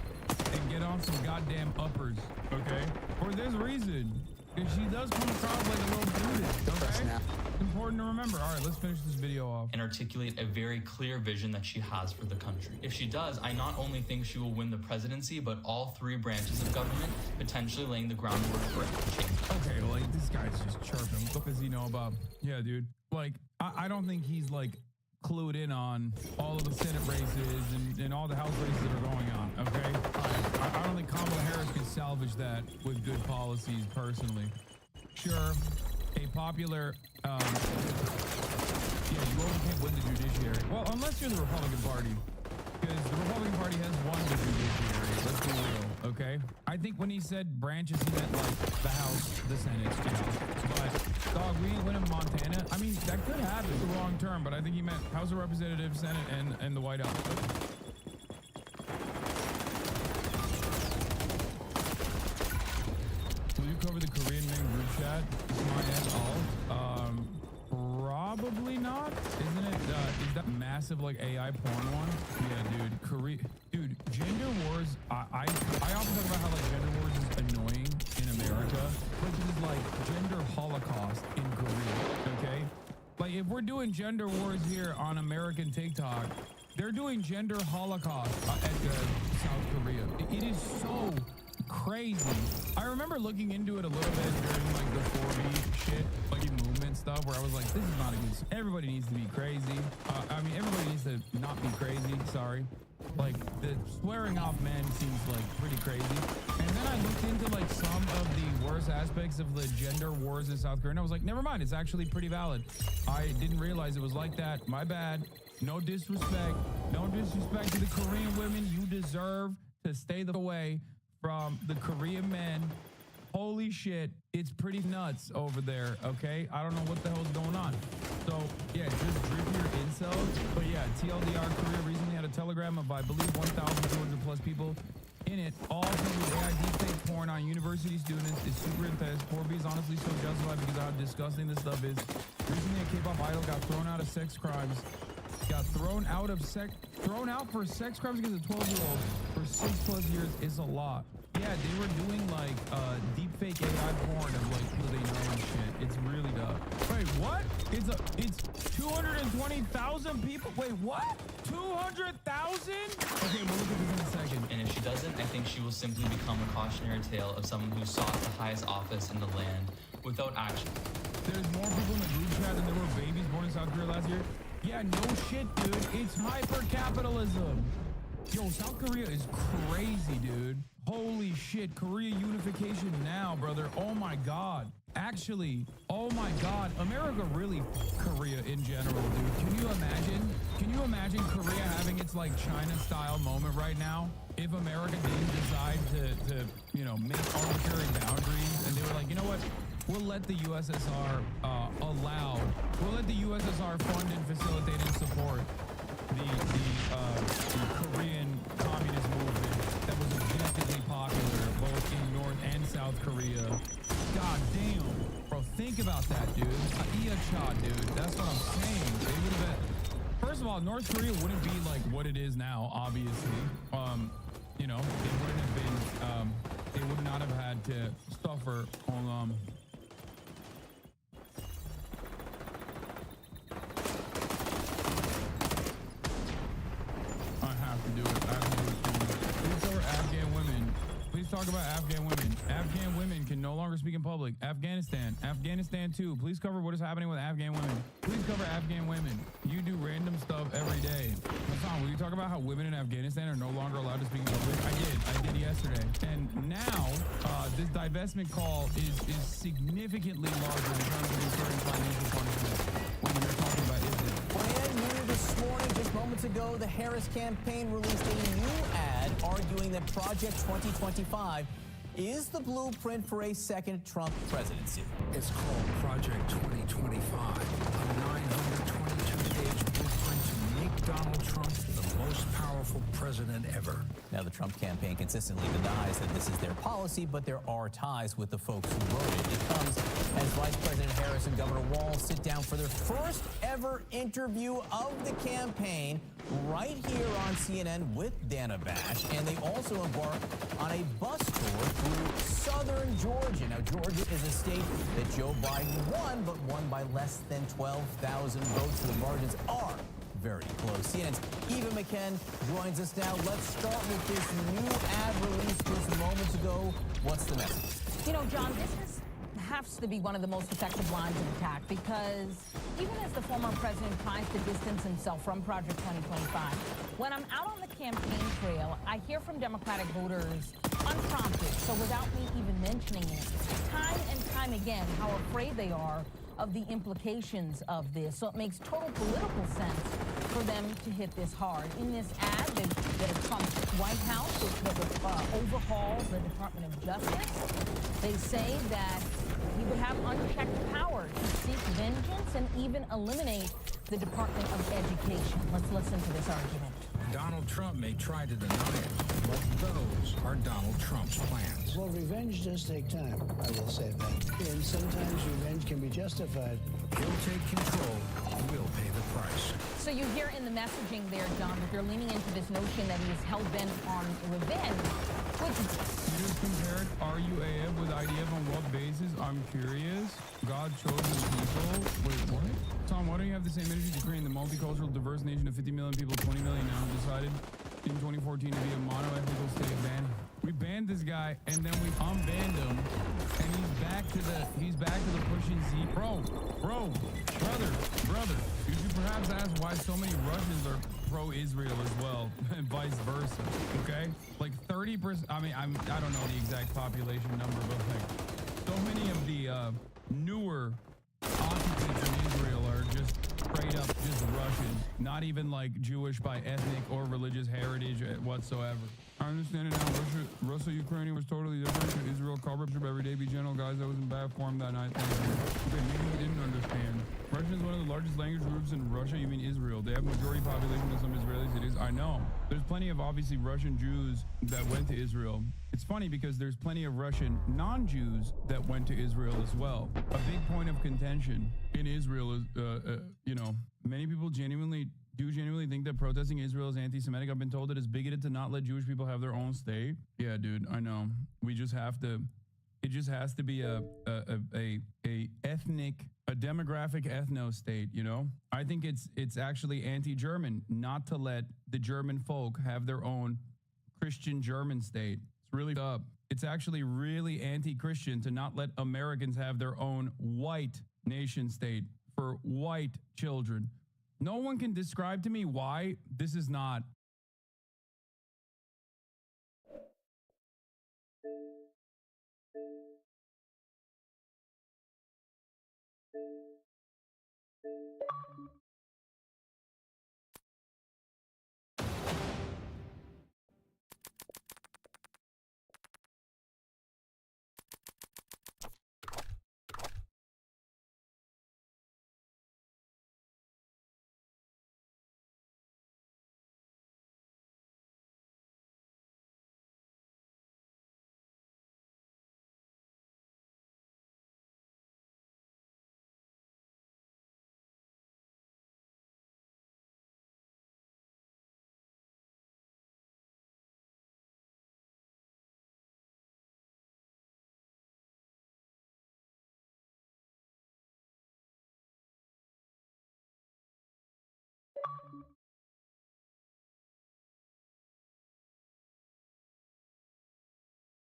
and get on some goddamn uppers, okay? For this reason. Because she does come across like a little dude, okay? It's important to remember. All right, let's finish this video off. And articulate a very clear vision that she has for the country. If she does, I not only think she will win the presidency, but all three branches of government, potentially laying the groundwork for change. Okay, well, like, this guy's just chirping. What does he know about? Yeah, dude. Like, I don't think he's like clued in on all of the Senate races and all the House races that are going on, okay? I don't think Kamala Harris can salvage that with good policies, personally. Sure, a popular, yeah, you only can't win the judiciary. Well, unless you're the Republican Party, because the Republican Party has won the judiciary, let's be real, okay? I think when he said branches, he meant like the House, the Senate, you know? But, dog, we ain't winning Montana. I mean, that could happen the long term, but I think he meant House of Representatives, Senate, and the White House. Will you cover the Korean man group chat? Probably not. Isn't it? Is that massive like AI porn one? Yeah, dude. Dude, gender wars. I often talk about how like gender wars is annoying in America, which is like gender holocaust in Korea. Okay, like if we're doing gender wars here on American TikTok, they're doing gender holocaust at South Korea. It is so crazy. I remember looking into it a little bit during like the 4B shit, like movement stuff, where I was like, this is not a good. Everybody needs to be crazy. I mean, everybody needs to not be crazy. Sorry. Like the swearing off men seems like pretty crazy. And then I looked into like some of the worst aspects of the gender wars in South Korea, and I was like, never mind. It's actually pretty valid. I didn't realize it was like that. My bad. No disrespect. No disrespect to the Korean women. You deserve to stay the way from the Korean men. Holy shit, it's pretty nuts over there, okay? I don't know what the hell's going on. So, yeah, just drip your incels. But yeah, TLDR Korea recently had a telegram of, I believe, 1,200 plus people in it. All with AI deepfake porn on university students is super intense. 4B is honestly so justified because of how disgusting this stuff is. Recently, a K-pop idol got thrown out of sex crimes. Got thrown out for sex crimes against a 12-year-old for 6+ years is a lot. Yeah, they were doing like deepfake AI porn of like who they know and shit. It's really dumb. Wait, what? It's 220,000 people. Wait, what? 200,000? Okay, we'll look at this in a second. And if she doesn't, I think she will simply become a cautionary tale of someone who sought the highest office in the land without action. There's more people in the group chat than there were babies born in South Korea last year. Yeah, no shit, dude. It's hyper-capitalism. Yo, South Korea is crazy, dude. Holy shit. Korea unification now, brother. Oh, my God. Actually, oh, my God. America really Korea in general, dude. Can you imagine? Can you imagine Korea having its, like, China-style moment right now? If America didn't decide to you know, make arbitrary boundaries and they were like, you know what? We'll let the USSR we'll let the USSR fund and facilitate and support the Korean communist movement that was objectively popular both in North and South Korea. God damn. Bro, think about that, dude. Cha, dude. That's what I'm saying. They would have been, first of all, North Korea wouldn't be like what it is now, obviously. You know, they wouldn't have been, they would not have had to suffer on, Please talk about Afghan women. Afghan women can no longer speak in public. Afghanistan too. Please cover what is happening with Afghan women. Please cover Afghan women. You do random stuff every day. Hassan, will you talk about how women in Afghanistan are no longer allowed to speak in public? I did yesterday. And now, this divestment call is significantly larger in terms of certain financial punishments when you're talking about Israel. Brand new this morning, just moments ago, the Harris campaign released a new ad arguing that Project 2025 is the blueprint for a second Trump presidency. It's called Project 2025, a 922-page blueprint to make Donald Trump the most powerful president ever. Now, the Trump campaign consistently denies that this is their policy, but there are ties with the folks who wrote it. It comes as Vice President Harris and Governor Walz sit down for their first ever interview of the campaign right here on CNN with Dana Bash. And they also embark on a bus tour through southern Georgia. Now, Georgia is a state that Joe Biden won, but won by less than 12,000 votes. So the margins are very close. CNN's Eva McKen joins us now. Let's start with this new ad released just moments ago. What's the message? You know, John, has to be one of the most effective lines of attack because even as the former president tries to distance himself from Project 2025, when I'm out on the campaign trail, I hear from Democratic voters unprompted, so without me even mentioning it, time and time again, how afraid they are of the implications of this. So it makes total political sense for them to hit this hard. In this ad, they get a Trump White House, which overhauls the Department of Justice. They say that he would have unchecked power to seek vengeance and even eliminate the Department of Education. Let's listen to this argument. Donald Trump may try to deny it, but those are Donald Trump's plans. Well, revenge does take time, I will say that. And sometimes revenge can be justified. He'll take control. We'll pay the price. So you hear in the messaging there, John, that they're leaning into this notion that he is hell-bent on revenge. You just compared RUAF with IDF on what basis? I'm curious. God chose his people. Wait, what? Tom, why don't you have the same energy to create the multicultural, diverse nation of 50 million people, 20 million now, decided in 2014 to be a mono-ethnical state ban? We banned this guy, and then we unbanned him, and he's back to the pushing Z. Brother, you should perhaps ask why so many Russians are pro-Israel as well, and vice versa, okay? Like 30%, I mean, I don't know the exact population number, but like, so many of the newer occupants in Israel are just straight up just Russian, not even like Jewish by ethnic or religious heritage whatsoever. I understand it now. Russia-Ukrainian was totally different. Israel covered every day. Be gentle, guys. I was in bad form that night. Okay, maybe you didn't understand. Russian is one of the largest language groups in Russia. You mean Israel? They have majority population of some Israelis. It is. I know. There's plenty of obviously Russian Jews that went to Israel. It's funny because there's plenty of Russian non-Jews that went to Israel as well. A big point of contention in Israel is, you know, many people genuinely think that protesting Israel is anti-Semitic. I've been told that it's bigoted to not let Jewish people have their own state. Yeah, dude, I know. We just have to. It just has to be a demographic ethno state. You know, I think it's actually anti-German not to let the German folk have their own Christian German state. It's really up. It's actually really anti-Christian to not let Americans have their own white nation state for white children. No one can describe to me why this is not.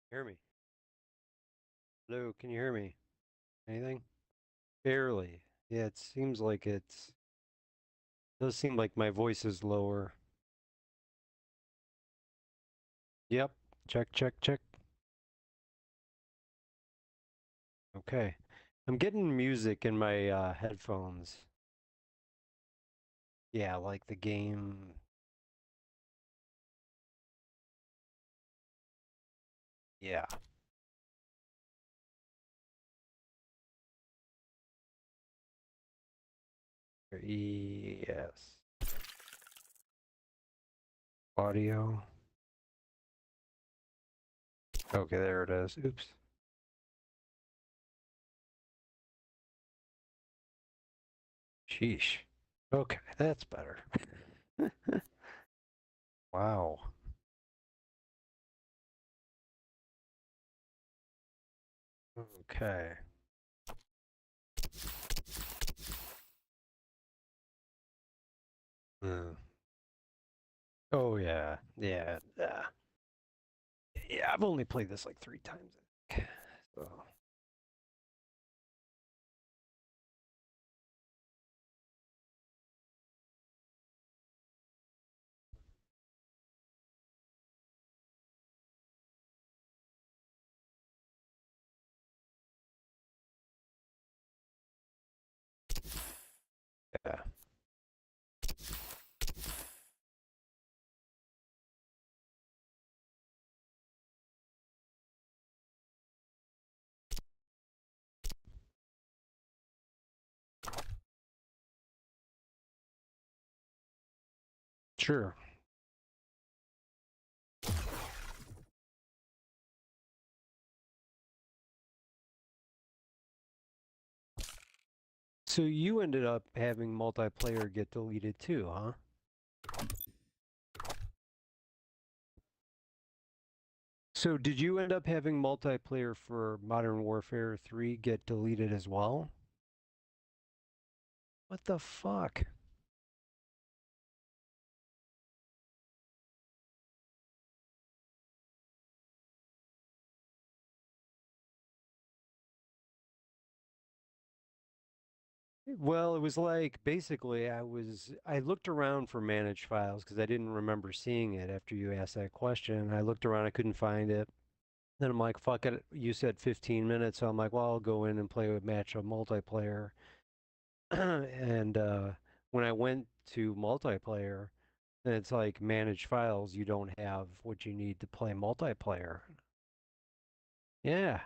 Hear me? Hello, can you hear me? Anything? Barely. Yeah, it seems like does seem like my voice is lower. Yep. Check, check, check. Okay. I'm getting music in my headphones. Yeah, like the game. Yeah. Yes. Audio. Okay, there it is. Oops. Sheesh. Okay, that's better. Wow. Okay. Oh yeah, yeah, yeah. Yeah, I've only played this like 3 times. So. Yeah. Sure. So you ended up having multiplayer get deleted too, huh? So did you end up having multiplayer for Modern Warfare 3 get deleted as well? What the fuck? Well, it was like basically I looked around for managed files because I didn't remember seeing it after you asked that question. I looked around, I couldn't find it. Then I'm like, fuck it. You said 15 minutes, so I'm like, well, I'll go in and play with match of multiplayer. And when I went to multiplayer, then it's like managed files. You don't have what you need to play multiplayer. Yeah.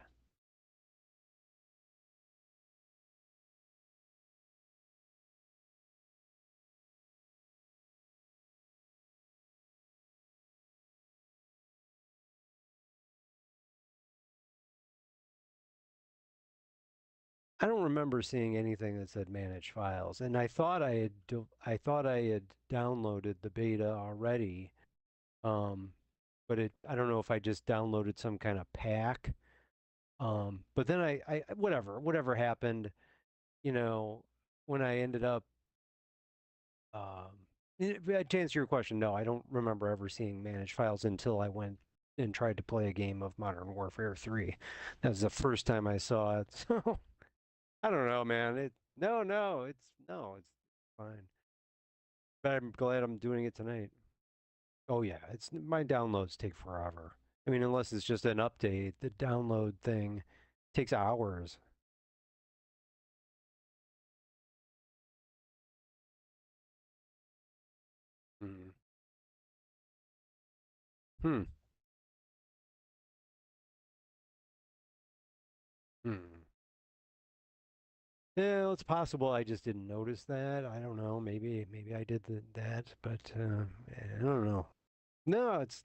I don't remember seeing anything that said manage files, and I thought I had downloaded the beta already, but I don't know if I just downloaded some kind of pack. But then whatever happened, you know, when I ended up, to answer your question, no, I don't remember ever seeing managed files until I went and tried to play a game of Modern Warfare 3. That was the first time I saw it. So. I don't know, man. It's fine. But I'm glad I'm doing it tonight. Oh yeah, it's my downloads take forever. I mean, unless it's just an update, the download thing takes hours. Mm. Hmm. Hmm. Yeah, it's possible I just didn't notice that. I don't know. Maybe I did that, but I don't know. No, it's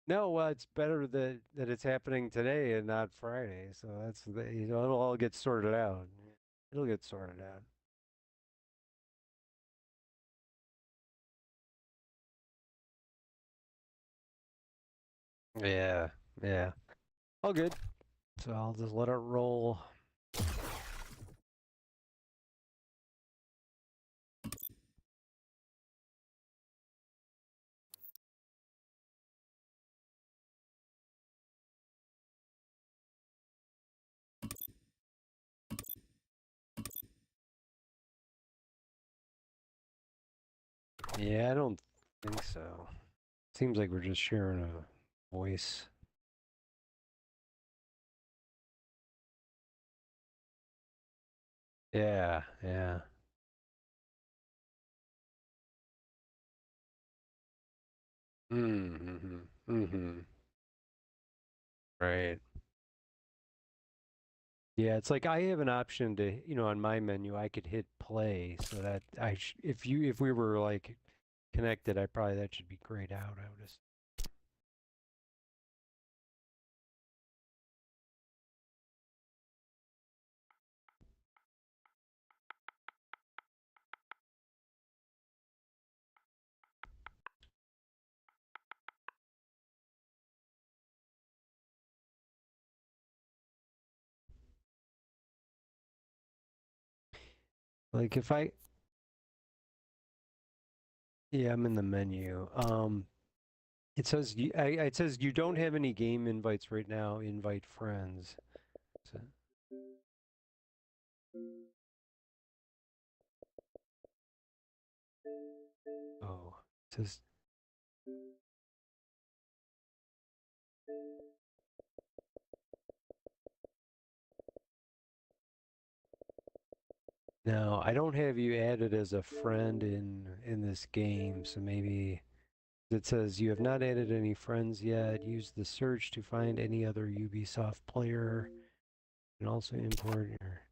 no. Well, it's better that it's happening today and not Friday. So it'll all get sorted out. It'll get sorted out. Yeah, yeah. All good. So I'll just let it roll. Yeah, I don't think so. Seems like we're just sharing a voice. Yeah, yeah. Mm-hmm. Mm-hmm. Right. Yeah, it's like I have an option to, on my menu, I could hit play so that if we were like connected, that should be grayed out. I would. Like if yeah, I'm in the menu. It says it says you don't have any game invites right now. Invite friends. So, oh, it says. No, I don't have you added as a friend in this game, so maybe it says you have not added any friends yet. Use the search to find any other Ubisoft player, and also import your.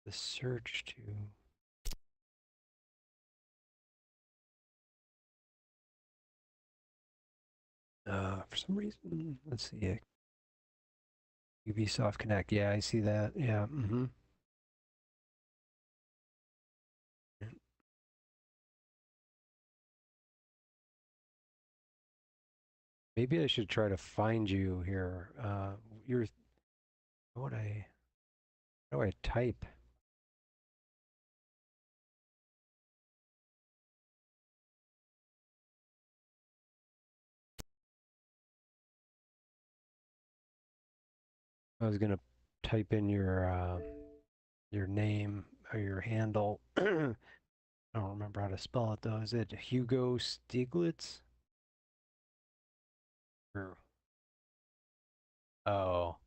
The search to. For some reason, let's see. Ubisoft Connect. Yeah, I see that. Yeah. Mm-hmm. Maybe I should try to find you here. You're. How do I type? I was gonna type in your name or your handle. I don't remember how to spell it though. Is it Hugo Stieglitz? Or oh.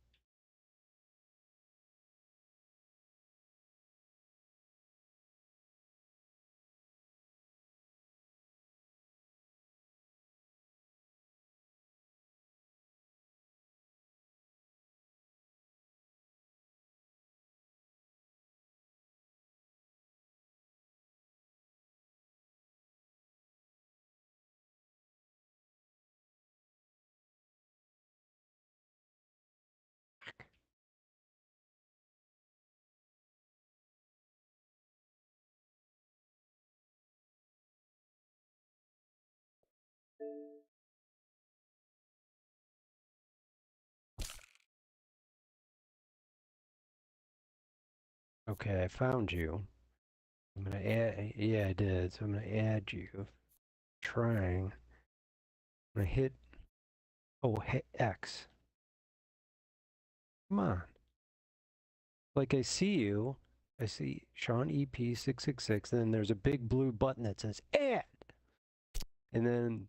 Okay, I found you. I'm gonna add. Yeah, I did. So I'm gonna add you. Trying. I'm gonna hit. Oh, hit X. Come on. Like I see you. I see Sean EP666. Then there's a big blue button that says add. And then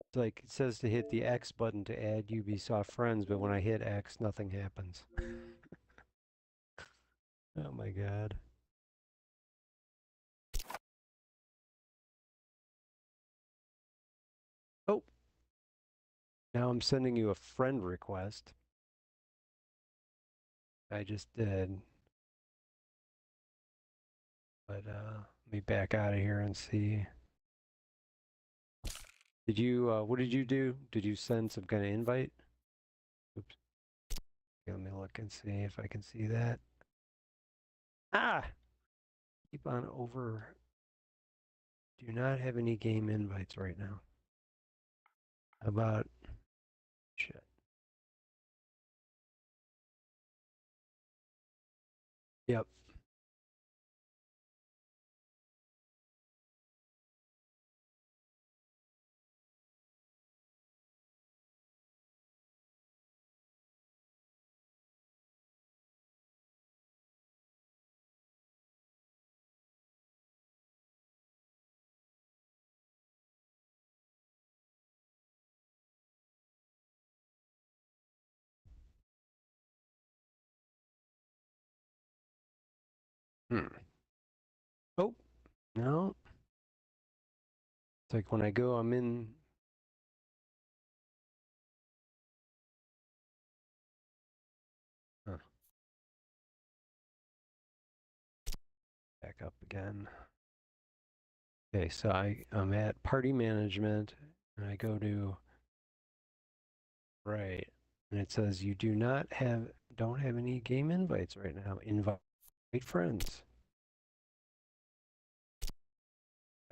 it's like it says to hit the X button to add Ubisoft friends, but when I hit X, nothing happens. Oh my god. Oh. Now I'm sending you a friend request. I just did. But let me back out of here and see. Did you what did you do? Did you send some kind of invite? Oops. Okay, let me look and see if I can see that. Ah! Keep on over. Do not have any game invites right now. How about shit? Yep. Oh, no. It's like when I go, I'm in up again. Okay, so I'm at party management, and I go to right, and it says you don't have any game invites right now. Invite friends.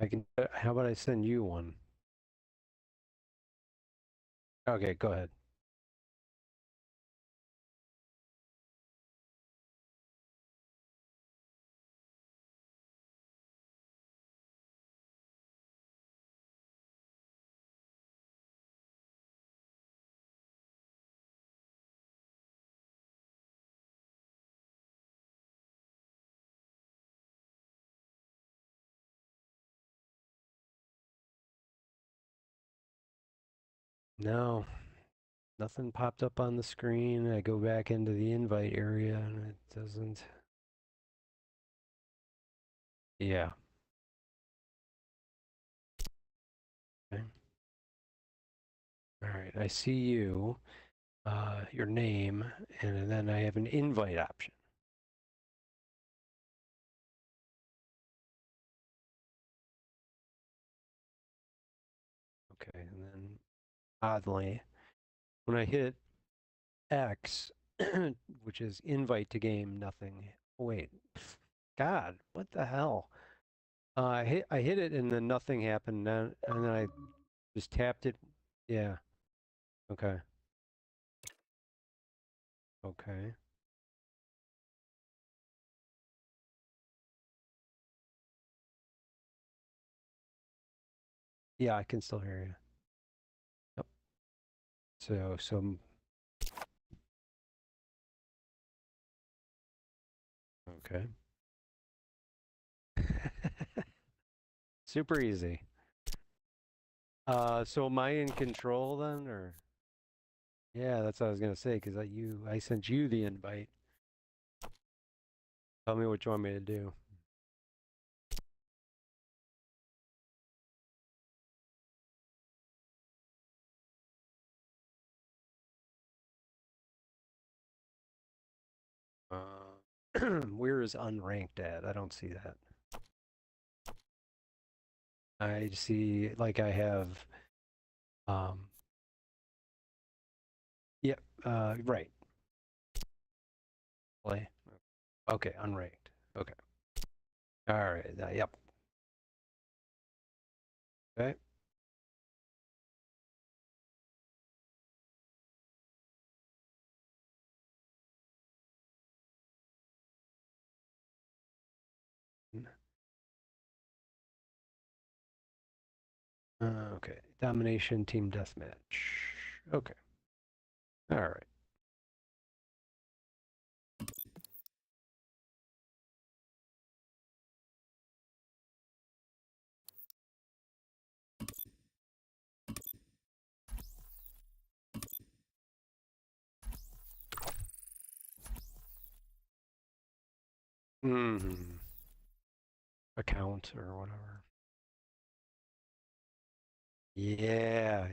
I can. How about I send you one? Okay, go ahead. No, nothing popped up on the screen. I go back into the invite area and it doesn't. Yeah. Okay. All right, I see you, your name, and then I have an invite option. Okay, and then oddly, when I hit X, which is invite to game, nothing. Oh, wait, God, what the hell? I hit it and then nothing happened, and then I just tapped it. Yeah. Okay. Okay. Yeah, I can still hear you. Yep. So. Okay. Super easy. So am I in control then, or? Yeah, that's what I was gonna say, because I sent you the invite. Tell me what you want me to do. Where is unranked at? I don't see that. I see, like, I have, yep, right. Play. Okay, unranked. Okay. All right. Yep. Okay. Okay. Domination team deathmatch. Okay. All right. Account or whatever. Yeah.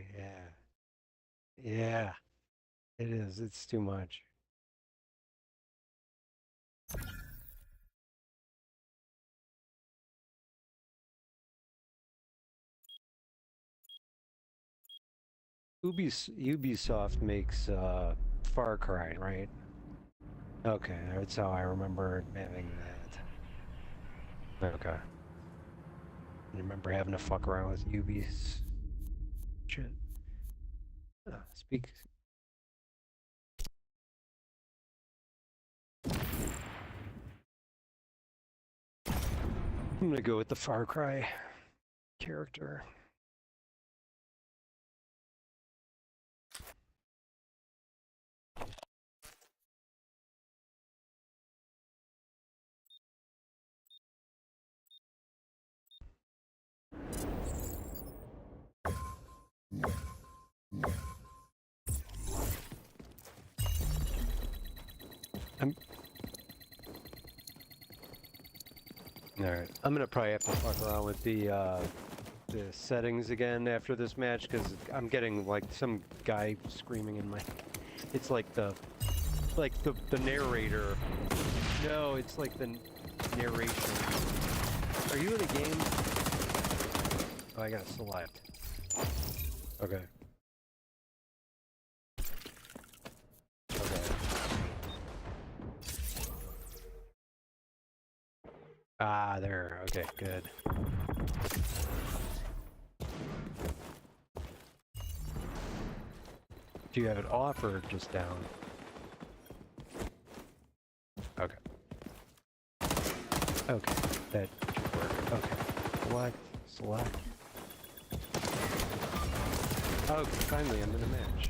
Yeah. It is. It's too much. Ubisoft makes Far Cry, right? Okay, that's how I remember having that. Okay. I remember having to fuck around with Ubi's shit. Speak. I'm gonna go with the Far Cry character. Alright, I'm gonna probably have to fuck around with the settings again after this match, because I'm getting like some guy screaming in my... It's like the narrator. No, it's like the narration. Are you in a game? Oh, I gotta select. Okay. Okay. Ah, there. Okay, good. Do you have it off or just down? Okay. Okay, that should work. Okay. Select. Oh, finally, I'm in a match.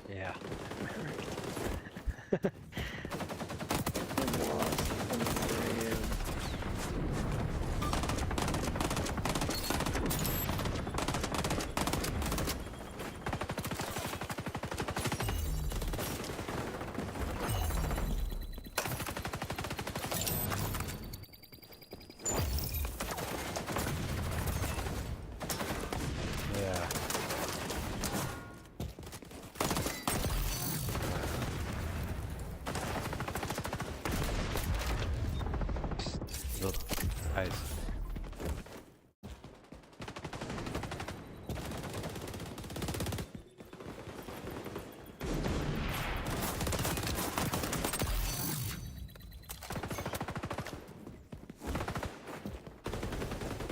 Yeah. Yeah. Look, guys.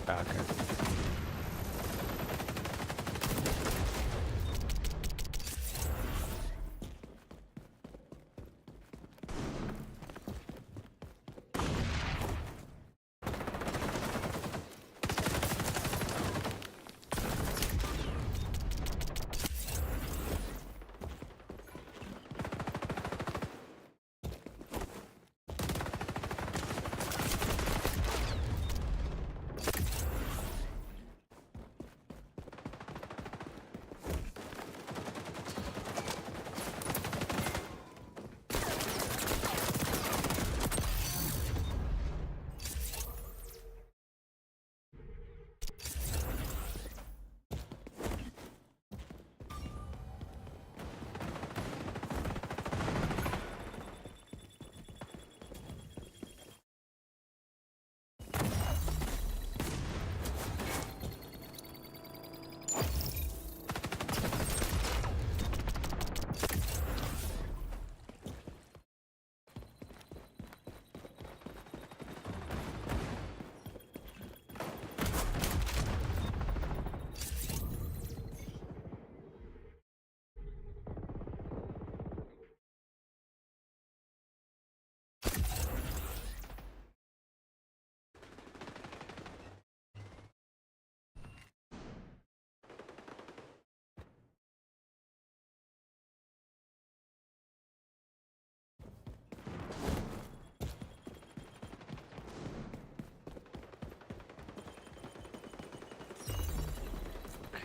Okay.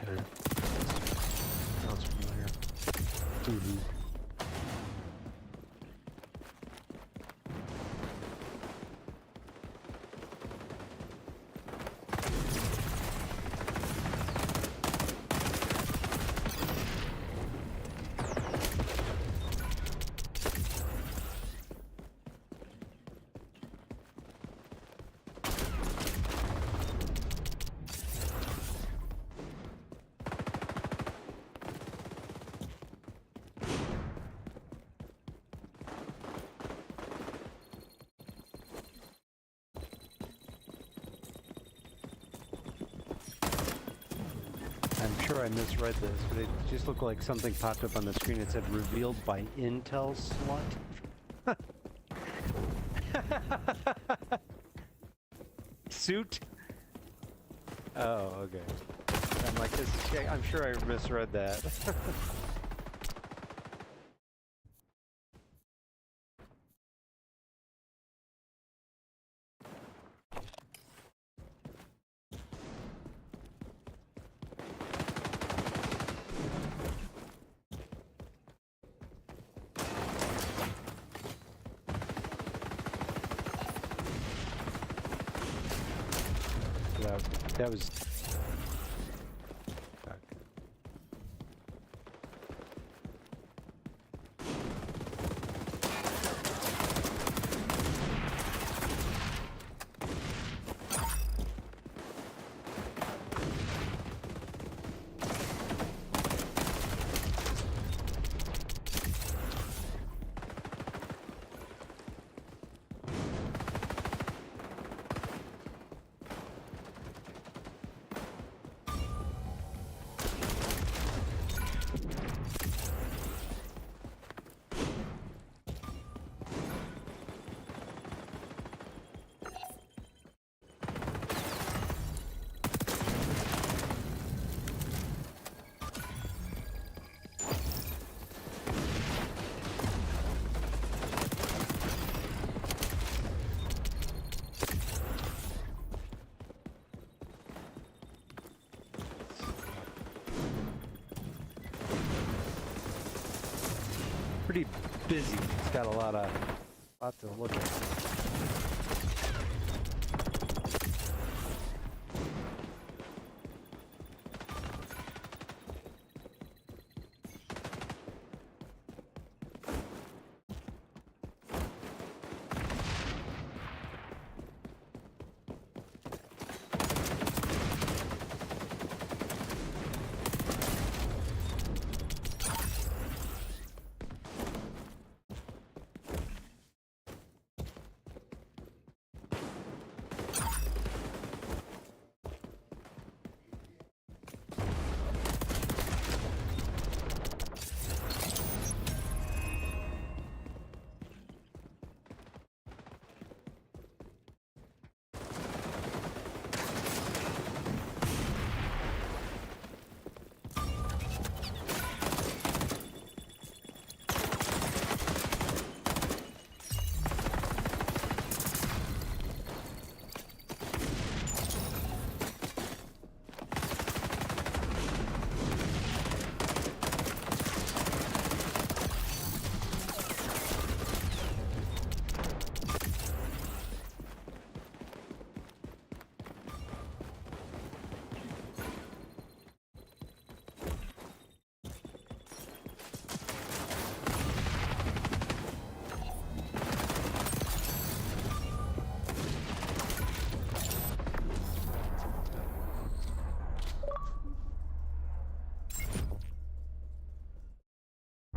Okay. Sounds familiar. Mm-hmm. I'm sure I misread this, but it just looked like something popped up on the screen. It said revealed by Intel slut. Suit? Oh, okay. I'm like, this. I'm sure I misread that. That was. Pretty busy. It's got a lot to look at.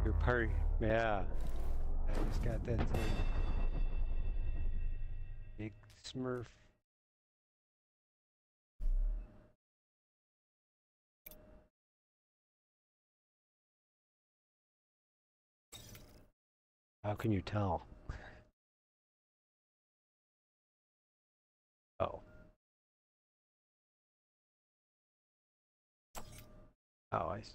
Your party, yeah. I just got that thing. Big Smurf. How can you tell? Oh. Oh, I see.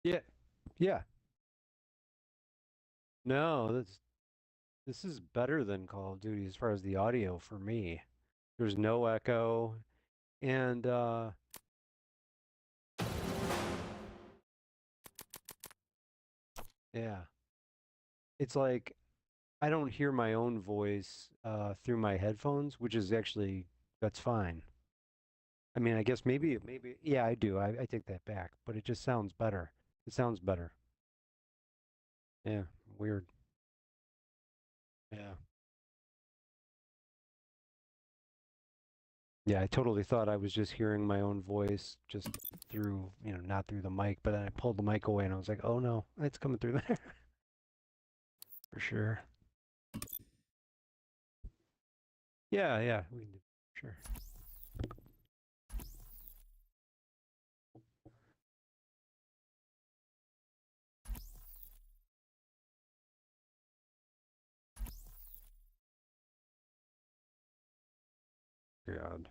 Yeah, yeah. No, this is better than Call of Duty as far as the audio for me. There's no echo, and yeah, it's like I don't hear my own voice through my headphones, which is actually that's fine. I mean, I guess maybe yeah, I do. I take that back, but it just sounds better. It sounds better. Yeah, weird. Yeah. Yeah, I totally thought I was just hearing my own voice just through, not through the mic, but then I pulled the mic away and I was like, oh no, it's coming through there. For sure. Yeah, yeah, we can do sure. God.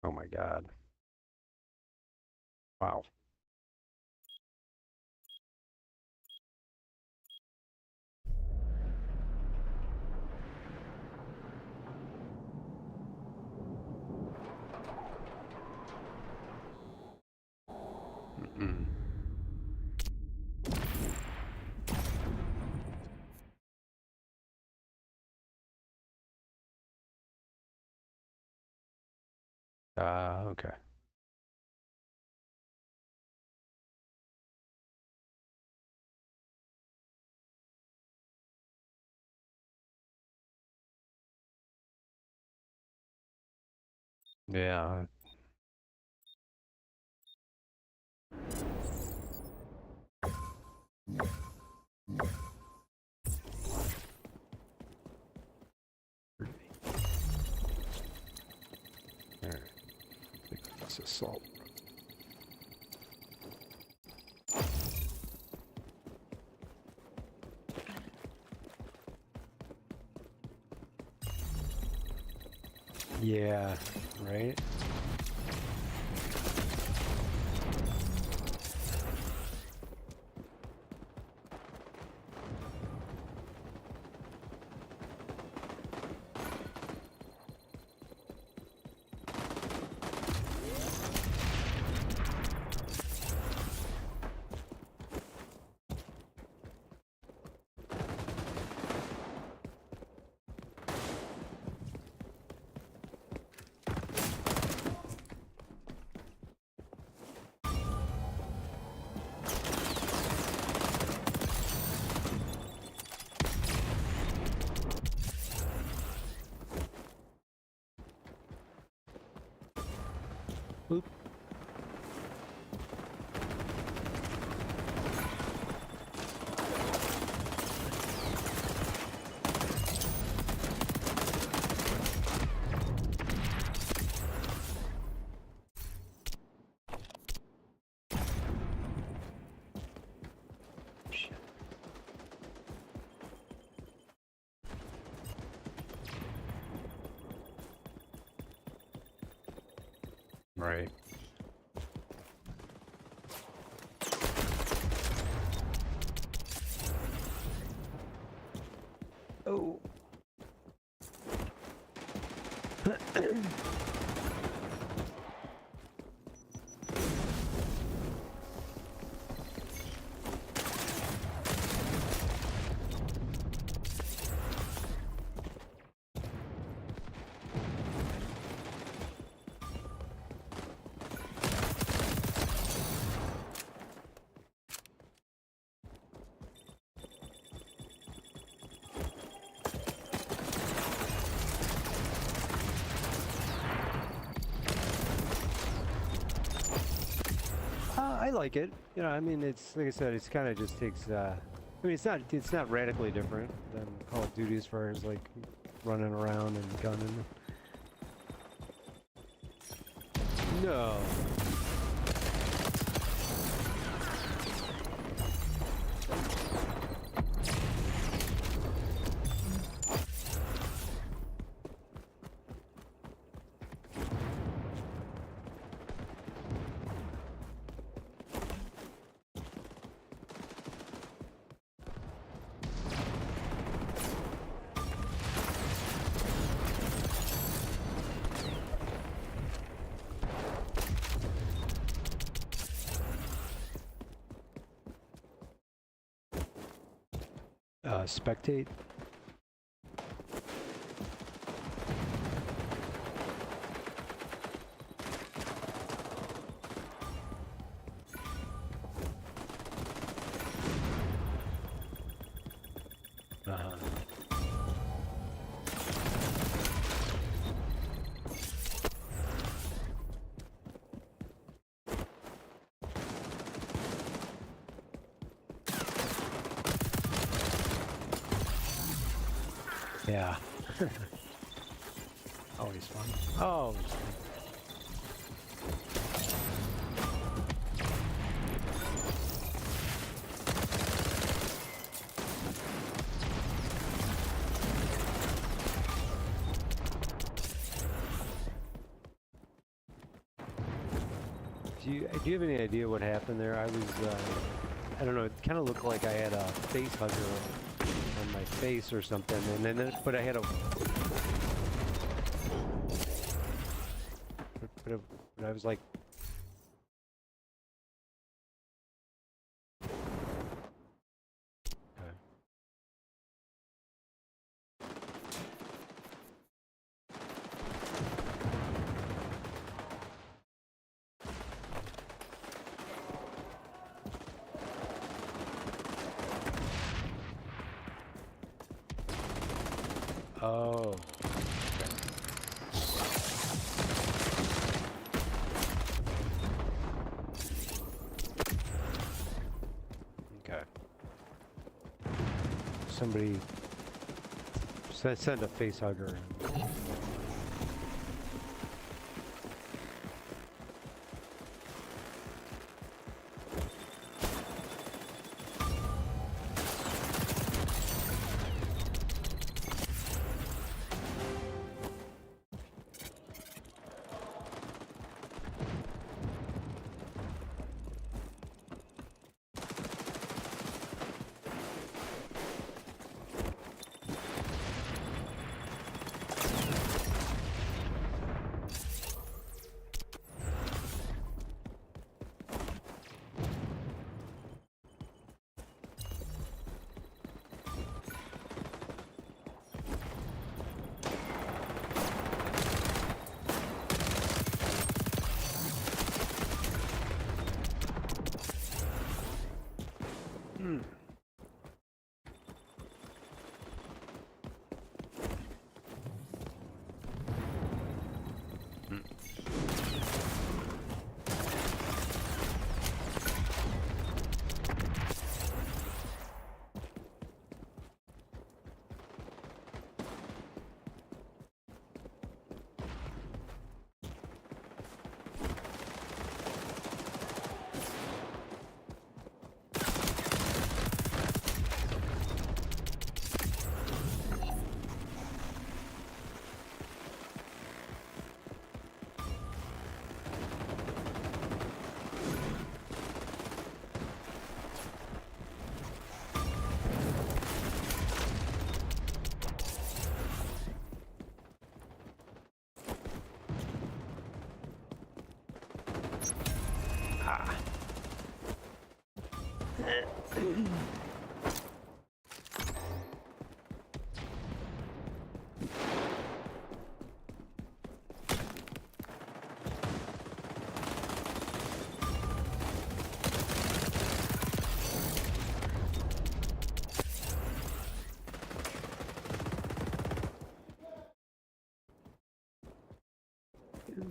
Oh my God. Wow. Mm. Okay. Yeah. All right. It's assault. Yeah, right? Oop. Right. Oh. I like it. You know, I mean, it's like I said, it's kind of just takes. I mean, it's not radically different than Call of Duty as far as like running around and gunning. No. Spectate. Yeah. Always fun. Always fun. Do you have any idea what happened there? I was, I don't know, it kind of looked like I had a face hugger on my face or something, and then, but I had a, but I was like Oh. Okay. Somebody send a face hugger.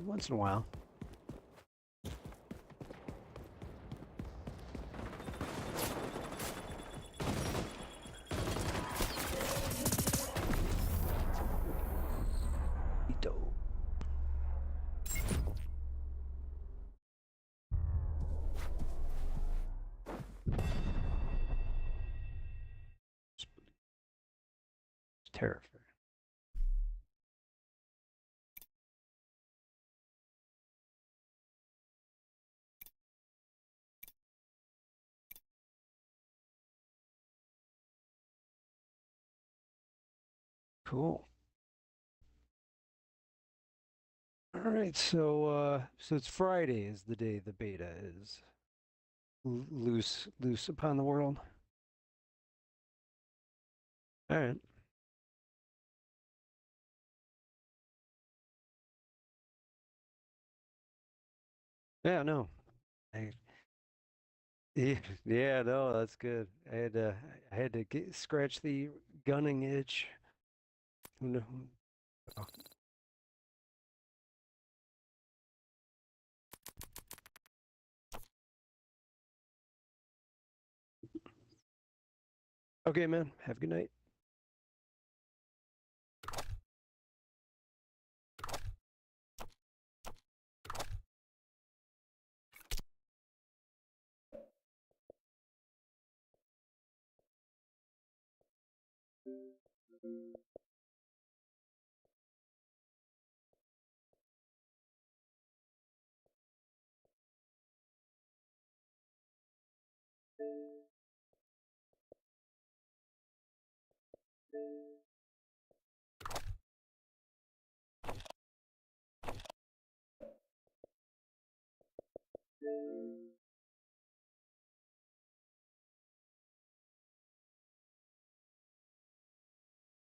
Once in a while. Terrifying. Cool. All right, so it's Friday is the day the beta is loose upon the world. All right. Yeah, no. Yeah, no, that's good. I had to scratch the gunning itch. No. Oh. Okay, man. Have a good night.